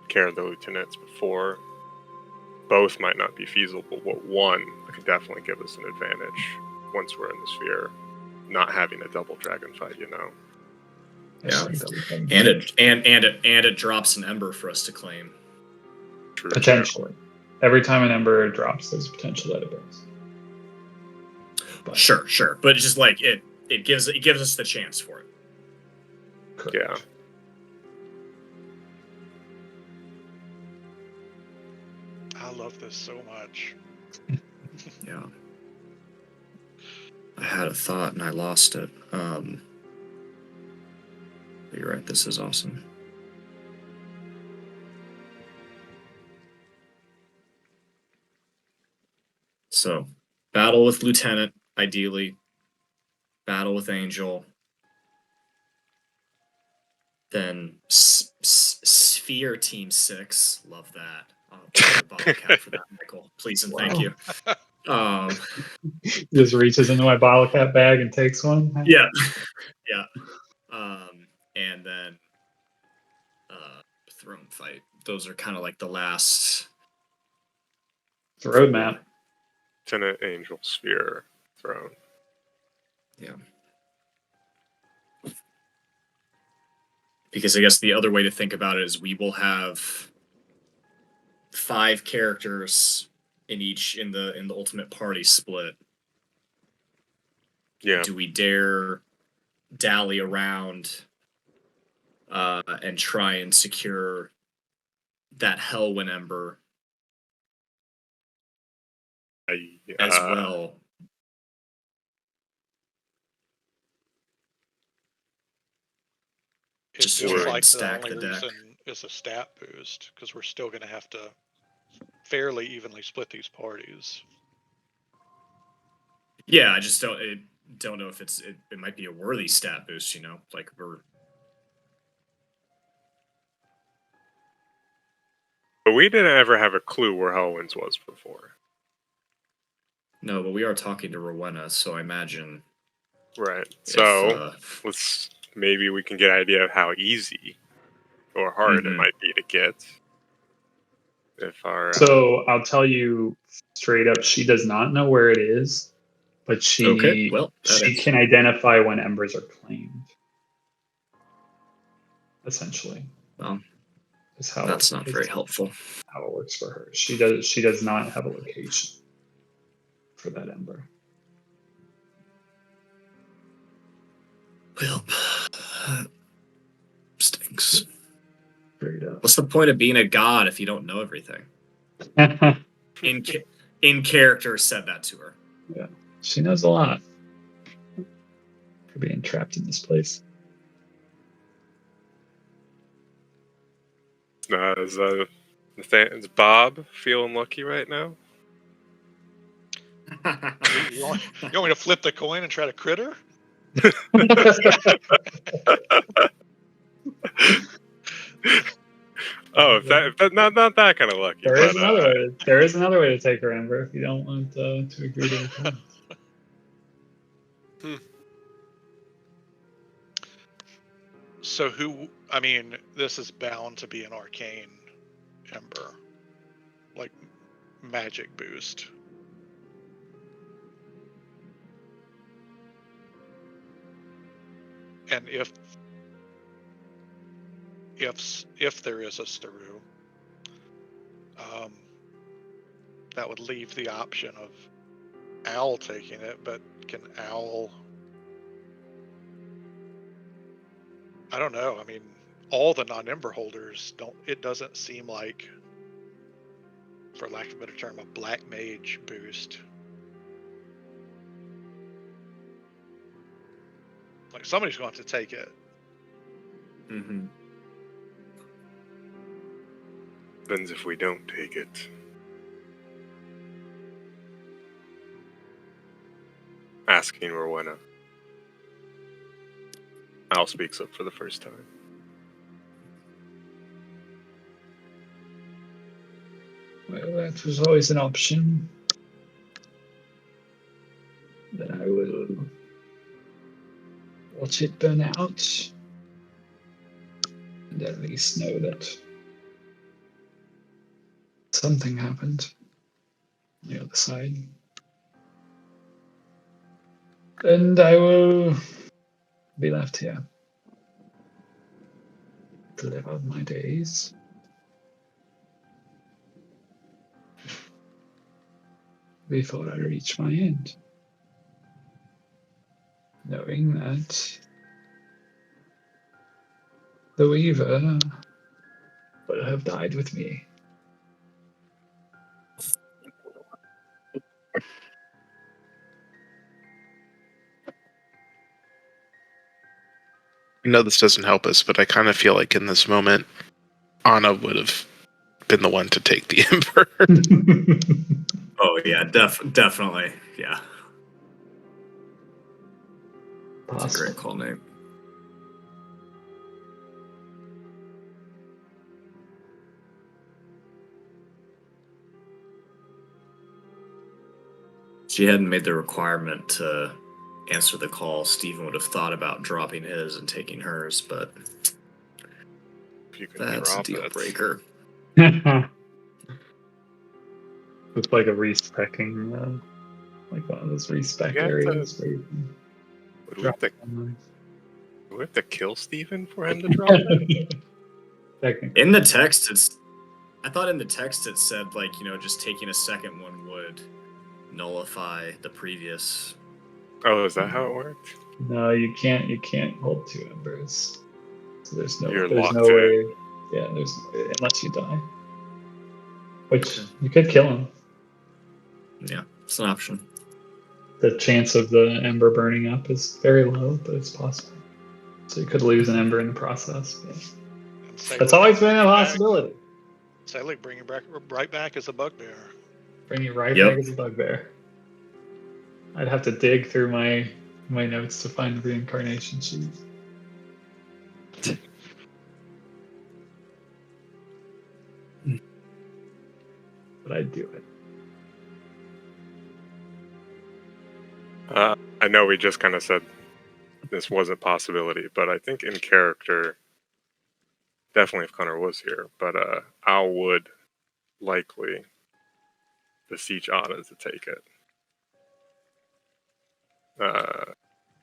care of the lieutenants before, both might not be feasible, but one could definitely give us an advantage once we're in the sphere, not having a double dragon fight, Yeah. And And it drops an ember for us to claim. True. potentially, every time an ember drops, there's potential that it burns. But, Sure. But it's just like it gives us the chance for it. correct. Yeah. I love this so much. Yeah. I had a thought and I lost it. But you're right, this is awesome. So, battle with Lieutenant, ideally. Battle with Angel. Then Sphere Team 6. Love that. I'll get a bottle cap for that, Michael. Please and thank you. Just reaches into my bottle cap bag and takes one. Yeah. And then Throne Fight. Those are kind of like the last. It's a roadmap. Lieutenant, Angel, Sphere, Throne. Yeah. Because I guess the other way to think about it is we will have 5 characters in the ultimate party split. Yeah. Do we dare dally around and try and secure that Hellwind Ember as well? It Just feels try and like the stack only the deck. reason is a stat boost, because we're still going to have to fairly evenly split these parties. Yeah, I just don't know if it might be a worthy stat boost, like we're. But we didn't ever have a clue where Hellwinds was before. No, but we are talking to Rowena, so I imagine. Right. So maybe we can get an idea of how easy or hard it might be to get. So I'll tell you straight up, she does not know where it is, but she can identify when embers are claimed. Essentially, is how that's not very helpful. How it works for her. She does not have a location for that ember. Well, stinks. Straight up. What's the point of being a god if you don't know everything? In character said that to her. Yeah, she knows a lot for being trapped in this place. Is Bob feeling lucky right now? You want me to flip the coin and try to crit her? Oh, if that not that kind of lucky. There but, is another way. There is another way to take her, Ember. If you don't want to agree to the terms. So I mean, this is bound to be an arcane ember, like magic boost. And if there is a Staru, that would leave the option of Owl taking it, but can Owl? I don't know. I mean, all the non-ember holders don't. It doesn't seem like, for lack of a better term, a black mage boost. Like somebody's going to have to take it. Mm-hmm. Depends if we don't take it. Asking Rowena. Al speaks up for the first time. Well, that was always an option. Then I will watch it burn out, and at least know that something happened on the other side. And I will be left here to live out my days. Before I reach my end. Knowing that the Weaver will have died with me. I know this doesn't help us, but I kind of feel like in this moment, Anna would have been the one to take the Emperor. Oh yeah, definitely. Yeah. That's a great call name. She hadn't made the requirement to answer the call. Steven would have thought about dropping his and taking hers, but If you can that's a drop deal it. breaker. It's like a respecking, like one of those respec You have to- areas where you can Would we drop have to, someone. do we have to kill Steven for him to drop it? Technically. In the text, I thought in the text it said, like, just taking a second one would nullify the previous. Oh, is that how it worked? No, you can't hold two embers. So there's no You're way. locked to it. Yeah, there's no way unless you die. Which Okay. you could kill him. Yeah, it's an option. The chance of the ember burning up is very low, but it's possible. So you could lose an ember in the process. Yeah. That's always been a possibility. Selig bring you back right back as a bugbear. Bring you right Yep. back as a bugbear. I'd have to dig through my notes to find the reincarnation sheet. But I'd do it. I know we just kind of said this wasn't a possibility, but I think in character, definitely if Connor was here, but Al would likely beseech Anna to take it.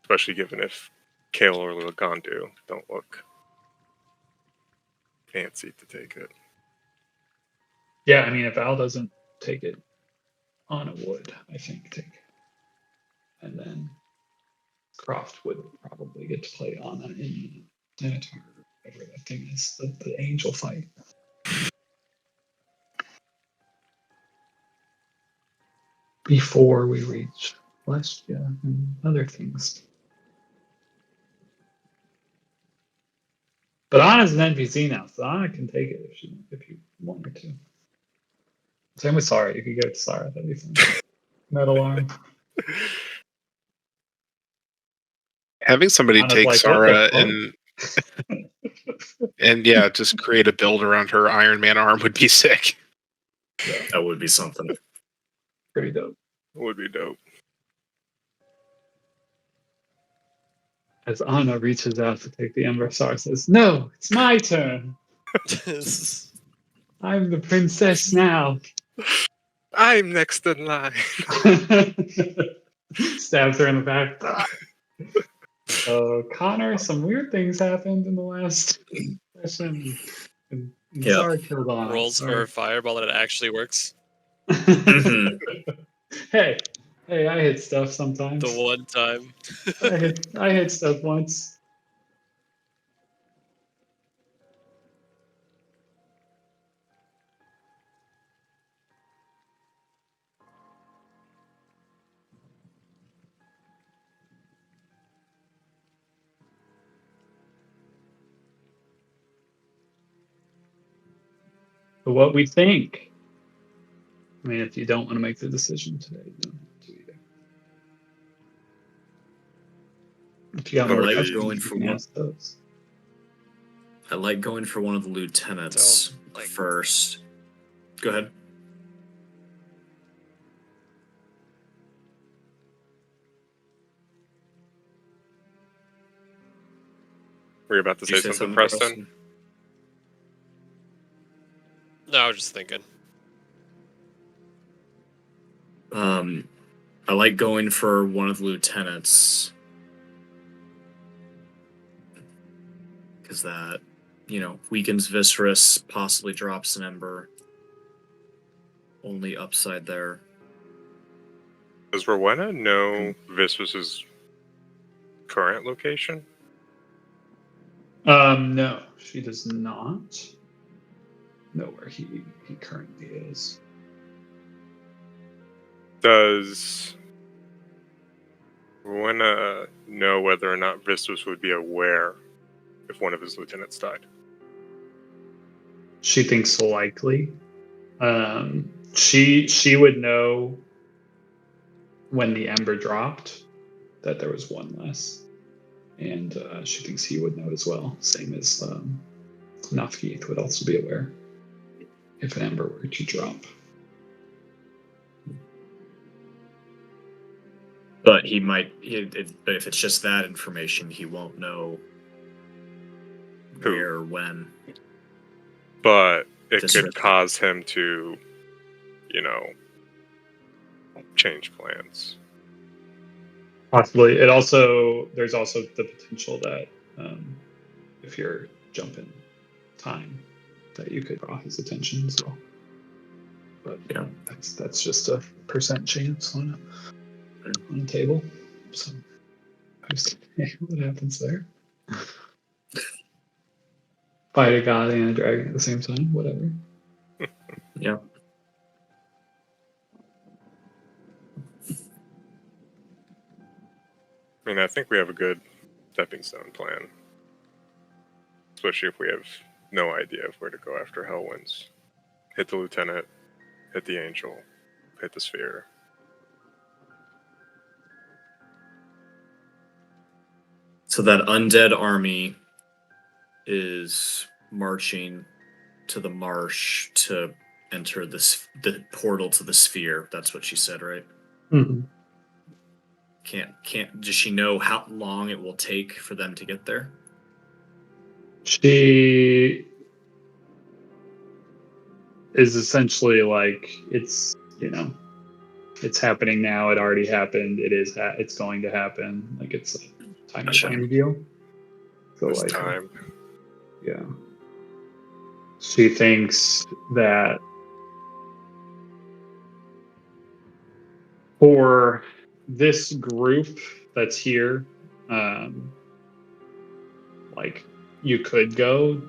Especially given if Kale or Lagandu don't look fancy to take it. Yeah, I mean, if Al doesn't take it, Anna would, I think, take it. And then Croft would probably get to play Anna in Minotaur, whatever that thing is, the angel fight. Before we reach Celestia and other things. But Anna's an NPC now, so Anna can take it if you want her to. Same with Sarah. You could give it to Sarah. That'd be fun. Metal arm. Having somebody Anna's take like, Sarah "What the and And yeah, just create a build around her Iron Man arm would be sick. That would be something. Pretty dope. Would be dope. As Anna reaches out to take the Ember Star, says, "No, it's my turn. I'm the princess now." I'm next in line. Stabs her in the back. Connor, some weird things happened in the last session. And Yeah. Sorry, killed Anna. Rolls for a fireball that it actually works. Mhm. Hey, I hit stuff sometimes. The one time. I hit stuff once. But what we think. I mean, if you don't want to make the decision today, you don't have to either. If you got I more like questions, going you for can one. ask those. I like going for one of the lieutenants first. Go ahead. Were you about to Did you say something, Preston? No, I was just thinking. I like going for one of the lieutenants because that, weakens Viscerus, possibly drops an Ember. Only upside there. Does Rowena know Viscerus's current location? No, she does not know where he currently is. Does Rowena know whether or not Viscerus would be aware if one of his lieutenants died? She thinks likely. She would know when the Ember dropped that there was one less, and she thinks he would know as well. Same as Nafkeith would also be aware if an Ember were to drop. But he might. But if it's just that information, he won't know Who? where or when. But it That's could right. cause him to, change plans. Possibly. There's also the potential that if you're jumping time, that you could draw his attention as well. But Yeah. that's just a percent chance on the table. So what happens there? Fight a god and a dragon at the same time. Whatever. Yeah. I mean, I think we have a good stepping stone plan. Especially if we have no idea of where to go after Hellwinds. Hit the lieutenant, hit the angel, hit the sphere. So that undead army is marching to the marsh to enter the portal to the sphere. That's what she said, right? Mm-hmm. Does she know how long it will take for them to get there? She is essentially like it's happening now. It already happened. It's going to happen. Like it's a tiny deal. So This like time. yeah. She thinks that for this group that's here, like you could go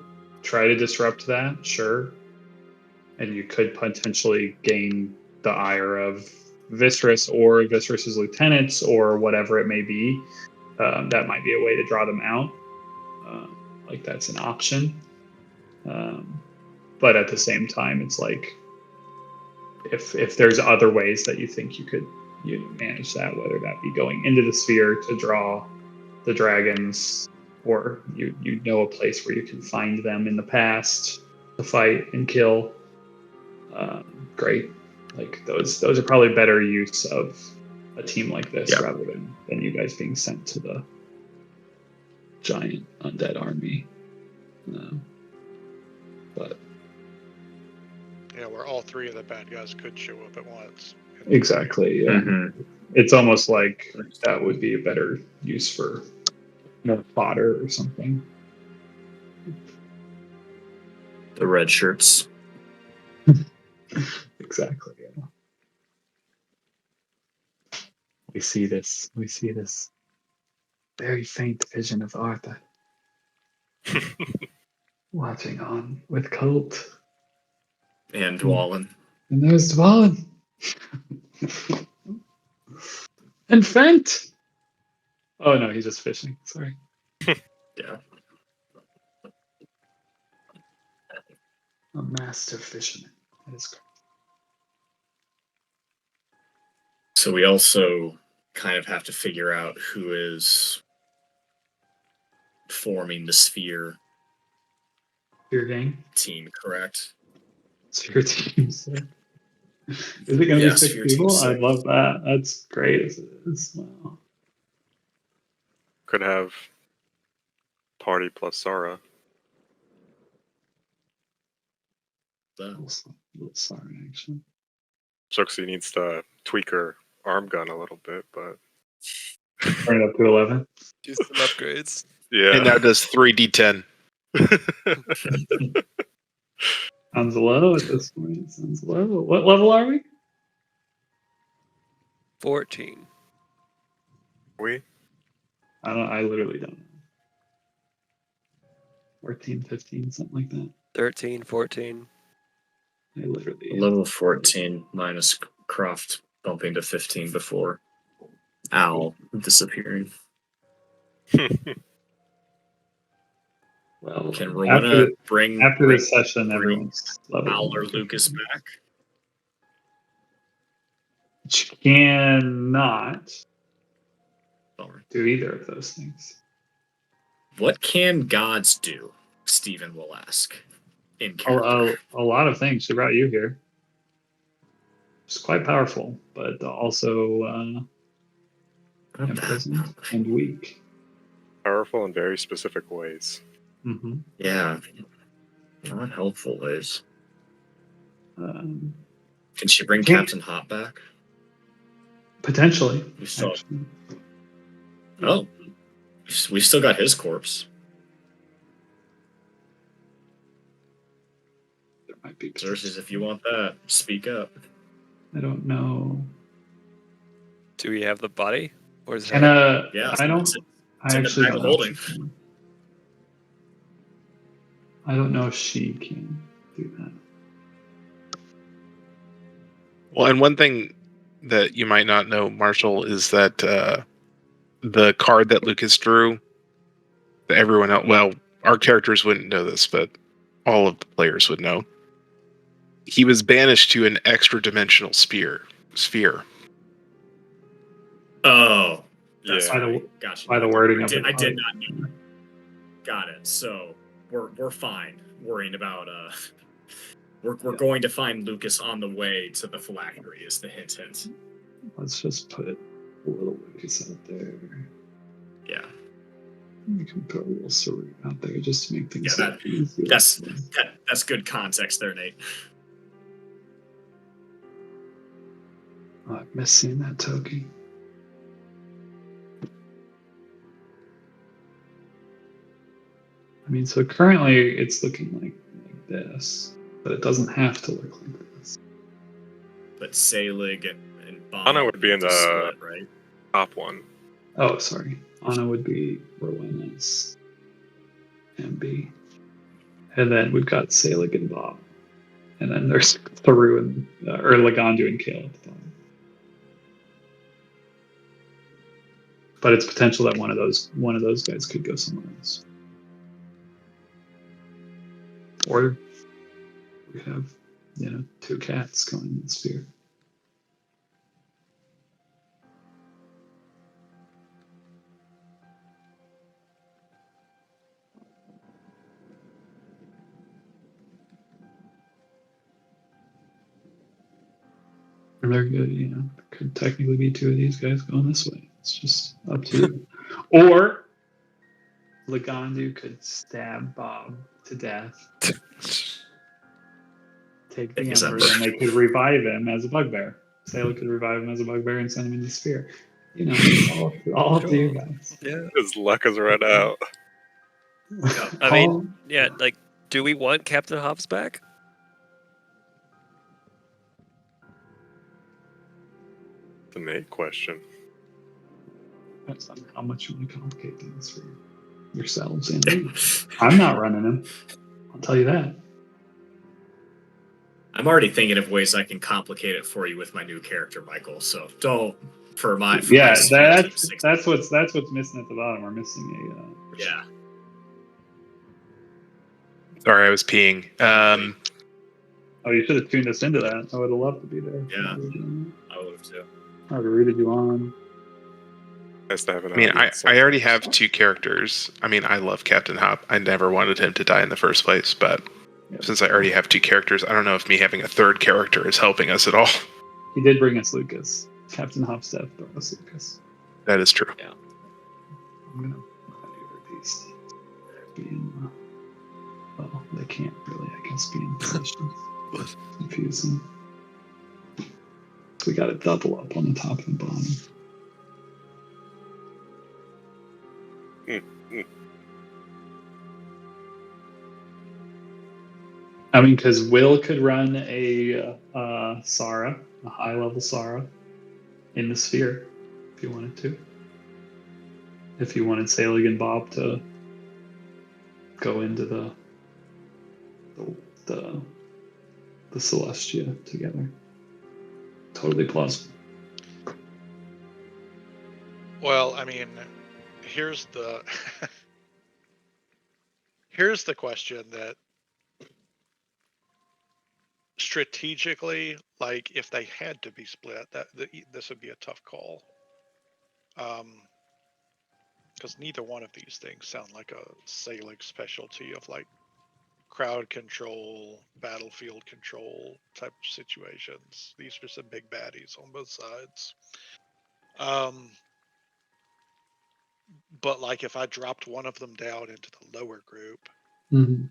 try to disrupt that, sure. And you could potentially gain the ire of Viscerus or Viscerus's lieutenants or whatever it may be. That might be a way to draw them out. Like that's an option. But at the same time, it's like if there's other ways that you think you could manage that, whether that be going into the sphere to draw the dragons, or you know a place where you can find them in the past to fight and kill, great. Like those are probably better use of a team like this Yeah. rather than you guys being sent to the giant undead army. But Yeah, where all three of the bad guys could show up at once. exactly, yeah. Mm-hmm. It's almost like that would be a better use for more fodder or something. The red shirts. Exactly. Yeah. We see this very faint vision of Arthur watching on with Colt. And Dwalin. And there's Dwalin. And Fent. Oh no, he's just fishing. Sorry. Yeah. A master fisherman. That is correct. So we also kind of have to figure out who is forming the Sphere Your gang. team, correct? Sphere team. Sir. Is it going to Yeah, be 6 Sphere Team people? 6. I love that. That's great as it is. Wow. Could have party plus Sara. So, Little sorry, actually. Juxie needs to tweak her arm gun a little bit, but Turn it up to 11. Do some upgrades. yeah. And now does 3d10. Sounds low at this point. Sounds low. What level are we? 14. we I literally don't know. 14, 15, something like that. 13, 14. I literally. level 14 minus Croft bumping to 15 before Owl disappearing. Well, Can Rowena bring this session, bring everyone's level. Owl or Lucas back? She cannot Bummer. do either of those things. What can gods do? Stephen will ask. In character. A lot of things. She brought you here. She's quite powerful, but also imprisoned and weak. powerful in very specific ways. Mm-hmm. Yeah. Not helpful ways. Um, Can she bring Can't- Captain Hot back? potentially. We still, Actually. oh, we still got his corpse. There might be. Xerxes, if you want that, speak up. I don't know. Do we have the body? Or is Can that... Yeah, I don't. it's I in the actually bag don't of know. holding. If she can. I don't know if she can do that. Well, and one thing that you might not know, Marshall, is that the card that Lucas drew, that everyone else, well, our characters wouldn't know this, but all of the players would know. He was banished to an extra dimensional sphere. Oh, that's Yeah. right. Gotcha. By the wording I of did, the I did card. not know. Got it. So we're fine worrying about we're going to find Lucas on the way to the phylactery is the hint. Let's just put a little Lucas out there. Yeah. We can put a little Saru out there just to make things Yeah, easier. That's good context there, Nate. Oh, I've missed seeing that token. I mean, so currently it's looking like this, but it doesn't have to look like this. But Selig and Bob Anna would be in the split, right? top one. Oh, sorry. Anna would be Rowena's MB. And then we've got Selig and Bob. And then there's Tharu and or Lagandu and Kale at the bottom. But it's potential that one of those guys could go somewhere else. Or we have, 2 cats going in the sphere. And they're good, you know. There could technically be two of these guys going this way. It's just up to you. Or Lagandu could stab Bob to death, take the Take his Ember, Ember. then they could revive him as a bugbear. Sailor could revive him as a bugbear and send him into Sphere. You know, it's all up to you guys. Yeah. His luck has run out. I mean, yeah, like, do we want Captain Hobbs back? The Nate question. Depends on how much you want to complicate things for yourselves and me. I'm not running him. I'll tell you that. I'm already thinking of ways I can complicate it for you with my new character, Michael. So don't for my Yeah, Sphere Team that's 6. that's what's missing at the bottom. We're missing a Yeah. Sorry, I was peeing. Oh, you should have tuned us into that. I would have loved to be there. Yeah. I would have too. I would have rooted you on. Nice to have an I mean, audience I already sometimes. have two characters. I mean, I love Captain Hop. I never wanted him to die in the first place, but Yeah. since I already have two characters, I don't know if me having a third character is helping us at all. He did bring us Lucas. Captain Hopstep brought us Lucas. That is true. I'm gonna these being well, they can't really, I guess, be in position. It's confusing. So we got to double up on the top and bottom. I mean, because Will could run a Sara, a high-level Sara, in the sphere, if you wanted to. If you wanted Selig and Bob to go into the Celestia together. Totally plausible. Well, I mean, here's the here's the question that strategically, like if they had to be split, this would be a tough call. Because neither one of these things sound like a Selig specialty of like crowd control, battlefield control type situations. These are some big baddies on both sides. But like if I dropped one of them down into the lower group, Mm-hmm.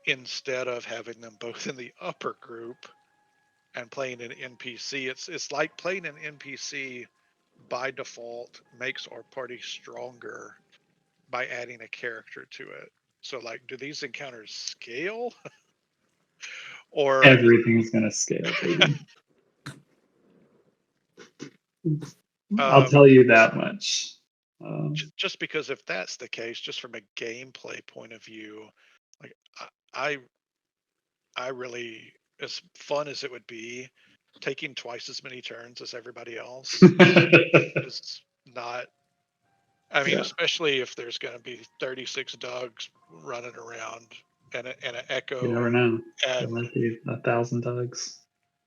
instead of having them both in the upper group and playing an NPC, it's like playing an NPC by default makes our party stronger by adding a character to it. So like, do these encounters scale? Or Everything's gonna scale, baby. I'll tell you that much. Just because if that's the case, just from a gameplay point of view, like I really, as fun as it would be, taking twice as many turns as everybody else is not. I mean, Yeah. especially if there's going to be 36 dogs running around and an echo. You never know. And There might be 1,000 dogs.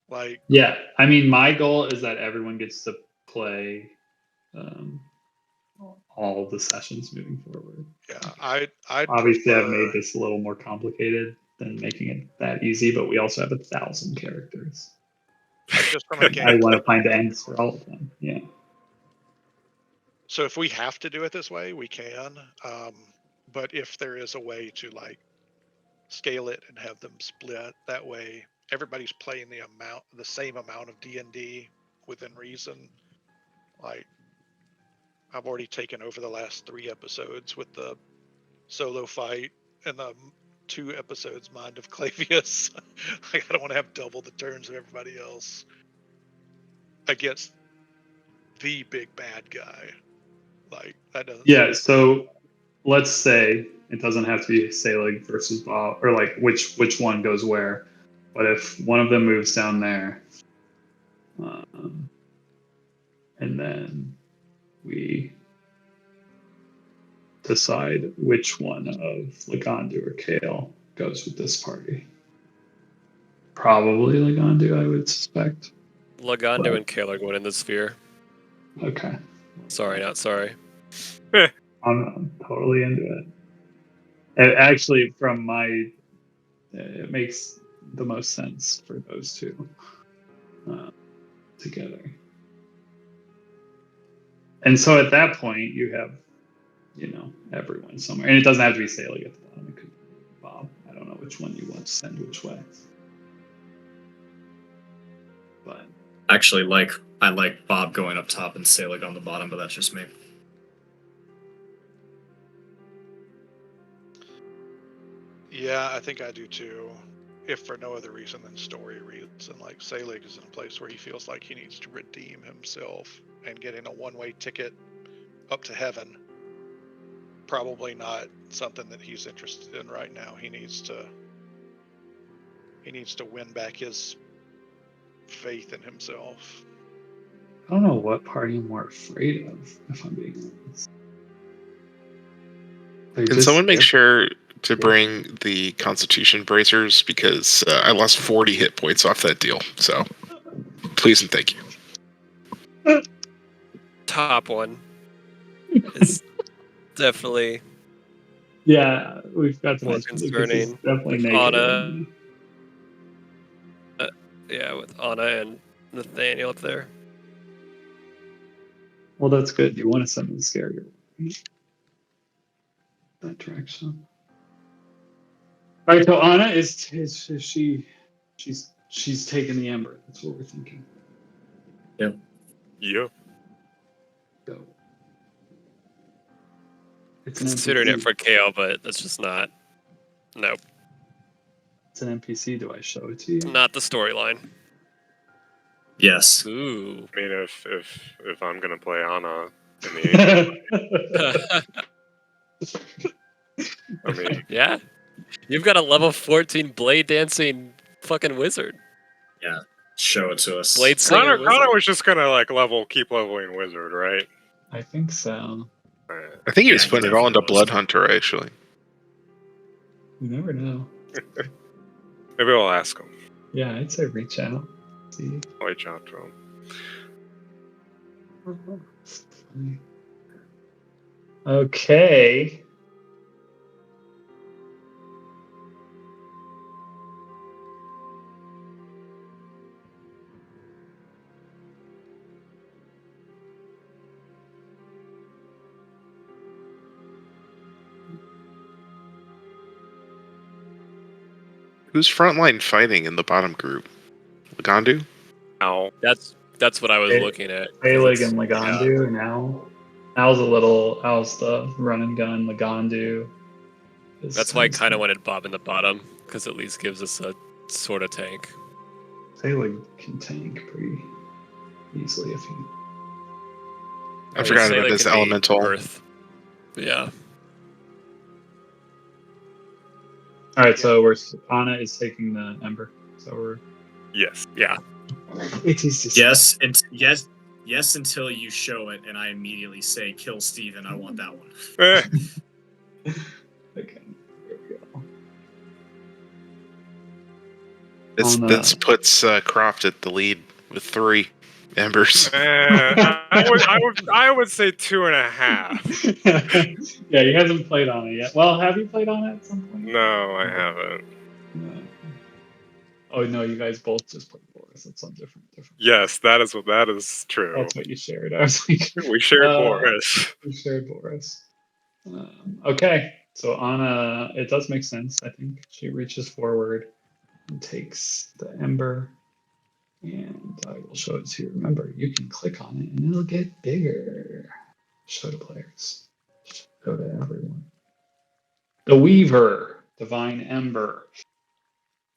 like, yeah, I mean, my goal is that everyone gets to play all the sessions moving forward. yeah, I'd Obviously, I've prefer, made this a little more complicated than making it that easy, but we also have 1,000 characters. just from a game. I want to find ends for all of them. Yeah. So if we have to do it this way, we can. But if there is a way to like scale it and have them split, that way everybody's playing the same amount of D&D within reason. Like I've already taken over the last 3 episodes with the solo fight and the 2 episodes Mind of Clavius. Like I don't want to have double the turns of everybody else against the big bad guy. Like that doesn't. Yeah. So let's say it doesn't have to be Selig versus Bob, or like which one goes where. But if one of them moves down there, and then we decide which one of Lagandu or Kale goes with this party. Probably Lagandu, I would suspect. Lagandu But- and Kale are going in the sphere. Okay. Sorry, not sorry. I'm totally into it. And actually, it makes the most sense for those two together. And so at that point, you have, everyone somewhere. And it doesn't have to be Sailing at the bottom. It could be Bob. I don't know which one you want to send which way. But Actually, I like Bob going up top and Selig on the bottom, but that's just me. Yeah, I think I do too. If for no other reason than story reason, like Selig is in a place where he feels like he needs to redeem himself, and getting a one-way ticket up to heaven, probably not something that he's interested in right now. He needs to win back his faith in himself. I don't know what party I'm more afraid of, if I'm being honest. Can someone make sure to bring the Constitution bracers, because I lost 40 hit points off that deal. So, please and thank you. Top one is definitely Yeah, we've got to more mention Lucas is concerning. definitely With naked. Anna, yeah, with Anna and Nathaniel up there. Well, that's good. You want to send them scarier that direction. All right, so Anna is she's taking the ember. That's what we're thinking. Yep. Go. It's an Considering NPC. it for Kale, but that's just not. Nope. It's an NPC. Do I show it to you? Not the storyline. Yes. Ooh. I mean, if I'm gonna play Anna in the I mean, Yeah. You've got a level 14 blade dancing fucking wizard. Yeah. Show it to us. Blade singing Connor wizard. was just gonna keep leveling wizard, right? I think so. I think he was Yeah, he putting it all into definitely was. Blood Hunter, actually. You never know. Maybe I'll ask him. Yeah, I'd say reach out. See. I'll reach out to him. Okay. Who's frontline fighting in the bottom group? Lagandu? Ow. That's what I was Hey, looking at. Alig and Lagandu, and Al's the run and gun. Lagandu. That's why I kind of wanted Bob in the bottom, because at least gives us a sort of tank. Alig can tank pretty easily if he. I forgot Say about they his can be elemental. Earth. Yeah. All right, so Anna is taking the ember. So we're. Yes. Yeah. It is just. Yes, until you show it, and I immediately say, "Kill Steven, I want that one." Okay. Here we go. This puts Croft at the lead with 3 embers. I would say 2.5. Yeah, he hasn't played on it yet. Well, have you played on it at some point? No, I haven't. No. Oh no, you guys both just played Boris. That's something different. Yes, that is true. That's what you shared. I was like, We shared Boris. we shared Boris. Okay, so Anna, it does make sense. I think she reaches forward and takes the ember, and I will show it to you. Remember, you can click on it and it'll get bigger. Show to players. Show to everyone. The Weaver, Divine Ember.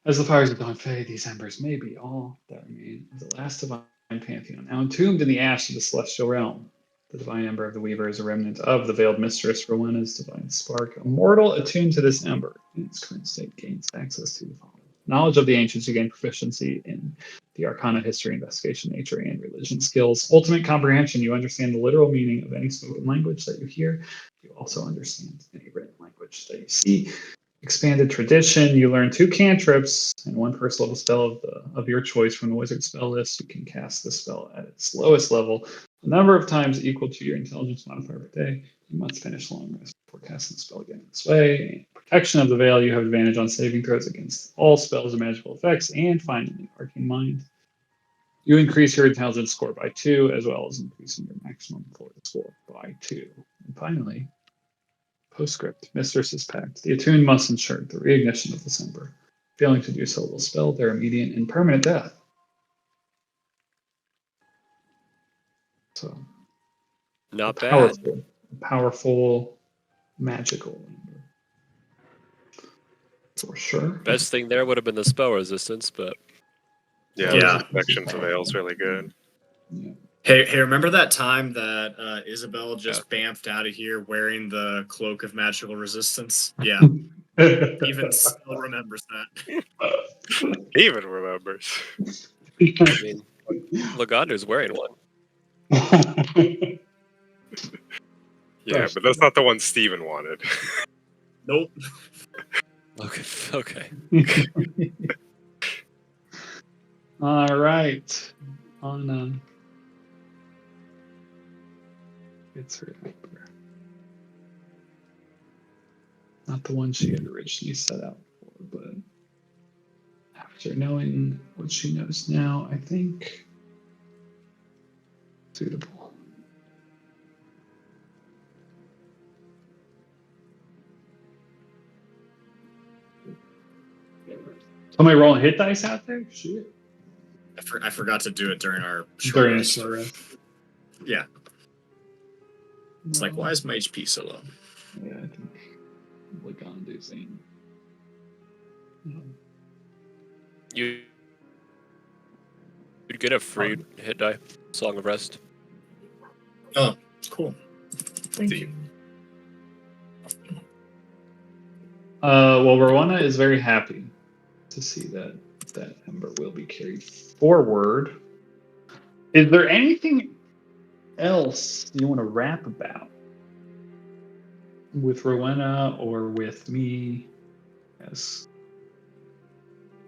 As the fires of dawn fade, these embers may be all that remain of the last divine pantheon, now entombed in the ash of the celestial realm. The divine ember of the Weaver is a remnant of the veiled mistress, Rowena's divine spark. A mortal attuned to this ember in its current state gains access to the following. Knowledge of the ancients, you gain proficiency in the arcana, history, investigation, nature, and religion skills. Ultimate comprehension, you understand the literal meaning of any spoken language that you hear. You also understand any written language that you see. Expanded Tradition. You learn 2 cantrips and 1 first level spell of your choice from the wizard spell list. You can cast the spell at its lowest level a number of times equal to your intelligence modifier per day. You must finish a long rest before casting the spell again this way. Protection of the Veil. You have advantage on saving throws against all spells and magical effects. And finally, Arcane Mind. You increase your intelligence score by 2, as well as increasing your maximum force score by 2. And finally, Postscript, Mistress's Pact. The attuned must ensure the reignition of this ember. Failing to do so will spell their immediate and permanent death. So, Not bad. powerful, magical ember. For sure. Best thing there would have been the spell resistance, but Yeah, Yeah. the protection for Veil's really good. Yeah. Hey, remember that time that Isabel just bamfed out of here wearing the cloak of magical resistance? Yeah, even still remembers that. Even remembers. I mean, Lagander's wearing one. Yeah, Gosh. but that's not the one Steven wanted. Nope. Okay. All right. On it's her ember. Not the one she had originally set out for, but after knowing what she knows now, I think suitable. Somebody rolling hit dice out there? Shit. I forgot to do it during our short During the rest. short rest. Yeah. It's like, why is my HP so low? Yeah, I think Lagandu's aim. You'd get a free hit die, Song of Rest. Oh, cool. Thank you. Well, Rowena is very happy to see that ember will be carried forward. Is there anything else you want to rap about with Rowena or with me as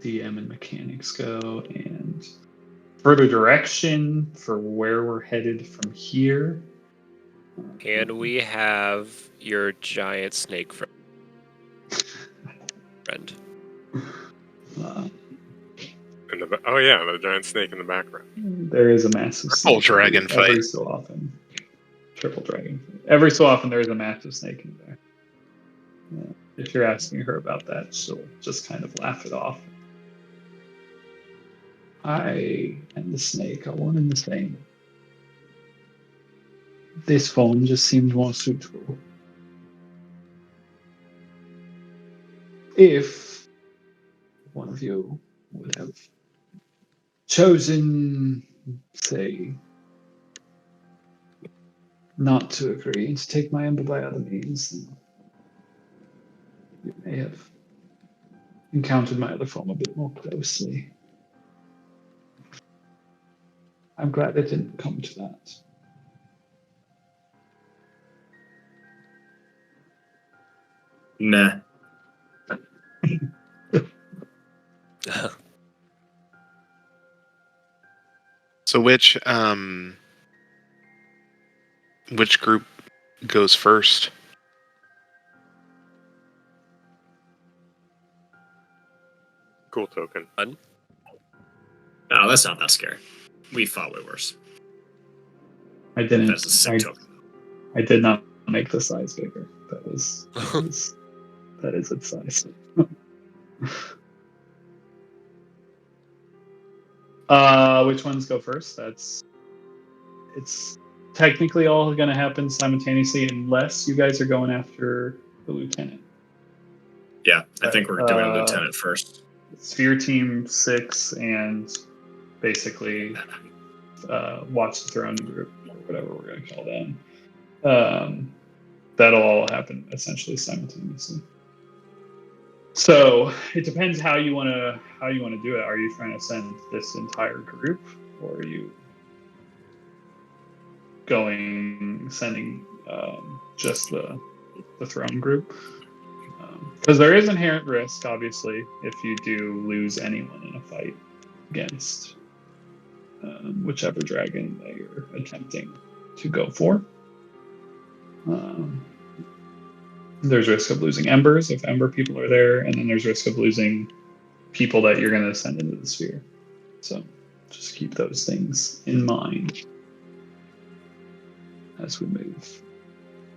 DM and mechanics go, and further direction for where we're headed from here? And we have your giant snake friend. Oh yeah, the giant snake in the background. There is a massive Triple snake dragon every fight. so often. Triple dragon fight. Every so often there is a massive snake in there. If you're asking her about that, she'll just kind of laugh it off. I and the snake are one and the same. This phone just seemed more suitable. If one of you would have chosen, say, not to agree and to take my ember by other means, then you may have encountered my other form a bit more closely. I'm glad it didn't come to that. Nah. So which group goes first? Cool token. No, that's not that scary. We fought way worse. I didn't. That's a sick token. I did not make the size bigger. That is its size. Which ones go first? It's technically all going to happen simultaneously unless you guys are going after the lieutenant. Yeah, I think we're doing lieutenant first. Sphere Team 6 and basically Watch the Throne group, or whatever we're going to call them. That'll all happen essentially simultaneously. So it depends how you want to do it. Are you trying to send this entire group, or are you sending just the Throne group? Because there is inherent risk, obviously, if you do lose anyone in a fight against whichever dragon that you're attempting to go for. There's risk of losing embers if ember people are there, and then there's risk of losing people that you're going to send into the sphere. So just keep those things in mind as we move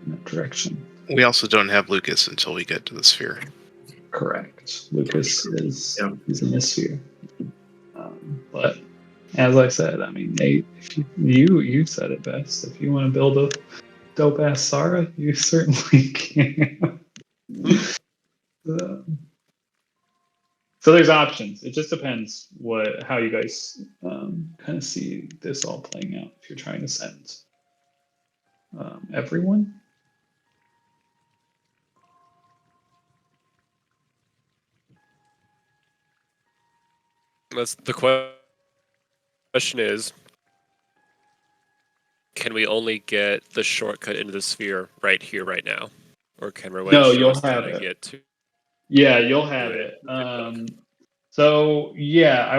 in that direction. We also don't have Lucas until we get to the sphere. Correct. Lucas is Yeah. he's in the sphere. But as I said, I mean, Nate, if you said it best. If you want to build a dope ass Sara, you certainly can. So there's options. It just depends how you guys kind of see this all playing out. If you're trying to send everyone. That's the question is, can we only get the shortcut into the sphere right here, right now? Or can Rowena No, show you'll us how have to it. get to Yeah, you'll have it? it. So yeah,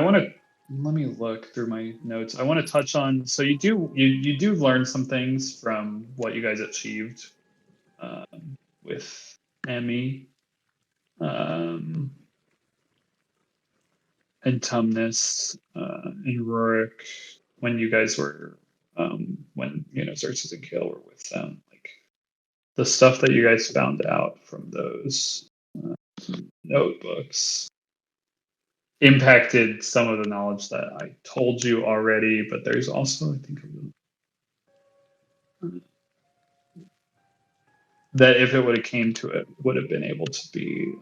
let me look through my notes. I want to touch on, so you do learn some things from what you guys achieved with Emmy and Tumnus and Rorik when you guys were when Xerxes and Kale were with them. Like the stuff that you guys found out from those notebooks impacted some of the knowledge that I told you already, but there's also, I think, that if it would have came to it, would have been able to be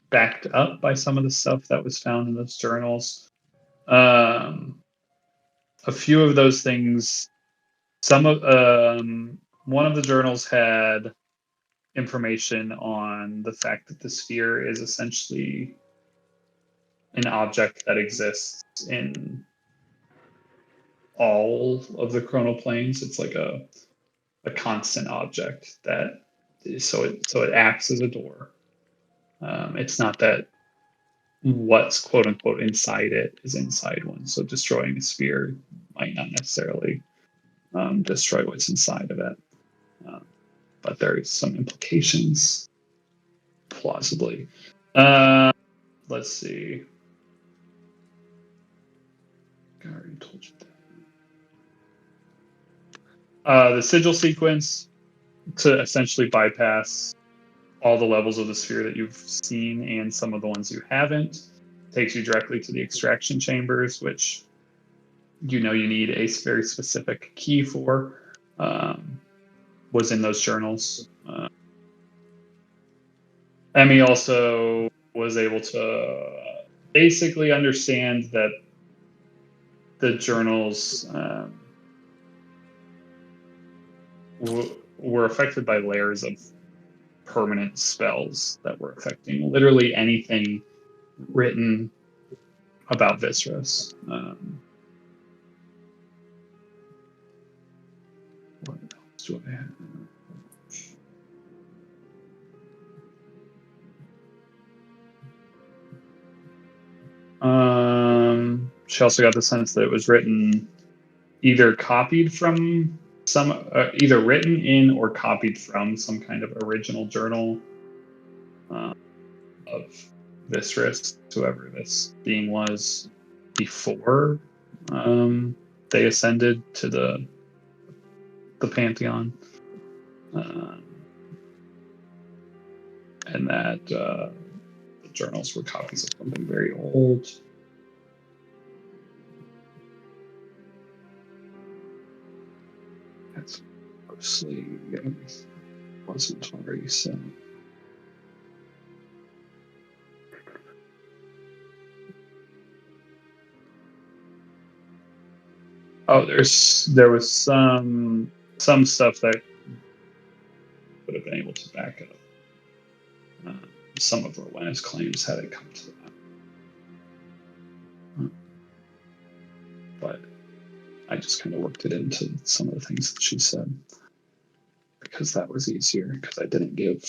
backed up by some of the stuff that was found in those journals. A few of those things, one of the journals had information on the fact that the sphere is essentially an object that exists in all of the chronal planes. It's like a constant object that so it acts as a door. It's not that what's quote unquote inside it is inside one. So destroying a sphere might not necessarily destroy what's inside of it. But there's some implications, plausibly. Let's see. I already told you that. The sigil sequence to essentially bypass all the levels of the sphere that you've seen and some of the ones you haven't takes you directly to the extraction chambers, which you need a very specific key for. Was in those journals. Emmy also was able to basically understand that the journals were affected by layers of permanent spells that were affecting literally anything written about Viscerus. What else do I have? She also got the sense that it was written, either copied from either written in or copied from some kind of original journal of Viscerus, whoever this being was, before they ascended to the Pantheon, and that the journals were copies of something very old. That's mostly wasn't already said. Oh, there was some stuff that would have been able to back up some of Rowena's claims had it come to that. But I just kind of worked it into some of the things that she said because that was easier, because I didn't give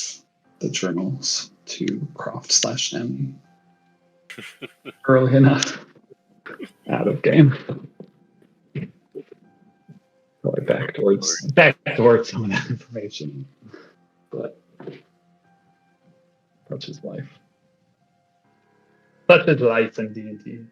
the journals to Croft/Nemi early enough out of game. Probably back towards some of that information, but approaches life. Such is life in D&D.